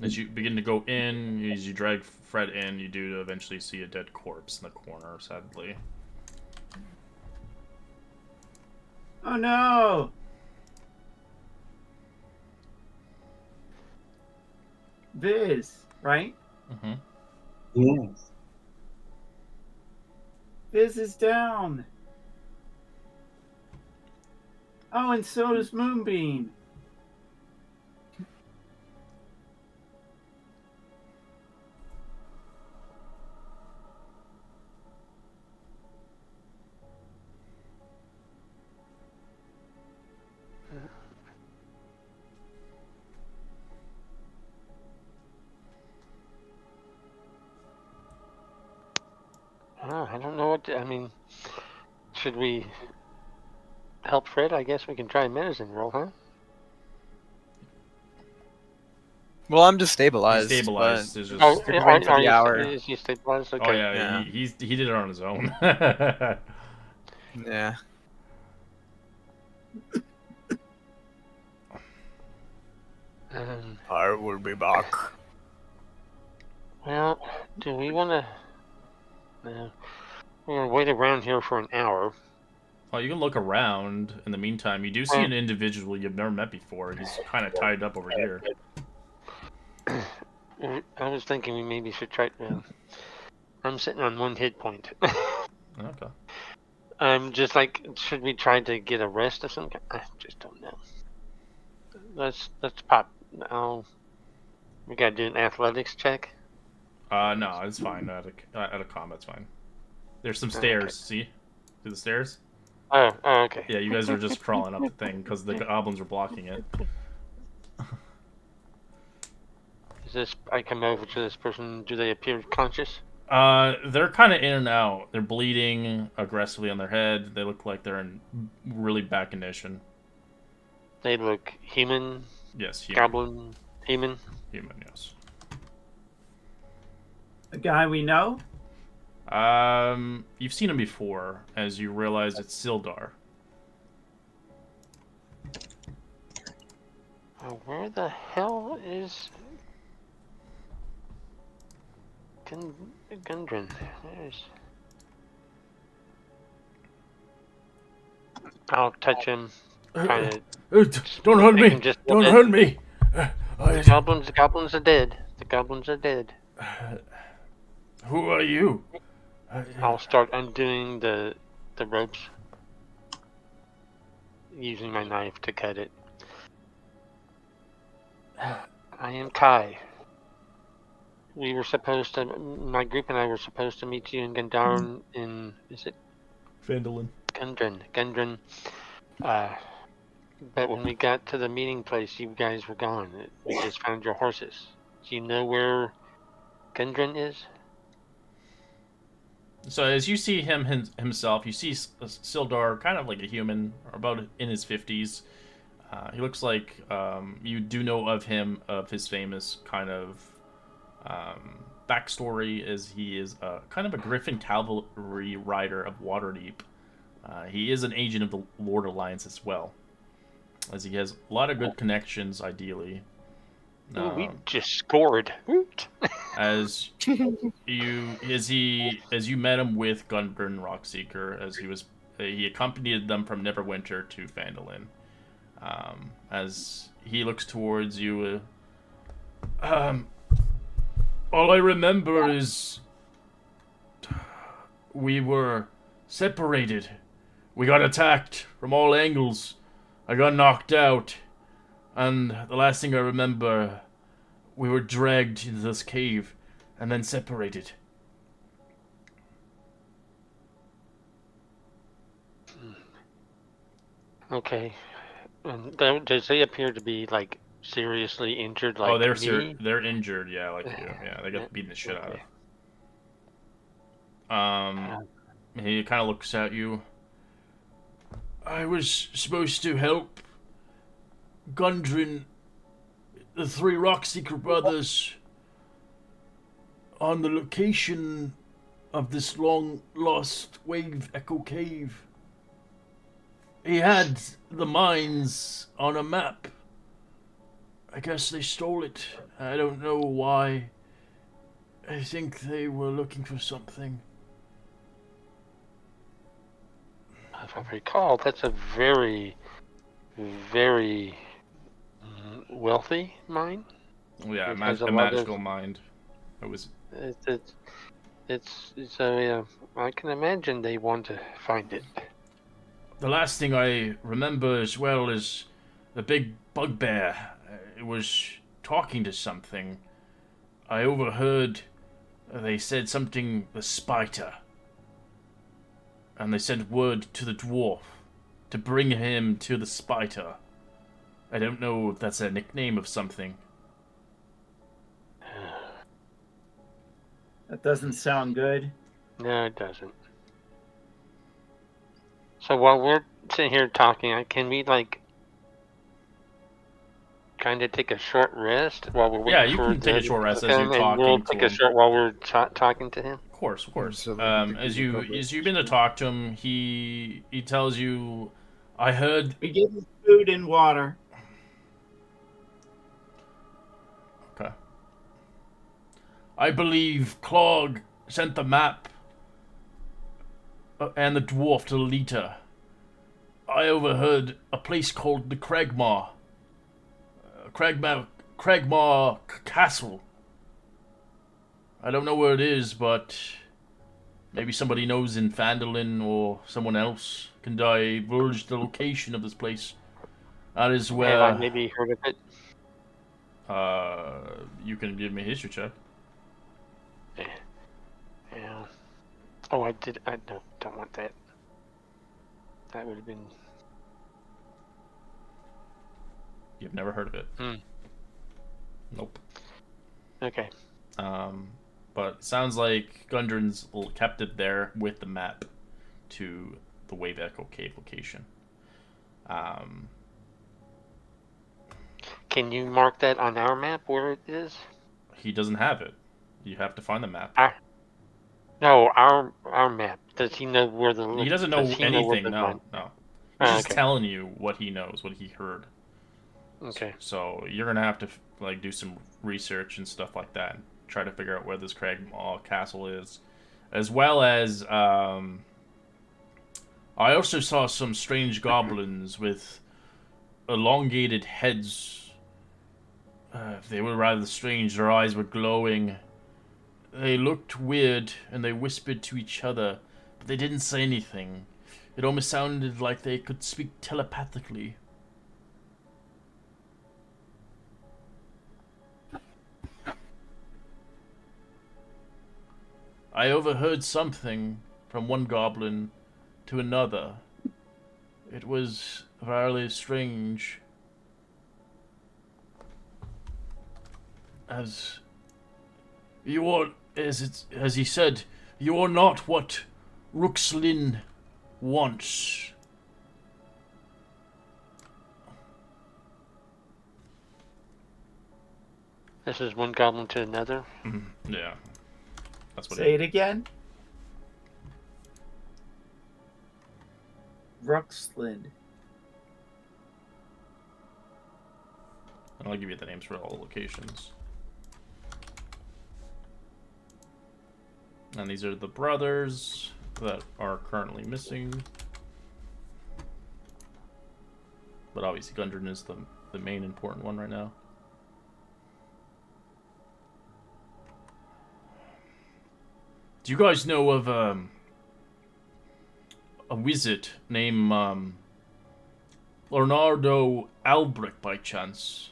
Speaker 1: As you begin to go in, as you drag Fred in, you do eventually see a dead corpse in the corner, sadly.
Speaker 6: Oh no! Viz, right?
Speaker 1: Mm-hmm.
Speaker 7: Yes.
Speaker 6: Viz is down. Oh, and so does Moonbeam.
Speaker 5: I don't know what I mean. Should we help Fred? I guess we can try a medicine roll, huh?
Speaker 3: Well, I'm just stabilized.
Speaker 1: Stabilized.
Speaker 3: But
Speaker 1: Is just...
Speaker 5: Oh,
Speaker 3: We're waiting for the hour.
Speaker 5: Is he stabilized? Okay.
Speaker 1: Oh yeah,
Speaker 3: Yeah.
Speaker 1: he did it on his own.
Speaker 3: Yeah. I will be back.
Speaker 5: Well, do we want to? No. We're gonna wait around here for an hour.
Speaker 1: Well, you can look around. In the meantime, you do see an individual you've never met before. He's kind of tied up over here.
Speaker 5: I was thinking we maybe should try. I'm sitting on 1 hit point.
Speaker 1: Okay.
Speaker 5: I'm just like, should we try to get a rest or something? I just don't know. Let's pop. Oh, we gotta do an athletics check.
Speaker 1: No, it's fine. At a combat's fine. There's some stairs.
Speaker 5: Okay.
Speaker 1: See? See the stairs?
Speaker 5: Oh, okay.
Speaker 1: Yeah, you guys are just crawling up the thing because the goblins are blocking it.
Speaker 5: Is this? I come over to this person. Do they appear conscious?
Speaker 1: They're kind of in and out. They're bleeding aggressively on their head. They look like they're in really bad condition.
Speaker 5: They look human.
Speaker 1: Yes, human.
Speaker 5: Goblin. Human.
Speaker 1: Human, yes.
Speaker 6: A guy we know?
Speaker 1: You've seen him before, as you realize it's Sildar.
Speaker 5: Where the hell is Gundren? There's. I'll touch him. Kind of.
Speaker 1: Don't hurt me! Don't hurt me!
Speaker 5: The goblins are dead. The goblins are dead.
Speaker 1: Who are you?
Speaker 5: I'll start undoing the ropes, using my knife to cut it. I am Kai. We were supposed to, my group and I were supposed to meet you in Gundren in, is it?
Speaker 1: Phandelver.
Speaker 5: Gundren. But when we got to the meeting place, you guys were gone. We just found your horses. Do you know where Gundren is?
Speaker 1: So as you see him himself, you see Sildar kind of like a human, about in his 50s. He looks like you do know of him, of his famous kind of backstory, as he is kind of a Griffin cavalry rider of Waterdeep. He is an agent of the Lord Alliance as well, as he has a lot of good connections, ideally.
Speaker 5: We just scored.
Speaker 1: As you met him with Gundren Rockseeker, as he accompanied them from Neverwinter to Phandelver. As he looks towards you, all I remember is we were separated. We got attacked from all angles. I got knocked out. And the last thing I remember, we were dragged into this cave and then separated.
Speaker 5: Okay. And does they appear to be like seriously injured? Like
Speaker 1: they're injured, yeah, like you. Yeah, they got beaten the shit out of. He kind of looks at you. I was supposed to help Gundren, the 3 Rockseeker brothers, on the location of this long-lost Wave Echo Cave. He had the mines on a map. I guess they stole it. I don't know why. I think they were looking for something.
Speaker 5: If I recall, that's a very, very wealthy mine.
Speaker 1: Yeah, a
Speaker 5: Because
Speaker 1: magical mind. It was.
Speaker 5: It's so yeah. I can imagine they want to find it.
Speaker 1: The last thing I remember as well is the big bugbear. It was talking to something. I overheard they said something, the Spiter. And they sent word to the dwarf to bring him to the Spiter. I don't know if that's a nickname of something.
Speaker 6: That doesn't sound good.
Speaker 5: No, it doesn't. So while we're sitting here talking, can we like kind of take a short rest while we're waiting
Speaker 1: Yeah, you
Speaker 5: for
Speaker 1: can take a
Speaker 5: the-
Speaker 1: short rest
Speaker 5: the
Speaker 1: as
Speaker 5: film,
Speaker 1: you're
Speaker 5: and we'll
Speaker 1: talking to
Speaker 5: take a
Speaker 1: him.
Speaker 5: short while we're talking to him.
Speaker 1: Of course, of course.
Speaker 8: So that we can
Speaker 1: As
Speaker 8: do the
Speaker 1: you begin to talk to him, he tells you, I heard.
Speaker 6: We give him food and water.
Speaker 1: Okay. I believe Clog sent the map and the dwarf to Lita. I overheard a place called the Cragmaw. Cragmaw Castle. I don't know where it is, but maybe somebody knows in Phandelver or someone else can divulge the location of this place. That is
Speaker 5: Have
Speaker 1: where...
Speaker 5: I maybe heard of it?
Speaker 1: You can give me a history check.
Speaker 5: Yeah. Oh, I did. I don't want that. That would have been.
Speaker 1: You've never heard of it. Nope.
Speaker 5: Okay.
Speaker 1: But it sounds like Gundren's kept it there with the map to the Wave Echo Cave location.
Speaker 5: Can you mark that on our map where it is?
Speaker 1: He doesn't have it. You have to find the map.
Speaker 5: No, our map. Does he know where the?
Speaker 1: He doesn't know
Speaker 5: does he know where
Speaker 1: anything.
Speaker 5: the
Speaker 1: No,
Speaker 5: line-
Speaker 1: no. He's just
Speaker 5: okay.
Speaker 1: telling you what he knows, what he heard.
Speaker 5: Okay.
Speaker 1: So you're gonna have to like do some research and stuff like that, and try to figure out where this Cragmaw Castle is, as well as I also saw some strange goblins with elongated heads. They were rather strange. Their eyes were glowing. They looked weird, and they whispered to each other, but they didn't say anything. It almost sounded like they could speak telepathically. I overheard something from one goblin to another. It was very strange. As you are, as he said, you are not what Ruxlin wants.
Speaker 5: This is one goblin to another.
Speaker 1: Yeah, that's what.
Speaker 6: Say it again. Ruxlin.
Speaker 1: And I'll give you the names for all the locations. And these are the brothers that are currently missing. But obviously Gundren is the main important one right now. Do you guys know of a wizard named Leonardo Albrecht by chance?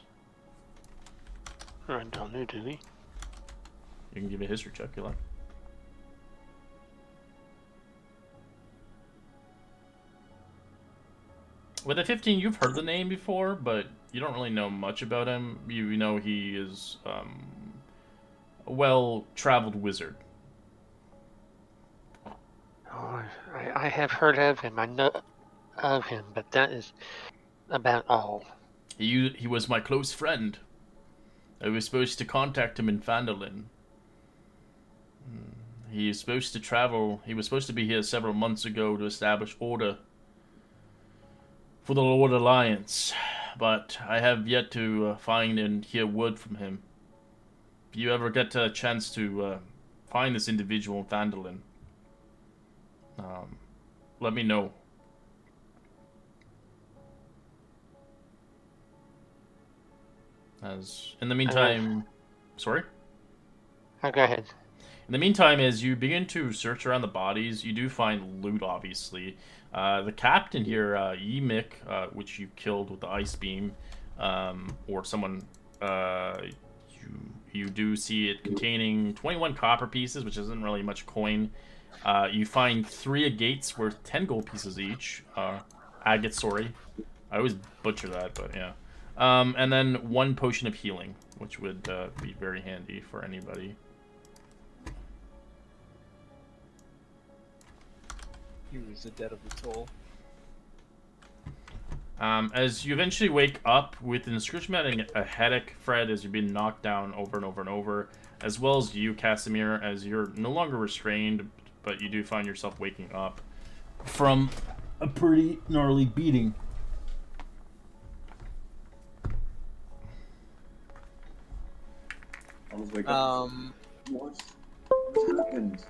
Speaker 5: I don't know, do we?
Speaker 1: You can give me a history check if you like. With a 15, you've heard the name before, but you don't really know much about him. You know he is a well-traveled wizard.
Speaker 5: Oh, I have heard of him. I know of him, but that is about all.
Speaker 1: He was my close friend. I was supposed to contact him in Phandelver. He is supposed to travel. He was supposed to be here several months ago to establish order for the Lord Alliance, but I have yet to find and hear word from him. If you ever get a chance to find this individual in Phandelver, let me know. As in the meantime, sorry?
Speaker 5: Oh, go ahead.
Speaker 1: In the meantime, as you begin to search around the bodies, you do find loot, obviously. The captain here, Yimik, which you killed with the ice beam, or someone, you do see it containing 21 copper pieces, which isn't really much coin. You find 3 agates worth 10 gold pieces each. Agates, sorry. I always butcher that, but yeah. And then 1 potion of healing, which would be very handy for anybody.
Speaker 3: He was the dead of the toll.
Speaker 1: As you eventually wake up with an excruciating a headache, Fred, as you're being knocked down over and over and over, as well as you, Casimir, as you're no longer restrained, but you do find yourself waking up from a pretty gnarly beating.
Speaker 7: I'll just wake up. What happened?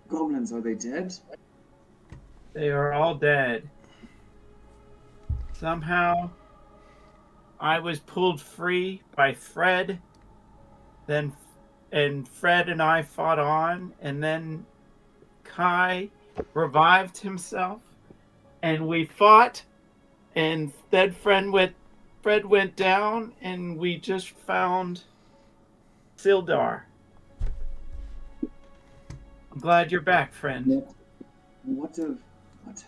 Speaker 7: Goblins, are they dead?
Speaker 6: They are all dead. Somehow, I was pulled free by Fred. And Fred and I fought on, and then Kai revived himself, and we fought, and then Fred went down, and we just found Sildar. I'm glad you're back, friend.
Speaker 7: What of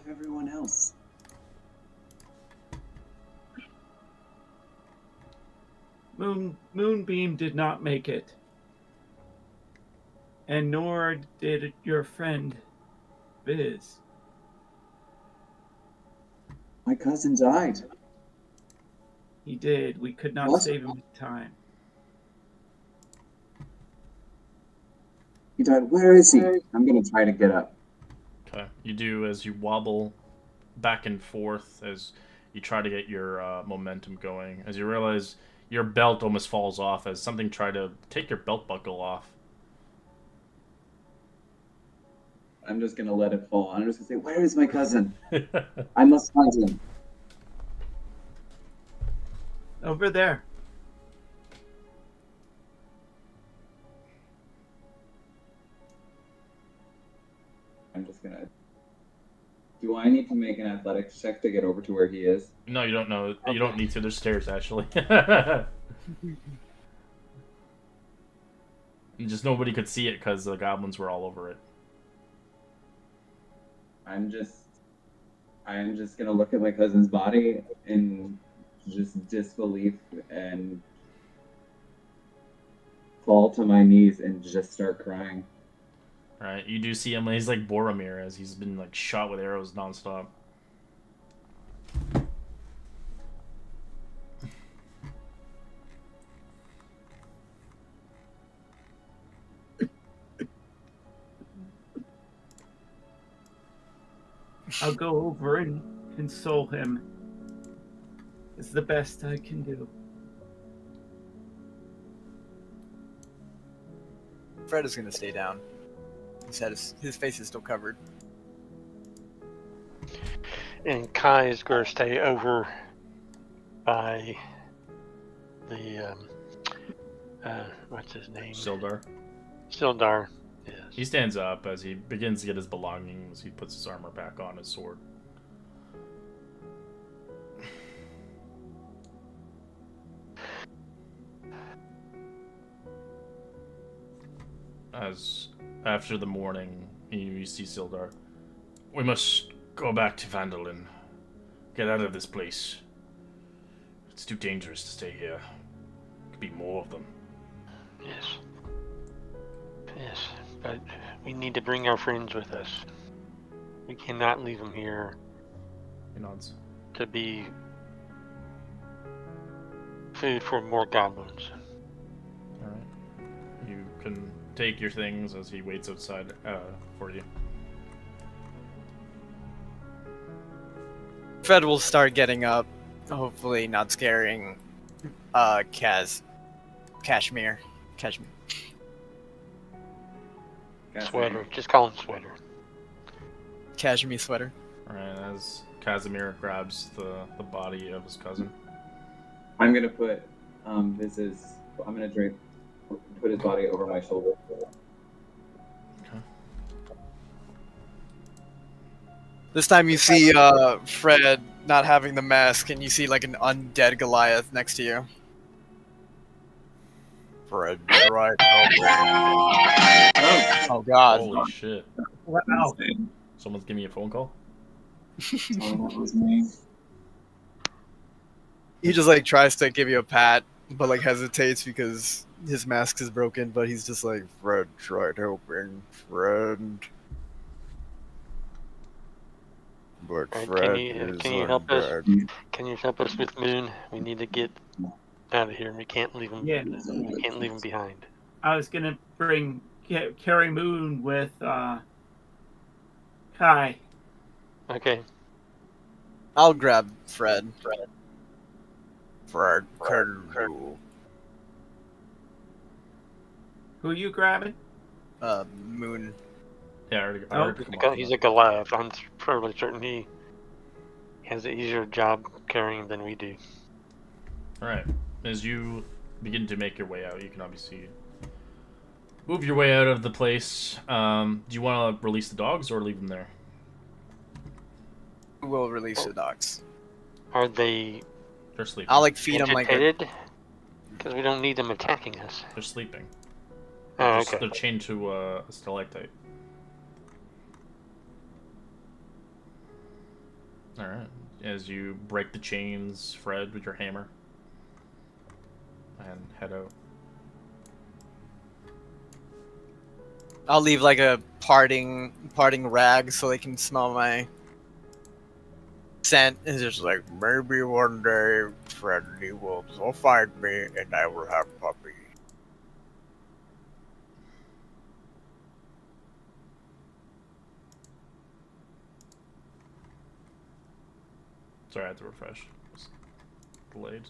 Speaker 7: everyone else?
Speaker 6: Moonbeam did not make it. And nor did your friend, Viz.
Speaker 7: My cousin died.
Speaker 6: He did. We could not
Speaker 7: What?
Speaker 6: save him in time.
Speaker 7: He died. Where is he? I'm gonna try to get up.
Speaker 1: Okay. You do as you wobble back and forth as you try to get your momentum going. As you realize your belt almost falls off as something tried to take your belt buckle off.
Speaker 7: I'm just gonna let it fall. I'm just gonna say, where is my cousin? I must find him.
Speaker 6: Over there.
Speaker 7: I'm just gonna... Do I need to make an athletics check to get over to where he is?
Speaker 1: No, you don't know. You don't need to. There's stairs, actually. And just nobody could see it because the goblins were all over it.
Speaker 7: I'm just gonna look at my cousin's body in just disbelief and fall to my knees and just start crying.
Speaker 1: Right, you do see him. He's like Boromir, as he's been like shot with arrows nonstop.
Speaker 6: I'll go over and console him. It's the best I can do.
Speaker 3: Fred is gonna stay down. His face is still covered.
Speaker 5: And Kai is going to stay over by the what's his name?
Speaker 1: Sildar.
Speaker 5: Sildar. Yes.
Speaker 1: He stands up as he begins to get his belongings. He puts his armor back on, his sword. As after the morning, you see Sildar. We must go back to Phandelver. Get out of this place. It's too dangerous to stay here. Could be more of them.
Speaker 5: Yes. Yes, but we need to bring our friends with us. We cannot leave them here
Speaker 1: He nods.
Speaker 5: to be food for more goblins.
Speaker 1: Alright. You can take your things as he waits outside for you.
Speaker 3: Fred will start getting up, hopefully not scaring Kashmir.
Speaker 5: Sweater. Just call him Sweater.
Speaker 3: Cashmere sweater.
Speaker 1: Alright, as Casimir grabs the body of his cousin.
Speaker 7: I'm gonna put I'm gonna put his body over my shoulder.
Speaker 1: Okay.
Speaker 3: This time you see Fred not having the mask, and you see like an undead Goliath next to you. Fred, right? Oh God!
Speaker 1: Holy shit.
Speaker 6: Wow.
Speaker 1: Someone's giving me a phone call?
Speaker 7: That was me.
Speaker 3: He just like tries to give you a pat, but like hesitates because his mask is broken. But he's just like, Fred tried helping, friend. But
Speaker 5: Alright,
Speaker 3: Fred
Speaker 5: can you help us?
Speaker 3: undead.
Speaker 5: Can you help us with Moon? We need to get out of here. We can't leave him.
Speaker 6: Yeah.
Speaker 5: We can't leave him behind.
Speaker 6: I was gonna carry Moon with Kai.
Speaker 5: Okay.
Speaker 3: I'll grab Fred. Fred can do.
Speaker 6: Who you grabbing?
Speaker 3: Moon.
Speaker 1: Yeah, I already
Speaker 6: Oh,
Speaker 1: come up with
Speaker 5: He's
Speaker 1: that.
Speaker 5: a Goliath. I'm fairly certain he has an easier job carrying than we do.
Speaker 1: Alright. As you begin to make your way out, you can obviously move your way out of the place. Do you want to release the dogs or leave them there?
Speaker 3: We'll release the dogs.
Speaker 5: Are they
Speaker 1: They're sleeping.
Speaker 3: I'll like feed them like a...
Speaker 5: agitated? Because we don't need them attacking us.
Speaker 1: They're sleeping.
Speaker 5: Oh,
Speaker 1: Just-
Speaker 5: okay.
Speaker 1: They're chained to a stalactite. Alright. As you break the chains, Fred, with your hammer. And head out.
Speaker 3: I'll leave like a parting rag so they can smell my scent. It's just like, maybe one day friendly wolves will find me and I will have puppy.
Speaker 1: Sorry, I had to refresh. It's delayed.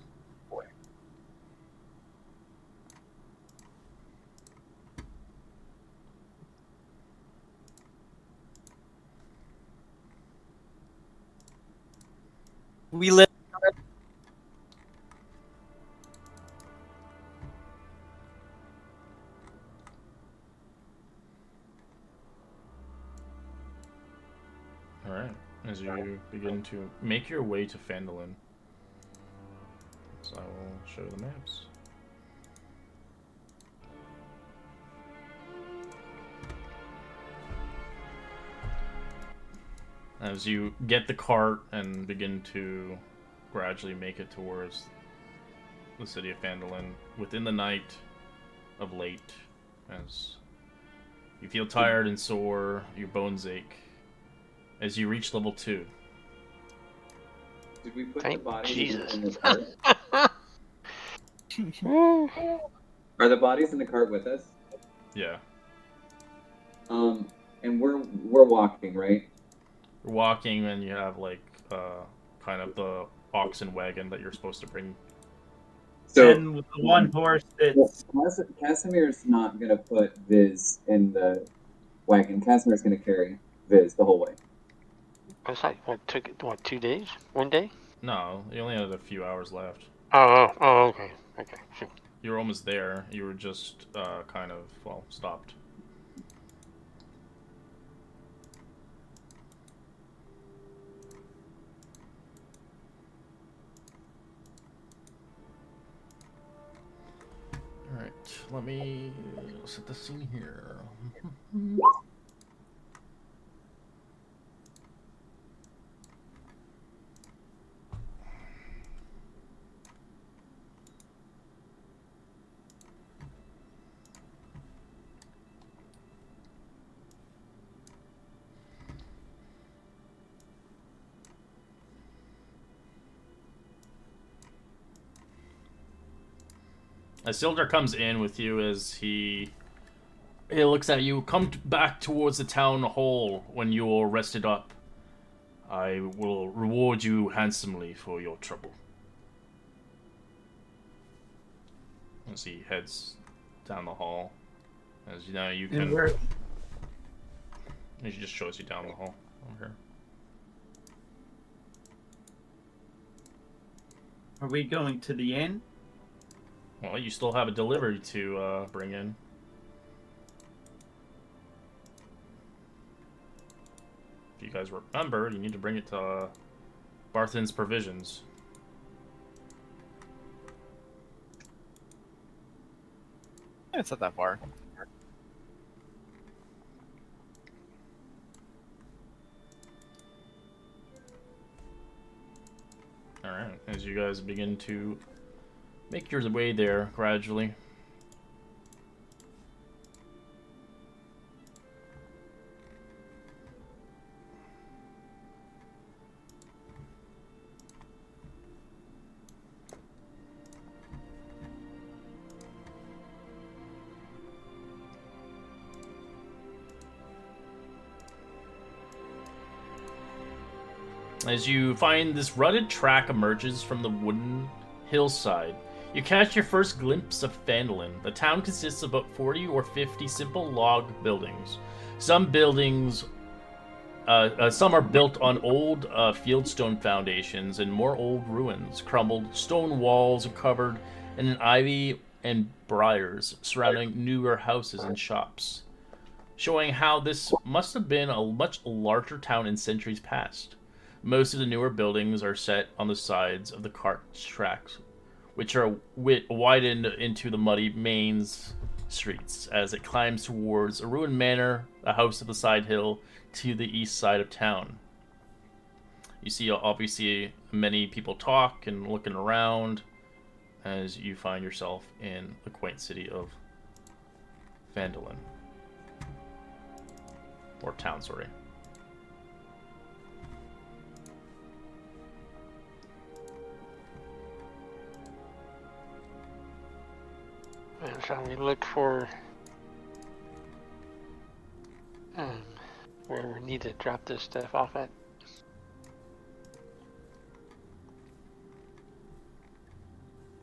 Speaker 3: We live.
Speaker 1: Alright. As you begin to make your way to Phandelver. So I will show you the maps. As you get the cart and begin to gradually make it towards the city of Phandelver within the night of late, as you feel tired and sore, your bones ache, as you reach level 2.
Speaker 7: Did we put
Speaker 5: Thank
Speaker 7: the bodies
Speaker 5: Jesus.
Speaker 7: in the cart? Are the bodies in the cart with us?
Speaker 1: Yeah.
Speaker 7: And we're walking, right?
Speaker 1: You're walking and you have like kind of the oxen wagon that you're supposed to bring.
Speaker 7: So
Speaker 6: and with the one horse that's
Speaker 7: Casimir's not gonna put Viz in the wagon. Casimir's gonna carry Viz the whole way.
Speaker 5: It's like, what, took it, what, 2 days? 1 day?
Speaker 1: No, you only had a few hours left.
Speaker 5: Oh, okay. Okay, sure.
Speaker 1: You were almost there. You were just kind of, well, stopped. Alright, let me set the scene here. Isildur comes in with you as he looks at you. Come back towards the town hall when you are rested up. I will reward you handsomely for your trouble. As he heads down the hall. As you know, you
Speaker 6: and
Speaker 1: can...
Speaker 6: we're
Speaker 1: He just shows you down the hall over here.
Speaker 6: are we going to the inn?
Speaker 1: Well, you still have a delivery to bring in. If you guys remember, you need to bring it to Barthen's Provisions.
Speaker 3: Yeah, it's not that far.
Speaker 1: Alright. as you guys begin to make your way there gradually. As you find this rutted track emerges from the wooden hillside, you catch your first glimpse of Phandelver. The town consists of about 40 or 50 simple log buildings. Some buildings, some are built on old fieldstone foundations and more old ruins. Crumbled stone walls are covered in ivy and briars surrounding newer houses and shops, showing how this must have been a much larger town in centuries past. Most of the newer buildings are set on the sides of the cart tracks, which are widened into the muddy main streets as it climbs towards a ruined manor, a house of the side hill, to the east side of town. You see, obviously, many people talk and looking around as you find yourself in the quaint city of Phandelver. Or town, sorry.
Speaker 5: And shall we look for where we need to drop this stuff off at?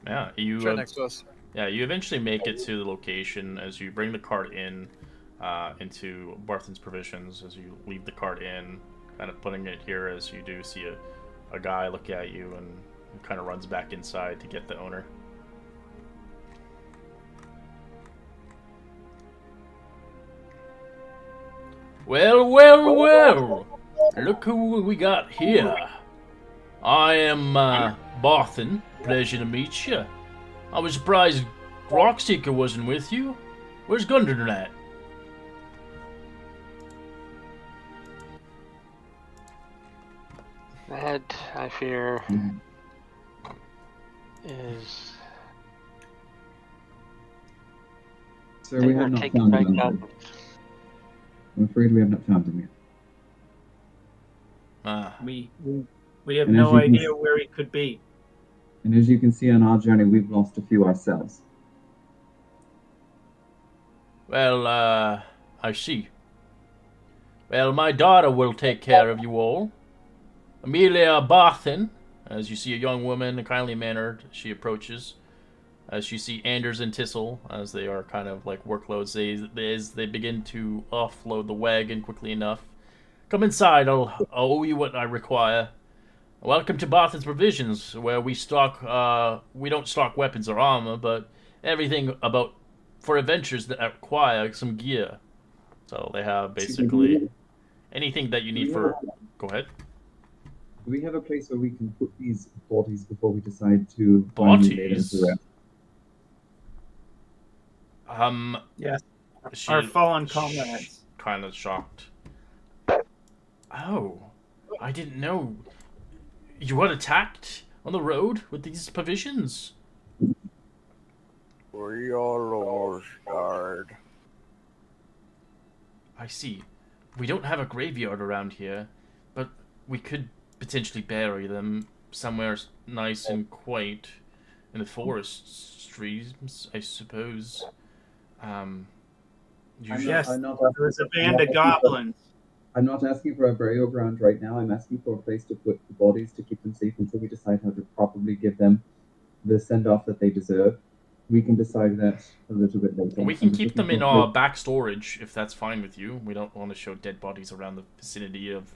Speaker 1: Yeah, you.
Speaker 3: Right next to us.
Speaker 1: Yeah, you eventually make it to the location as you bring the cart in into Barthen's Provisions. As you leave the cart in, kind of putting it here, as you do see a guy look at you and kind of runs back inside to get the owner. Well, well, well! Look who we got here. I am Barthen. Pleasure to meet you. I was surprised Rockseeker wasn't with you. Where's Gundren at?
Speaker 5: That, I fear, is...
Speaker 7: Sir, we have not found him. I'm afraid we have not found him yet.
Speaker 6: We have
Speaker 7: And
Speaker 6: no
Speaker 7: as you can
Speaker 6: idea where he could be.
Speaker 7: And as you can see on our journey, we've lost a few ourselves.
Speaker 1: Well, I see. Well, my daughter will take care of you all. Amelia Barthen, as you see a young woman, kindly mannered, she approaches. As you see Anders and Tissel, as they are kind of like workloads, as they begin to offload the wagon quickly enough. Come inside, I'll owe you what I require. Welcome to Barthen's Provisions, where we don't stock weapons or armor, but everything for adventures that require some gear. So they have basically anything that you need for... Go ahead.
Speaker 7: Do we have a place where we can put these bodies before we decide to finally lay them to rest?
Speaker 6: Yes. Our fallen comrades.
Speaker 1: Kind of shocked. Oh, I didn't know. You were attacked on the road with these provisions?
Speaker 3: We are almost died.
Speaker 1: I see. We don't have a graveyard around here, but we could potentially bury them somewhere nice and quaint in the forest streams, I suppose.
Speaker 6: Yes, there is a band of goblins.
Speaker 7: I'm not asking for a burial ground right now. I'm asking for a place to put the bodies to keep them safe until we decide how to properly give them the send-off that they deserve. We can decide that a little bit later.
Speaker 1: We can keep them in our back storage, if that's fine with you. We don't want to show dead bodies around the vicinity of...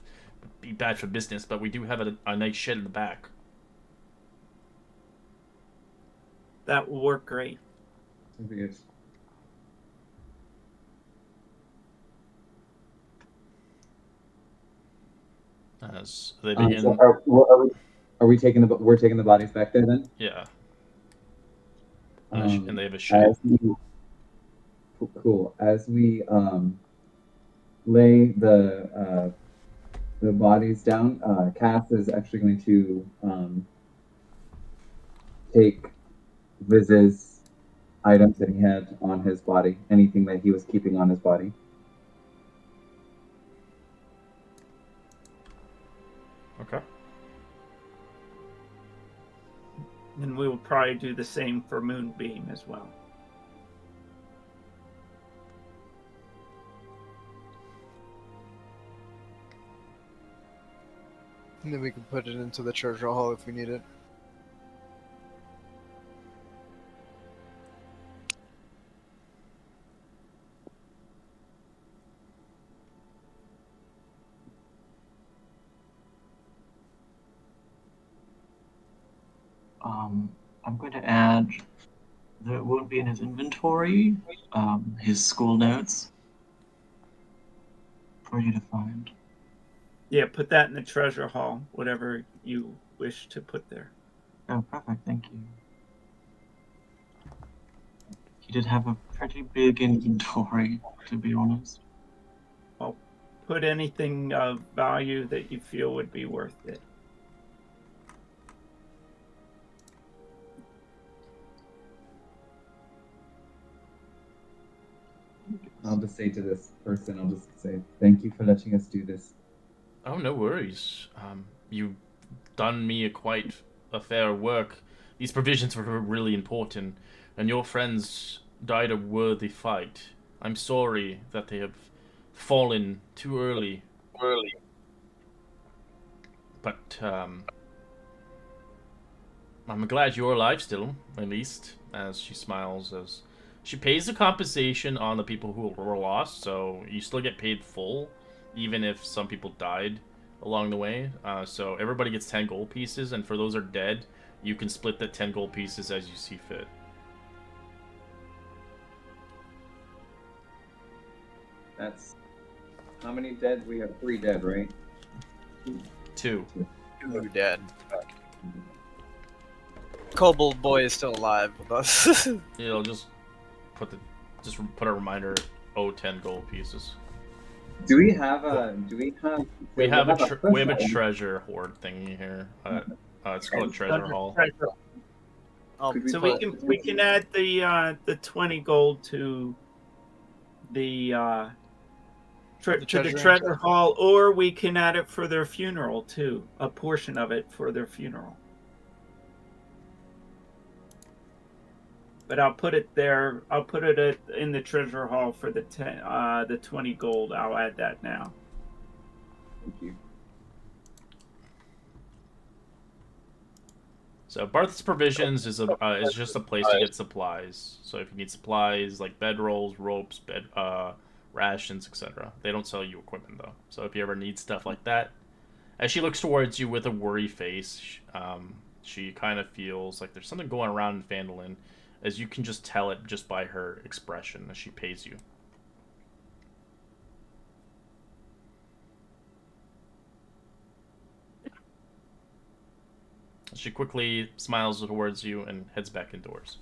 Speaker 1: be bad for business, but we do have a nice shed in the back.
Speaker 6: That will work great.
Speaker 7: Yes.
Speaker 1: As they begin...
Speaker 7: So are we taking we're taking the bodies back there then?
Speaker 1: Yeah. And they have a shed.
Speaker 7: Cool. As we lay the bodies down, Cass is actually going to take Viz's items that he had on his body, anything that he was keeping on his body.
Speaker 1: Okay.
Speaker 6: And we will probably do the same for Moonbeam as well.
Speaker 3: And then we can put it into the treasure hall if we need it.
Speaker 4: I'm going to add that it won't be in his inventory, his school notes for you to find.
Speaker 6: Yeah, put that in the treasure hall, whatever you wish to put there.
Speaker 4: Oh, perfect, thank you. He did have a pretty big inventory, to be honest.
Speaker 6: I'll put anything of value that you feel would be worth it.
Speaker 7: I'll just say to this person, I'll just say, thank you for letting us do this.
Speaker 1: Oh, no worries. You've done me quite a fair work. These provisions were really important, and your friends died a worthy fight. I'm sorry that they have fallen too early. But, I'm glad you're alive still, at least, as she smiles as she pays the compensation on the people who were lost, so you still get paid full, even if some people died along the way. So everybody gets 10 gold pieces, and for those who are dead, you can split the 10 gold pieces as you see fit.
Speaker 7: That's how many dead? We have 3 dead, right?
Speaker 1: 2.
Speaker 3: You're dead. Kobold boy is still alive with us.
Speaker 1: It'll just put a reminder. Oh, 10 gold pieces.
Speaker 7: Do we have a? Do we have?
Speaker 1: We have a
Speaker 7: person.
Speaker 1: treasure hoard thingy here. It's called treasure hall.
Speaker 7: Could
Speaker 6: So
Speaker 7: put-
Speaker 6: we can add the 20 gold to the to the
Speaker 3: treasure?
Speaker 6: treasure hall, or we can add it for their funeral too. A portion of it for their funeral. But I'll put it there. I'll put it in the treasure hall for the 20 gold. I'll add that now.
Speaker 7: Thank you.
Speaker 1: So Barth's Provisions is just a place to get supplies. So if you need supplies like bedrolls, ropes, rations, etc., they don't sell you equipment though. So if you ever need stuff like that, as she looks towards you with a worry face, she kind of feels like there's something going around in Phandelver, as you can just tell it just by her expression as she pays you. She quickly smiles towards you and heads back indoors.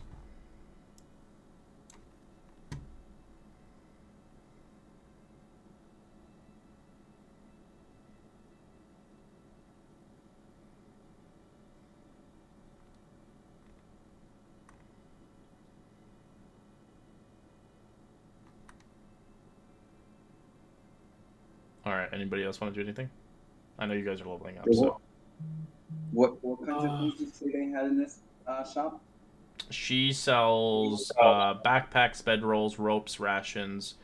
Speaker 1: Alright, anybody else want to do anything? I know you guys are leveling up, so...
Speaker 7: What kinds of things did you say they had in this shop?
Speaker 1: She sells backpacks, bedrolls, ropes, rations,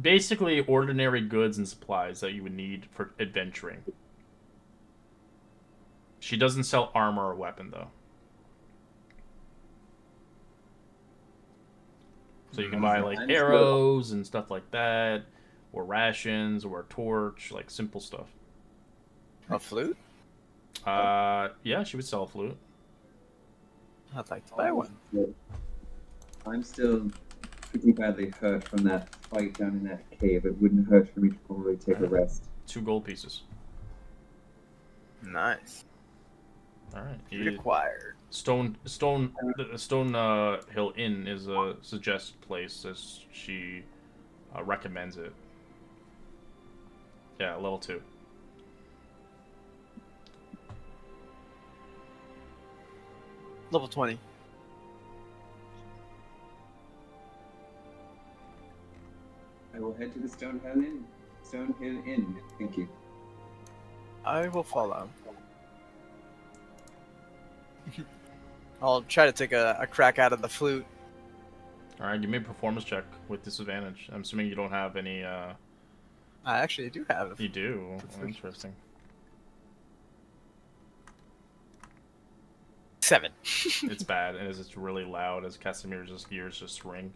Speaker 1: basically ordinary goods and supplies that you would need for adventuring. She doesn't sell armor or weapon, though. So you can buy, like, arrows and stuff like that, or rations, or a torch, like, simple stuff.
Speaker 3: A flute?
Speaker 1: Yeah, she would sell a flute.
Speaker 3: I'd like to buy one.
Speaker 7: I'm still pretty badly hurt from that fight down in that cave. It wouldn't hurt for me to probably take a rest.
Speaker 1: 2 gold pieces.
Speaker 3: Nice.
Speaker 1: Alright.
Speaker 3: Required.
Speaker 1: Stone Hill Inn is a suggested place, as she recommends it. Yeah, level 2.
Speaker 3: Level 20.
Speaker 7: I will head to the Stonehill Inn. Stonehill Inn. Thank you.
Speaker 3: I will follow. I'll try to take a crack out of the flute.
Speaker 1: All right, give me a performance check with disadvantage. I'm assuming you don't have any.
Speaker 3: I actually do have it.
Speaker 1: You do. Interesting.
Speaker 3: 7.
Speaker 1: It's bad, and it's really loud as Casimir's ears just ring.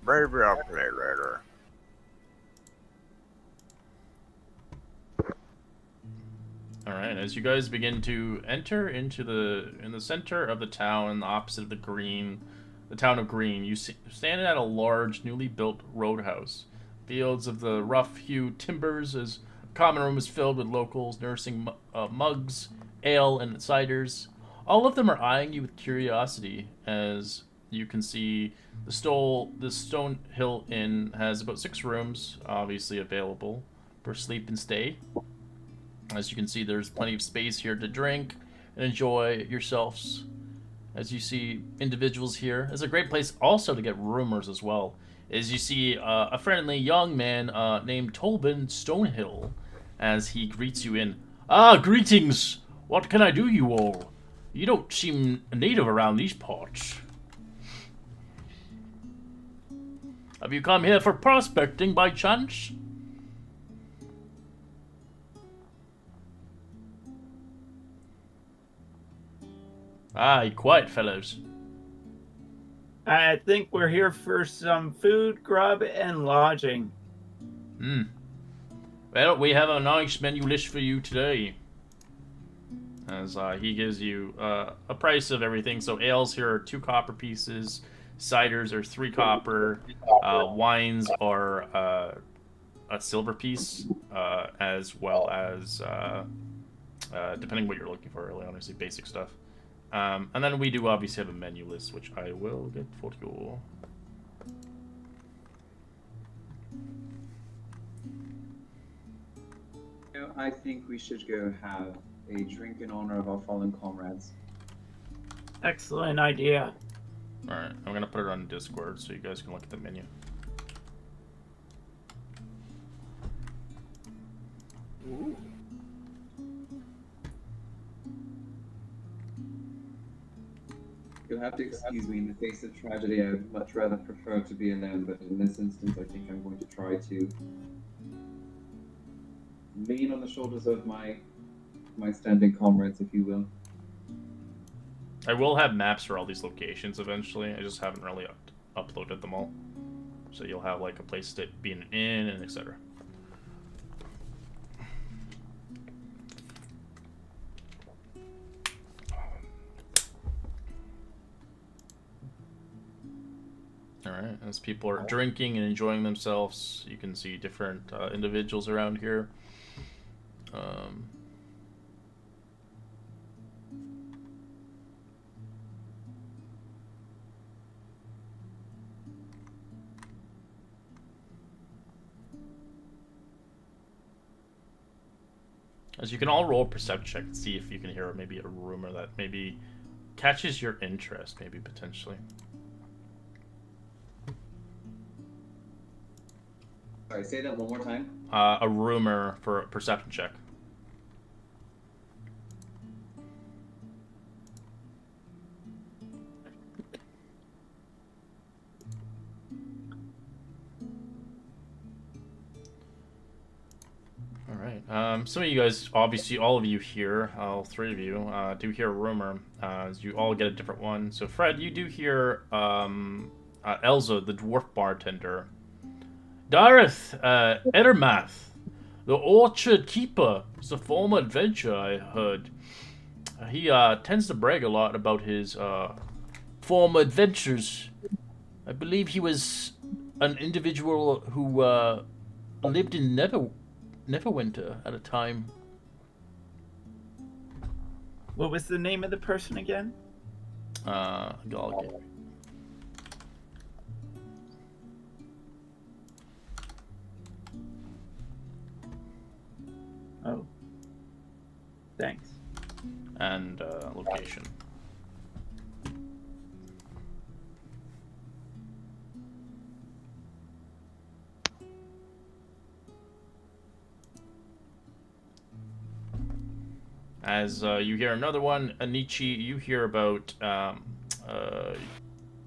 Speaker 3: Maybe I'll play later.
Speaker 1: All right, as you guys begin to enter into the center of the town, opposite of the town of Green, you stand at a large, newly built roadhouse. Fields of the rough-hewn timbers, as a common room is filled with locals nursing mugs, ale, and ciders. All of them are eyeing you with curiosity, as you can see the Stonehill Inn has about 6 rooms, obviously available for sleep and stay. As you can see, there's plenty of space here to drink and enjoy yourselves. As you see individuals here, it's a great place also to get rumors as well. As you see a friendly young man named Tobin Stonehill, as he greets you in. Ah, greetings! What can I do you all? You don't seem native around these parts. Have you come here for prospecting by chance? Aye, quiet, fellows.
Speaker 6: I think we're here for some food, grub, and lodging.
Speaker 1: Well, we have a nice menu list for you today. As he gives you a price of everything. So ales here are 2 copper pieces. Ciders are 3 copper. Wines are a silver piece, as well as depending what you're looking for, really, honestly, basic stuff. And then we do obviously have a menu list, which I will get for you.
Speaker 7: I think we should go have a drink in honor of our fallen comrades.
Speaker 6: Excellent idea.
Speaker 1: Alright, I'm gonna put it on Discord so you guys can look at the menu.
Speaker 3: Ooh.
Speaker 7: You'll have to excuse me in the face of tragedy. I would much rather prefer to be alone, but in this instance, I think I'm going to try to lean on the shoulders of my standing comrades, if you will.
Speaker 1: I will have maps for all these locations eventually. I just haven't really uploaded them all. So you'll have like a place to be in an inn and etc. Alright, as people are drinking and enjoying themselves, you can see different individuals around here. As you can all roll a perception check to see if you can hear maybe a rumor that maybe catches your interest, maybe potentially.
Speaker 7: Sorry, say that one more time.
Speaker 1: A rumor for a perception check. Alright, some of you guys, obviously all of you here, all 3 of you, do hear a rumor, as you all get a different one. So Fred, you do hear Elza, the dwarf bartender. Dareth Edermath, the orchard keeper, is a former adventurer, I heard. He tends to brag a lot about his former adventures. I believe he was an individual who lived in Neverwinter at a time.
Speaker 6: What was the name of the person again?
Speaker 1: I'll get.
Speaker 6: Oh. Thanks.
Speaker 1: And location. As you hear another one, Anichi, you hear about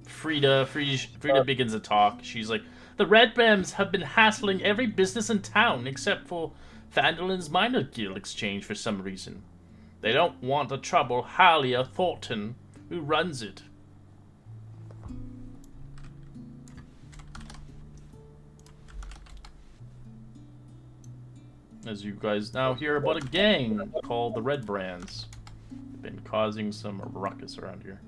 Speaker 1: Frida. Frida begins to talk. She's like, the Red Rams have been hassling every business in town except for Phandelver's minor guild exchange for some reason. They don't want to trouble Halia Thornton, who runs it. As you guys now hear about a gang called the Red Brands. They've been causing some ruckus around here.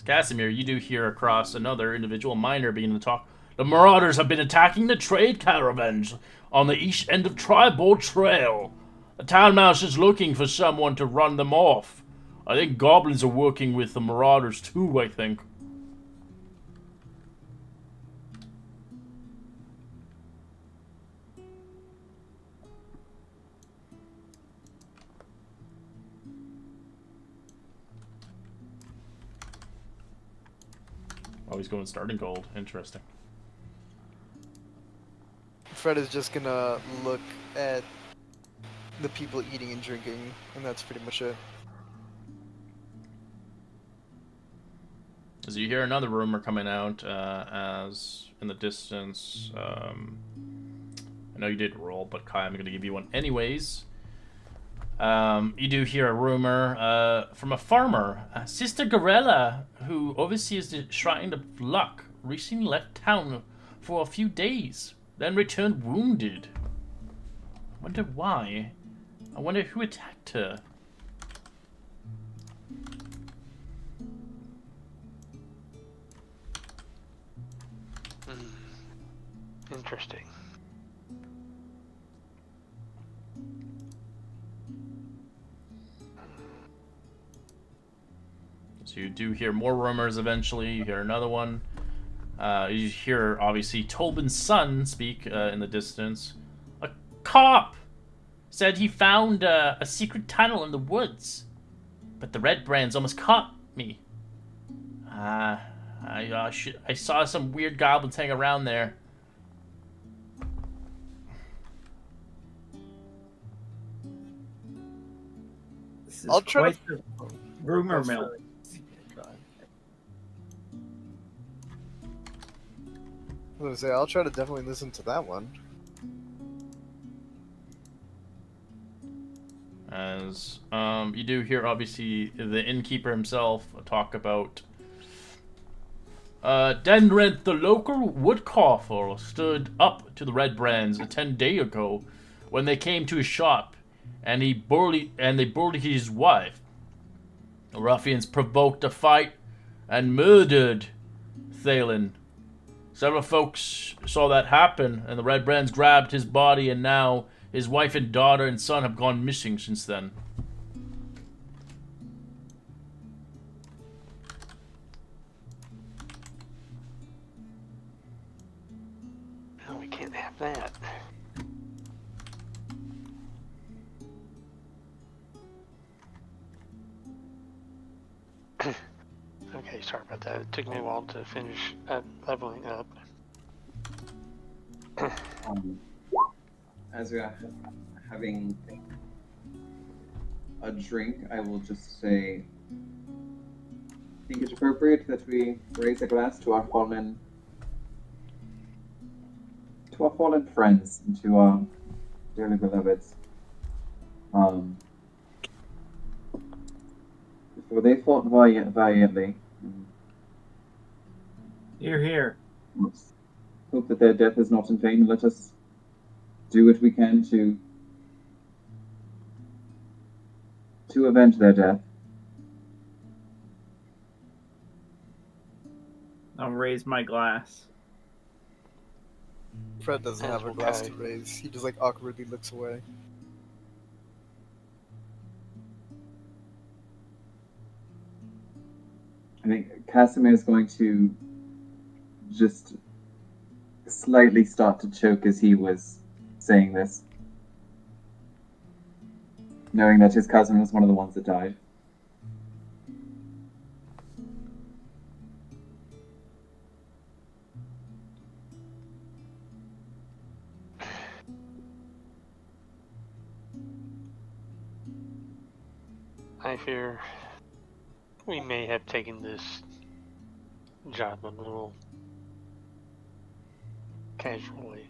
Speaker 1: Casimir, you do hear across another individual miner beginning to talk. The Marauders have been attacking the trade caravans on the east end of Tribal Trail. The town mouse is looking for someone to run them off. I think goblins are working with the Marauders too, I think. Oh, he's going starting gold. Interesting.
Speaker 3: Fred is just gonna look at the people eating and drinking, and that's pretty much it.
Speaker 1: As you hear another rumor coming out, as in the distance, I know you did roll, but Kai, I'm going to give you one anyways. You do hear a rumor from a farmer. Sister Gorilla, who oversees the Shrine of Luck, recently left town for a few days, then returned wounded. I wonder why. I wonder who attacked her.
Speaker 5: Interesting.
Speaker 1: So you do hear more rumors eventually. You hear another one. You hear, obviously, Tobin's son speak in the distance. A cop said he found a secret tunnel in the woods. But the Red Brands almost caught me. I saw some weird goblins hang around there.
Speaker 6: This is
Speaker 3: I'll try
Speaker 6: quite the rumor mill.
Speaker 3: I was gonna say, I'll try to definitely listen to that one.
Speaker 1: As you do hear, obviously, the innkeeper himself talk about Denrent, the local woodcarver, stood up to the Red Brands 10 days ago when they came to his shop, and they bullied his wife. The ruffians provoked a fight and murdered Thalen. Several folks saw that happen, and the Red Brands grabbed his body, and now his wife and daughter and son have gone missing since then.
Speaker 5: No, we can't have that. Okay, sorry about that. It took me a while to finish leveling up.
Speaker 7: As we are having a drink, I will just say, I think it's appropriate that we raise a glass to our fallen friends and to our dearly beloveds. For they fought valiantly.
Speaker 6: Here, here.
Speaker 7: Hope that their death is not in vain. Let us do what we can to avenge their death.
Speaker 6: I'll raise my glass.
Speaker 3: Fred doesn't
Speaker 5: That's
Speaker 3: have a glass
Speaker 5: okay.
Speaker 3: to raise. He just like awkwardly looks away.
Speaker 7: I think Casimir is going to just slightly start to choke as he was saying this, knowing that his cousin was one of the ones that died.
Speaker 5: I fear we may have taken this job a little casually.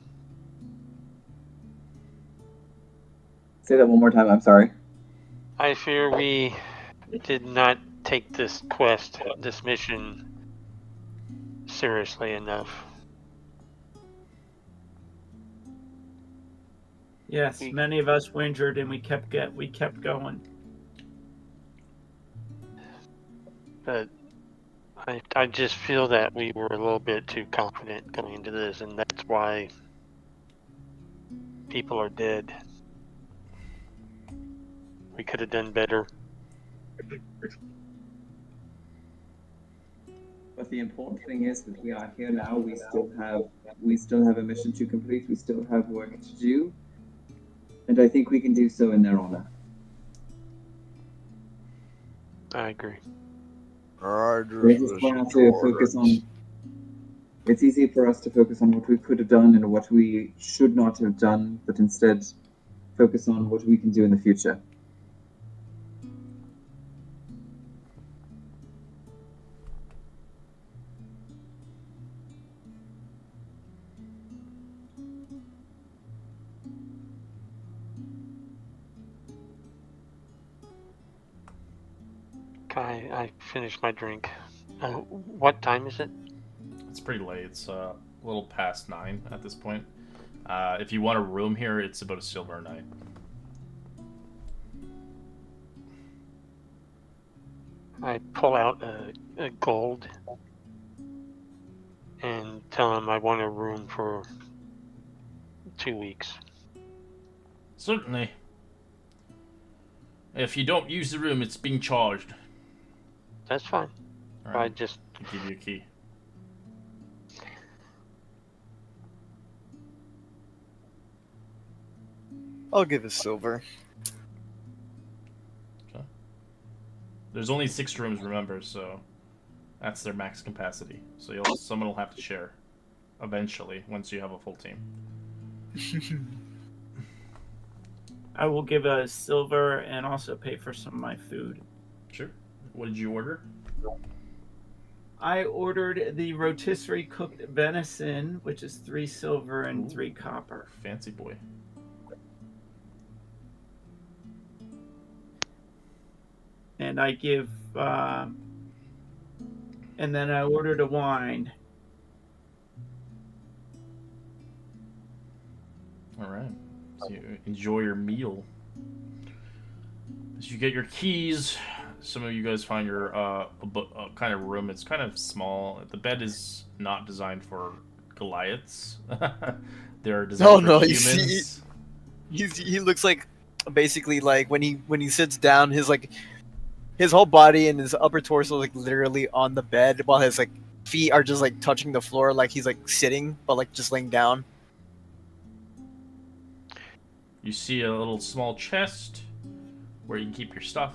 Speaker 7: Say that one more time. I'm sorry.
Speaker 5: I fear we did not take this quest, this mission, seriously enough.
Speaker 6: Yes, many of us were injured, and we kept going.
Speaker 5: But I just feel that we were a little bit too confident going into this, and that's why people are dead. We could have done better.
Speaker 7: But the important thing is that we are here now. We still have a mission to complete. We still have work to do, and I think we can do so in their honor.
Speaker 5: I agree.
Speaker 7: We just want to focus on. It's easy for us to focus on what we could have done and what we should not have done, but instead focus on what we can do in the future.
Speaker 5: I finished my drink. What time is it?
Speaker 1: It's pretty late. It's a little past 9 at this point. If you want a room here, it's about a silver a night.
Speaker 5: I pull out a gold and tell him I want a room for 2 weeks.
Speaker 1: Certainly. If you don't use the room, it's being charged.
Speaker 5: That's fine.
Speaker 1: All
Speaker 5: I
Speaker 1: right.
Speaker 5: just
Speaker 1: I'll give you a key.
Speaker 3: I'll give a silver.
Speaker 1: Okay. There's only 6 rooms, remember, so that's their max capacity. So someone will have to share eventually once you have a full team.
Speaker 6: I will give a silver and also pay for some of my food.
Speaker 1: Sure. What did you order?
Speaker 6: I ordered the rotisserie cooked venison, which is 3 silver and 3 copper.
Speaker 1: Fancy boy.
Speaker 6: And I give, and then I ordered a wine.
Speaker 1: All right. So you enjoy your meal. As you get your keys, some of you guys find your kind of room. It's kind of small. The bed is not designed for Goliaths. They're designed for humans.
Speaker 3: He looks like basically like when he sits down, his whole body and his upper torso like literally on the bed, while his like feet are just like touching the floor, like he's like sitting but like just laying down.
Speaker 1: You see a little small chest where you can keep your stuff.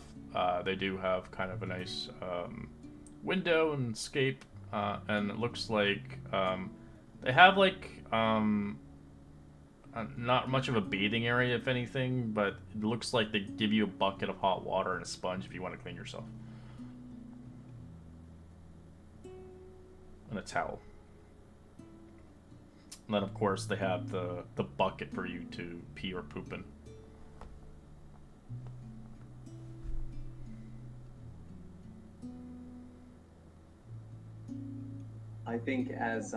Speaker 1: They do have kind of a nice window and escape, and it looks like they have like not much of a bathing area, if anything, but it looks like they give you a bucket of hot water and a sponge if you want to clean yourself. And a towel. And then, of course, they have the bucket for you to pee or poop in.
Speaker 7: I think as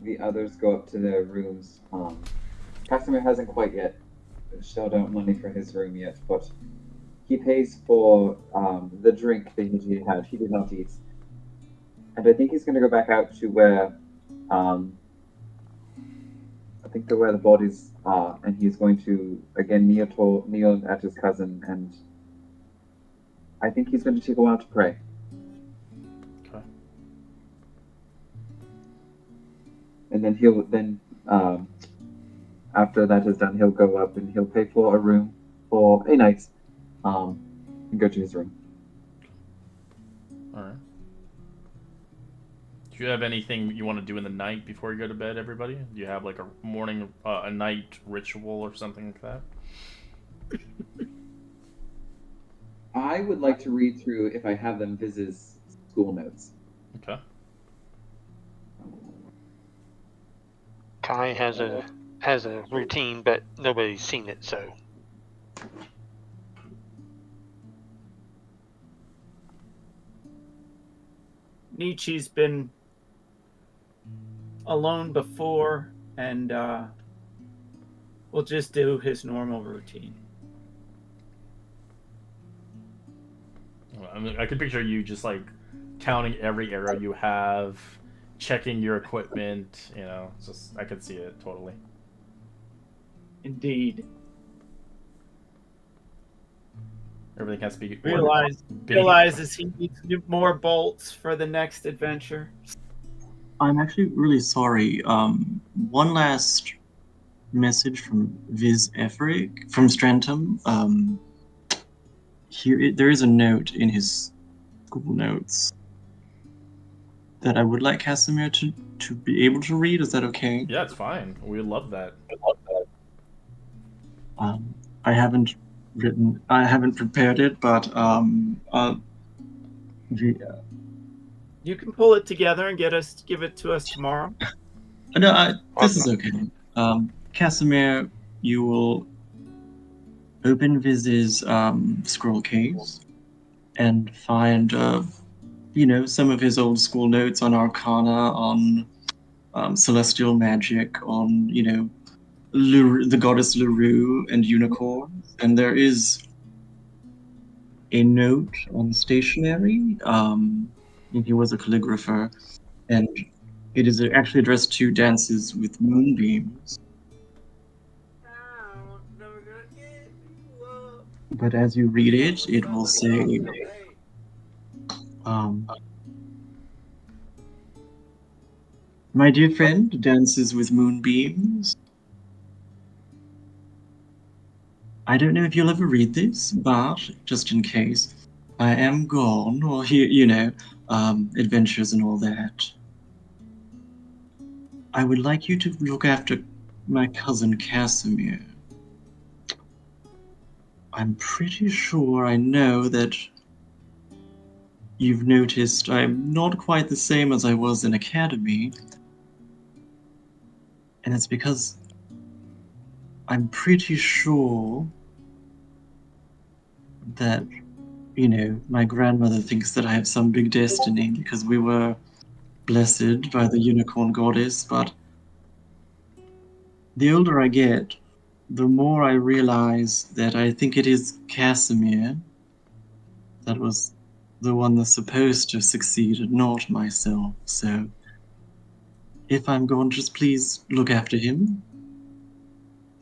Speaker 7: the others go up to their rooms, Casimir hasn't quite yet shelled out money for his room yet, but he pays for the drink that he had. He did not eat. And I think he's going to go back out to where, I think to where the bodies are, and he's going to again kneel at his cousin, and I think he's going to take a while to pray.
Speaker 1: Okay.
Speaker 7: And then after that is done, he'll go up and he'll pay for a room for a night, and go to his room.
Speaker 1: All right. Do you have anything you want to do in the night before you go to bed, everybody? Do you have like a morning, a night ritual or something like that?
Speaker 7: I would like to read through, if I have them, Viz's school notes.
Speaker 1: Okay.
Speaker 5: Kai has a routine, but nobody's seen it, so
Speaker 6: Nietzsche's been alone before, and we'll just do his normal routine.
Speaker 1: I mean, I could picture you just like counting every arrow you have, checking your equipment. You know, it's just I could see it totally.
Speaker 6: Indeed.
Speaker 1: Everything has to be
Speaker 6: Realizes he needs more bolts for the next adventure.
Speaker 4: I'm actually really sorry. One last message from Viz Efric from Strantum. There is a note in his school notes that I would like Casimir to be able to read. Is that okay?
Speaker 1: Yeah, it's fine. We love that.
Speaker 4: I haven't prepared it, but
Speaker 6: You can pull it together and give it to us tomorrow.
Speaker 4: no, this is okay. Casimir, you will open Viz's scroll case and find, some of his old school notes on Arcana, on celestial magic, on, the goddess Luru and unicorns. And there is a note on stationery. He was a calligrapher, and it is actually addressed to Dances with Moonbeams. But as you read it, it will say, my dear friend, Dances with Moonbeams. I don't know if you'll ever read this, but just in case, I am gone, or here, adventures and all that. I would like you to look after my cousin Casimir. I'm pretty sure I know that you've noticed I'm not quite the same as I was in Academy. And it's because I'm pretty sure that, my grandmother thinks that I have some big destiny because we were blessed by the unicorn goddess, but the older I get, the more I realize that I think it is Casimir that was the one that's supposed to succeed and not myself. So if I'm gone, just please look after him.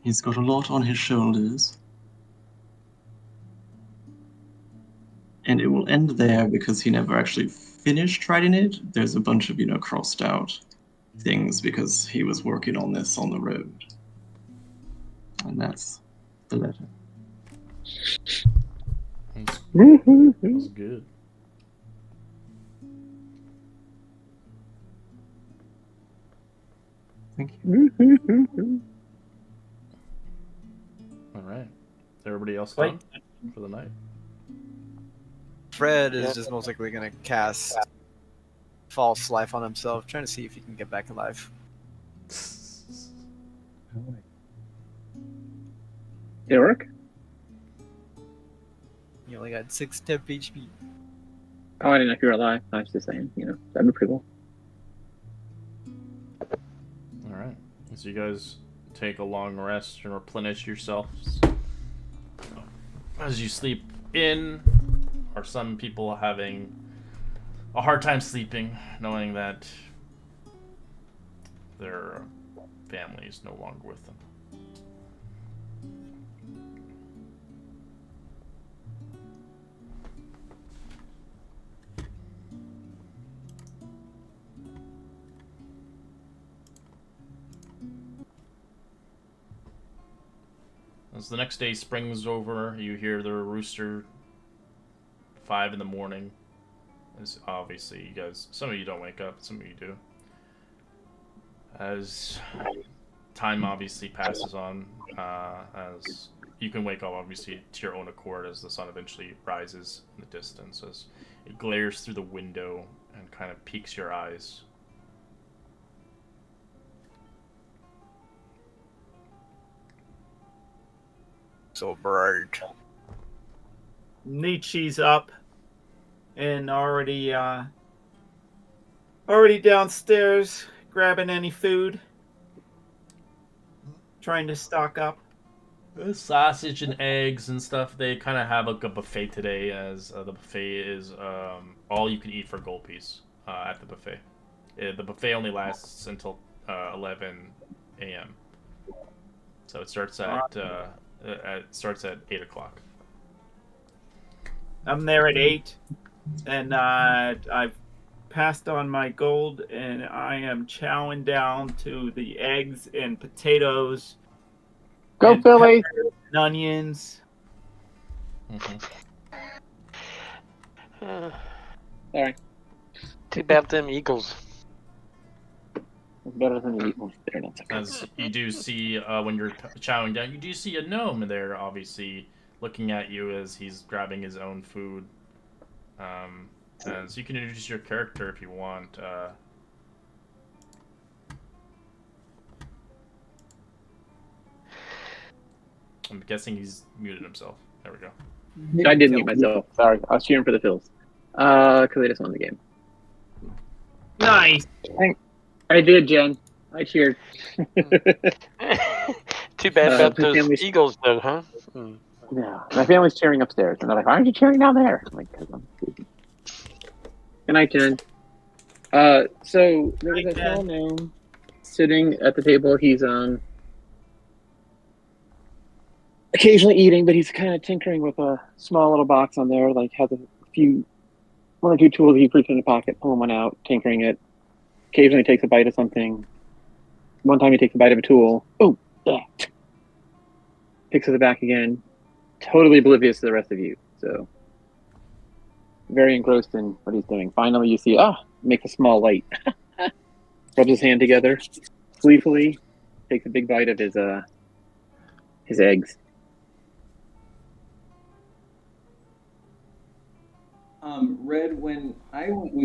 Speaker 4: He's got a lot on his shoulders. And it will end there because he never actually finished writing it. There's a bunch of, crossed out things because he was working on this on the road. And that's the letter.
Speaker 1: That's good.
Speaker 4: Thank you.
Speaker 1: All right. Everybody else done for the night?
Speaker 3: Fred is just most likely going to cast false life on himself, trying to see if he can get back alive.
Speaker 2: Eric?
Speaker 3: You only got 6 temp HP.
Speaker 2: Oh, I didn't know if you were alive. I was just saying, that'd be pretty cool.
Speaker 1: All right. So you guys take a long rest and replenish yourselves. As you sleep in, are some people having a hard time sleeping, knowing that their family is no longer with them? As the next day springs over, you hear the rooster 5 in the morning. As obviously you guys, some of you don't wake up, some of you do. As time obviously passes on, as you can wake up obviously to your own accord as the sun eventually rises in the distance as it glares through the window and kind of piques your eyes.
Speaker 3: So bright.
Speaker 6: Nietzsche's up and already downstairs grabbing any food, trying to stock up.
Speaker 1: Sausage and eggs and stuff. They kind of have like a buffet today, as the buffet is all you can eat for gold piece at the buffet. The buffet only lasts until 11 a.m. So it starts at 8 o'clock.
Speaker 6: I'm there at 8, and I've passed on my gold, and I am chowing down to the eggs and potatoes.
Speaker 2: Go,
Speaker 6: and
Speaker 2: Philly!
Speaker 6: peppers and onions.
Speaker 2: Sorry.
Speaker 5: Too bad them Eagles.
Speaker 2: It's better than the Eagles. They're not so good.
Speaker 1: As you do see when you're chowing down, you do see a gnome there, obviously looking at you as he's grabbing his own food. And so you can introduce your character if you want. I'm guessing he's muted himself. There we go.
Speaker 2: I did mute myself. Sorry. I was cheering for the Phils. Because they just won the game.
Speaker 6: Nice.
Speaker 2: I did, Jen. I cheered.
Speaker 5: Too bad about those
Speaker 2: family's-
Speaker 5: Eagles, though, huh? Hmm.
Speaker 2: Yeah. My family's cheering upstairs. And they're like, why aren't you cheering down there? I'm like, because I'm sleeping. Good night, Jen. So there's a
Speaker 6: Night, Jen.
Speaker 2: small gnome sitting at the table. He's occasionally eating, but he's kind of tinkering with a small little box on there. Like has one or two tools he reaches in the pocket, pulling one out, tinkering it. Occasionally takes a bite of something. One time he takes a bite of a tool. Oh, yeah. Picks it back again. Totally oblivious to the rest of you. So very engrossed in what he's doing. Finally, you see, makes a small light. Rubs his hand together, gleefully, takes a big bite of his eggs.
Speaker 7: Red, when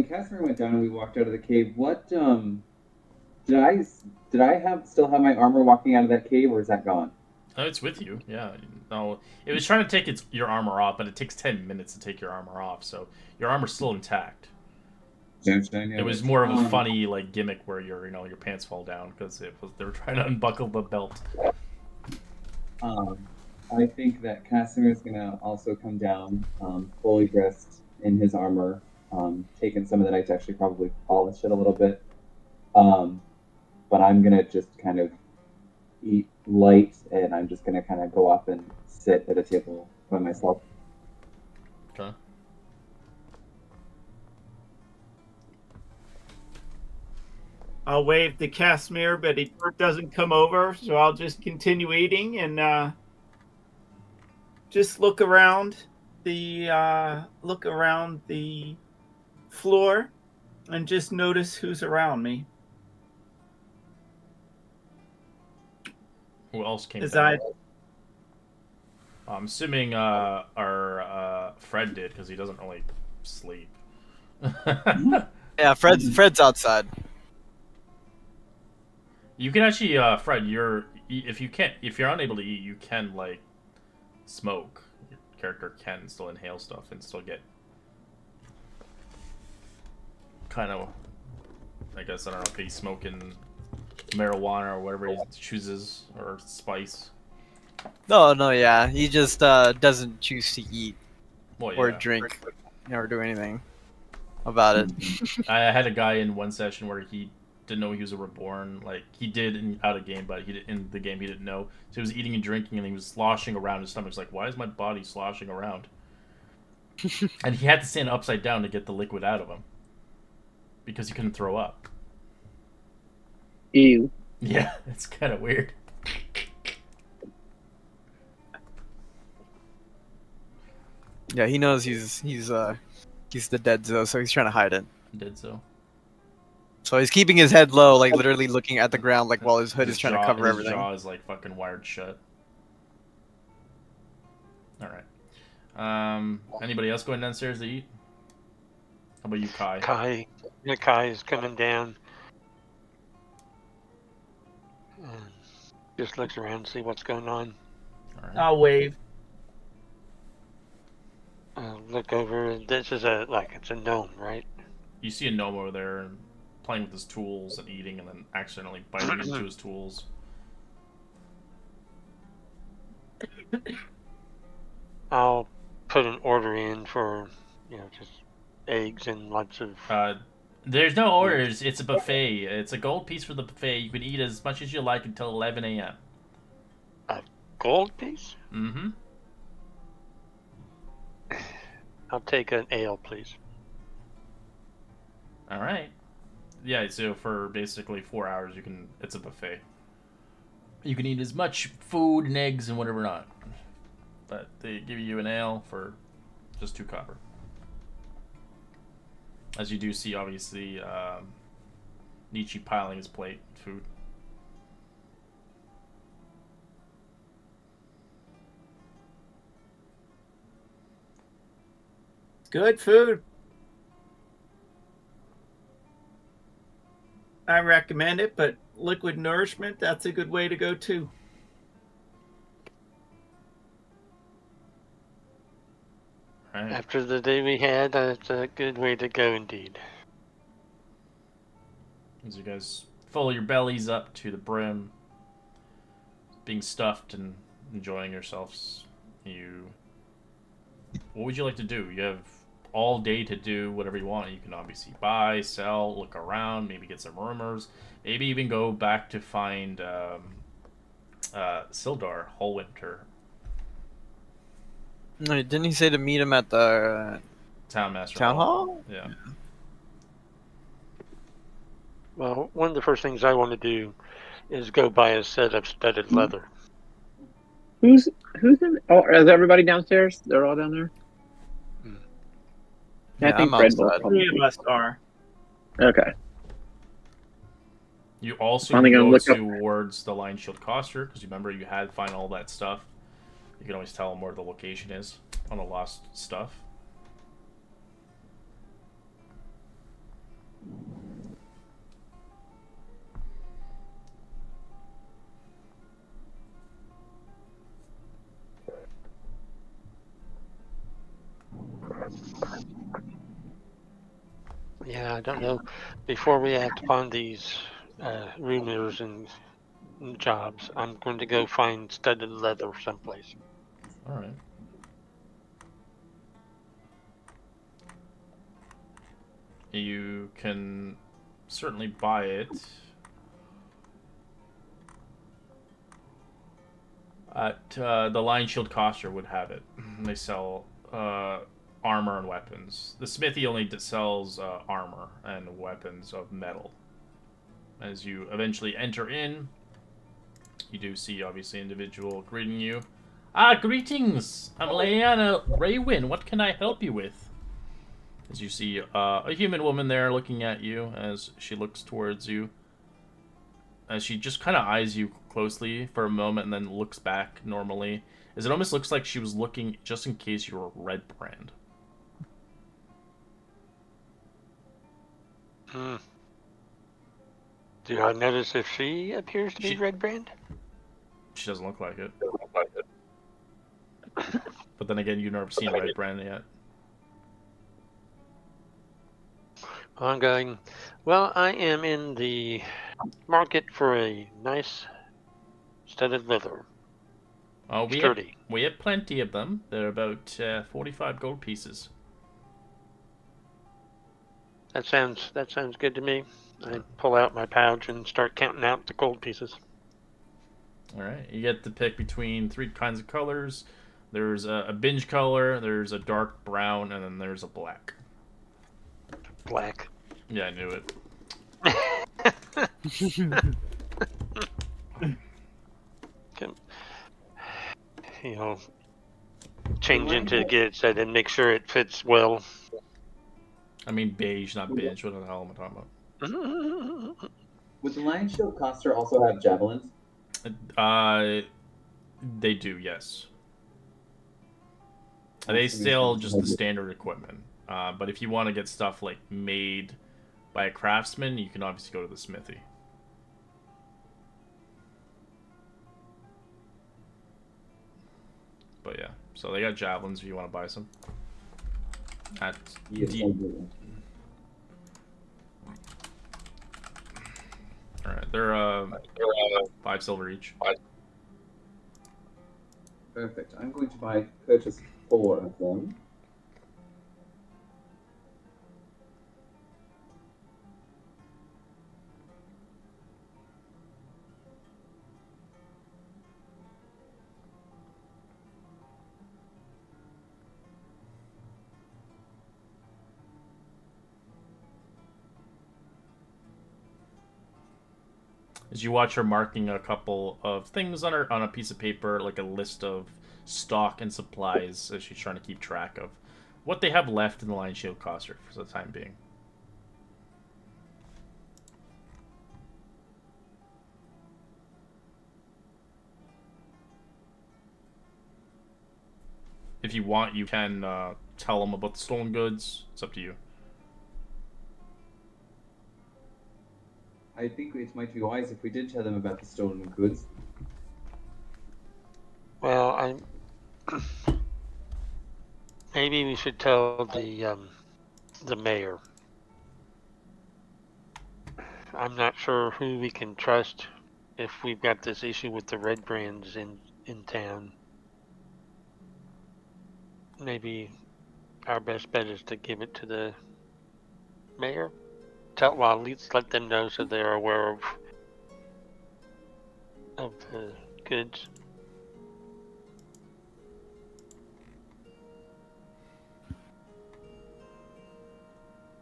Speaker 7: Casimir went down and we walked out of the cave, what did I still have my armor walking out of that cave, or is that gone?
Speaker 1: Oh, it's with you. Yeah. No, it was trying to take your armor off, but it takes 10 minutes to take your armor off, so your armor's still intact. It was more of a funny like gimmick where your pants fall down because they were trying to unbuckle the belt.
Speaker 7: I think that Casimir is gonna also come down, fully dressed in his armor, taking some of the night to actually probably polish it a little bit. But I'm gonna just kind of eat light, and I'm just gonna kind of go up and sit at a table by myself.
Speaker 1: Okay.
Speaker 6: I'll wave to Casimir, but he doesn't come over, so I'll just continue eating and just look around the floor and just notice who's around me.
Speaker 1: Who else came
Speaker 6: As
Speaker 1: down? I'm assuming our Fred did because he doesn't really sleep.
Speaker 3: Yeah, Fred's outside.
Speaker 1: You can actually, Fred, if you're unable to eat, you can like smoke. Your character can still inhale stuff and still get kind of. I guess I don't know if he's smoking marijuana or whatever he chooses or spice.
Speaker 3: No, yeah. He just doesn't choose to eat
Speaker 1: Well,
Speaker 3: or
Speaker 1: yeah.
Speaker 3: drink or do anything about it.
Speaker 1: I had a guy in one session where he didn't know he was a reborn. Like he did out of game, but in the game he didn't know. So he was eating and drinking, and he was sloshing around. His stomach's like, why is my body sloshing around? And he had to stand upside down to get the liquid out of him because he couldn't throw up.
Speaker 2: Ew.
Speaker 1: Yeah, it's kind of weird.
Speaker 3: Yeah, he knows he's the dead Zo, so he's trying to hide it.
Speaker 1: Did so.
Speaker 3: So he's keeping his head low, like literally looking at the ground, like while his hood is trying to cover
Speaker 1: his
Speaker 3: everything.
Speaker 1: jaw is like fucking wired shut. All right. Anybody else going downstairs to eat? How about you, Kai?
Speaker 5: Kai is coming down. And just looks around to see what's going on.
Speaker 1: All right.
Speaker 6: I'll wave.
Speaker 5: Look over. This is it's a gnome, right?
Speaker 1: You see a gnome over there playing with his tools and eating, and then accidentally biting into his tools.
Speaker 5: I'll put an order in for, just eggs and lots of.
Speaker 1: There's no orders. It's a buffet. It's a gold piece for the buffet. You can eat as much as you like until 11 a.m.
Speaker 5: A gold piece?
Speaker 1: Mm-hmm.
Speaker 5: I'll take an ale, please.
Speaker 1: All right. Yeah, so for basically 4 hours, it's a buffet. You can eat as much food and eggs and whatever not. But they give you an ale for just 2 copper. As you do see, obviously, Nietzsche piling his plate with food.
Speaker 6: Good food. I recommend it, but liquid nourishment, that's a good way to go too.
Speaker 1: Right.
Speaker 5: After the day we had, that's a good way to go indeed.
Speaker 1: As you guys fill your bellies up to the brim, being stuffed and enjoying yourselves, what would you like to do? You have all day to do whatever you want. You can obviously buy, sell, look around, maybe get some rumors, maybe even go back to find Sildar, Hallwinter.
Speaker 3: Wait, didn't he say to meet him at the
Speaker 1: Town Master
Speaker 3: town hall?
Speaker 1: Yeah.
Speaker 5: Well, one of the first things I want to do is go buy a set of studded leather.
Speaker 2: Who's in? Oh, is everybody downstairs? They're all down there.
Speaker 3: Yeah,
Speaker 2: I think
Speaker 3: I'm
Speaker 2: Fred will
Speaker 3: outside.
Speaker 2: probably.
Speaker 6: 3 of us are.
Speaker 2: Okay.
Speaker 1: You also
Speaker 2: Finally gonna
Speaker 1: go
Speaker 2: look up-
Speaker 1: towards the Lion Shield Coster, because you remember you had find all that stuff. You can always tell them where the location is on the lost stuff.
Speaker 5: Yeah, I don't know. Before we act upon these rumors and jobs, I'm going to go find studded leather someplace.
Speaker 1: All right. You can certainly buy it at the Lion Shield Coster would have it. They sell armor and weapons. The smithy only sells armor and weapons of metal. As you eventually enter in, you do see obviously an individual greeting you. Greetings! I'm Leanna Raywin. What can I help you with? As you see a human woman there looking at you as she looks towards you. As she just kind of eyes you closely for a moment and then looks back normally. As it almost looks like she was looking just in case you were Red Brand.
Speaker 5: Do I notice if she appears to be Red Brand?
Speaker 1: She doesn't look like it. But then again, you've never seen Red Brand yet.
Speaker 5: I'm going, well, I am in the market for a nice studded leather.
Speaker 1: Oh,
Speaker 5: Sturdy.
Speaker 1: We have plenty of them. They're about 45 gold pieces.
Speaker 5: That sounds good to me. I pull out my pouch and start counting out the gold pieces.
Speaker 1: All right, you get to pick between 3 kinds of colors. There's a binge color, there's a dark brown, and then there's a black.
Speaker 5: Black.
Speaker 1: Yeah, I knew it.
Speaker 5: Change into get set and make sure it fits well.
Speaker 1: I mean beige, not binge. What the hell am I talking about?
Speaker 7: Would the Lion Shield Coster also have javelins?
Speaker 1: They do, yes. They sell just the standard equipment. But if you want to get stuff like made by a craftsman, you can obviously go to the smithy. But yeah, so they got javelins if you want to buy some. At
Speaker 7: Yes,
Speaker 1: D-
Speaker 7: I do.
Speaker 1: Alright, they're 5 silver each.
Speaker 7: Perfect. I'm going to purchase 4 of them.
Speaker 1: As you watch her marking a couple of things on a piece of paper, like a list of stock and supplies, as she's trying to keep track of what they have left in the Lion Shield coster for the time being. If you want, you can tell them about the stolen goods. It's up to you.
Speaker 7: I think it might be wise if we did tell them about the stolen goods.
Speaker 5: Well, maybe we should tell the mayor. I'm not sure who we can trust if we've got this issue with the red brands in town. Maybe our best bet is to give it to the mayor. Well, at least let them know so they're aware of the goods.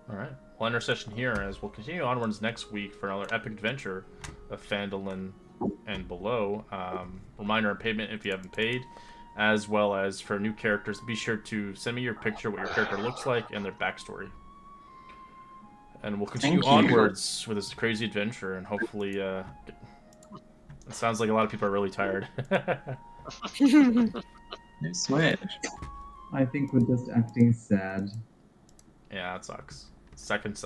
Speaker 1: Alright. We'll end our session here as we'll continue onwards next week for another epic adventure of Phandelver and below. Reminder on payment if you haven't paid, as well as for new characters, be sure to send me your picture, what your character looks like, and their backstory. And we'll continue onwards with this crazy adventure, and hopefully, it sounds like a lot of people are really tired.
Speaker 4: They switch.
Speaker 7: I think we're just acting sad.
Speaker 1: Yeah, that sucks. Second session.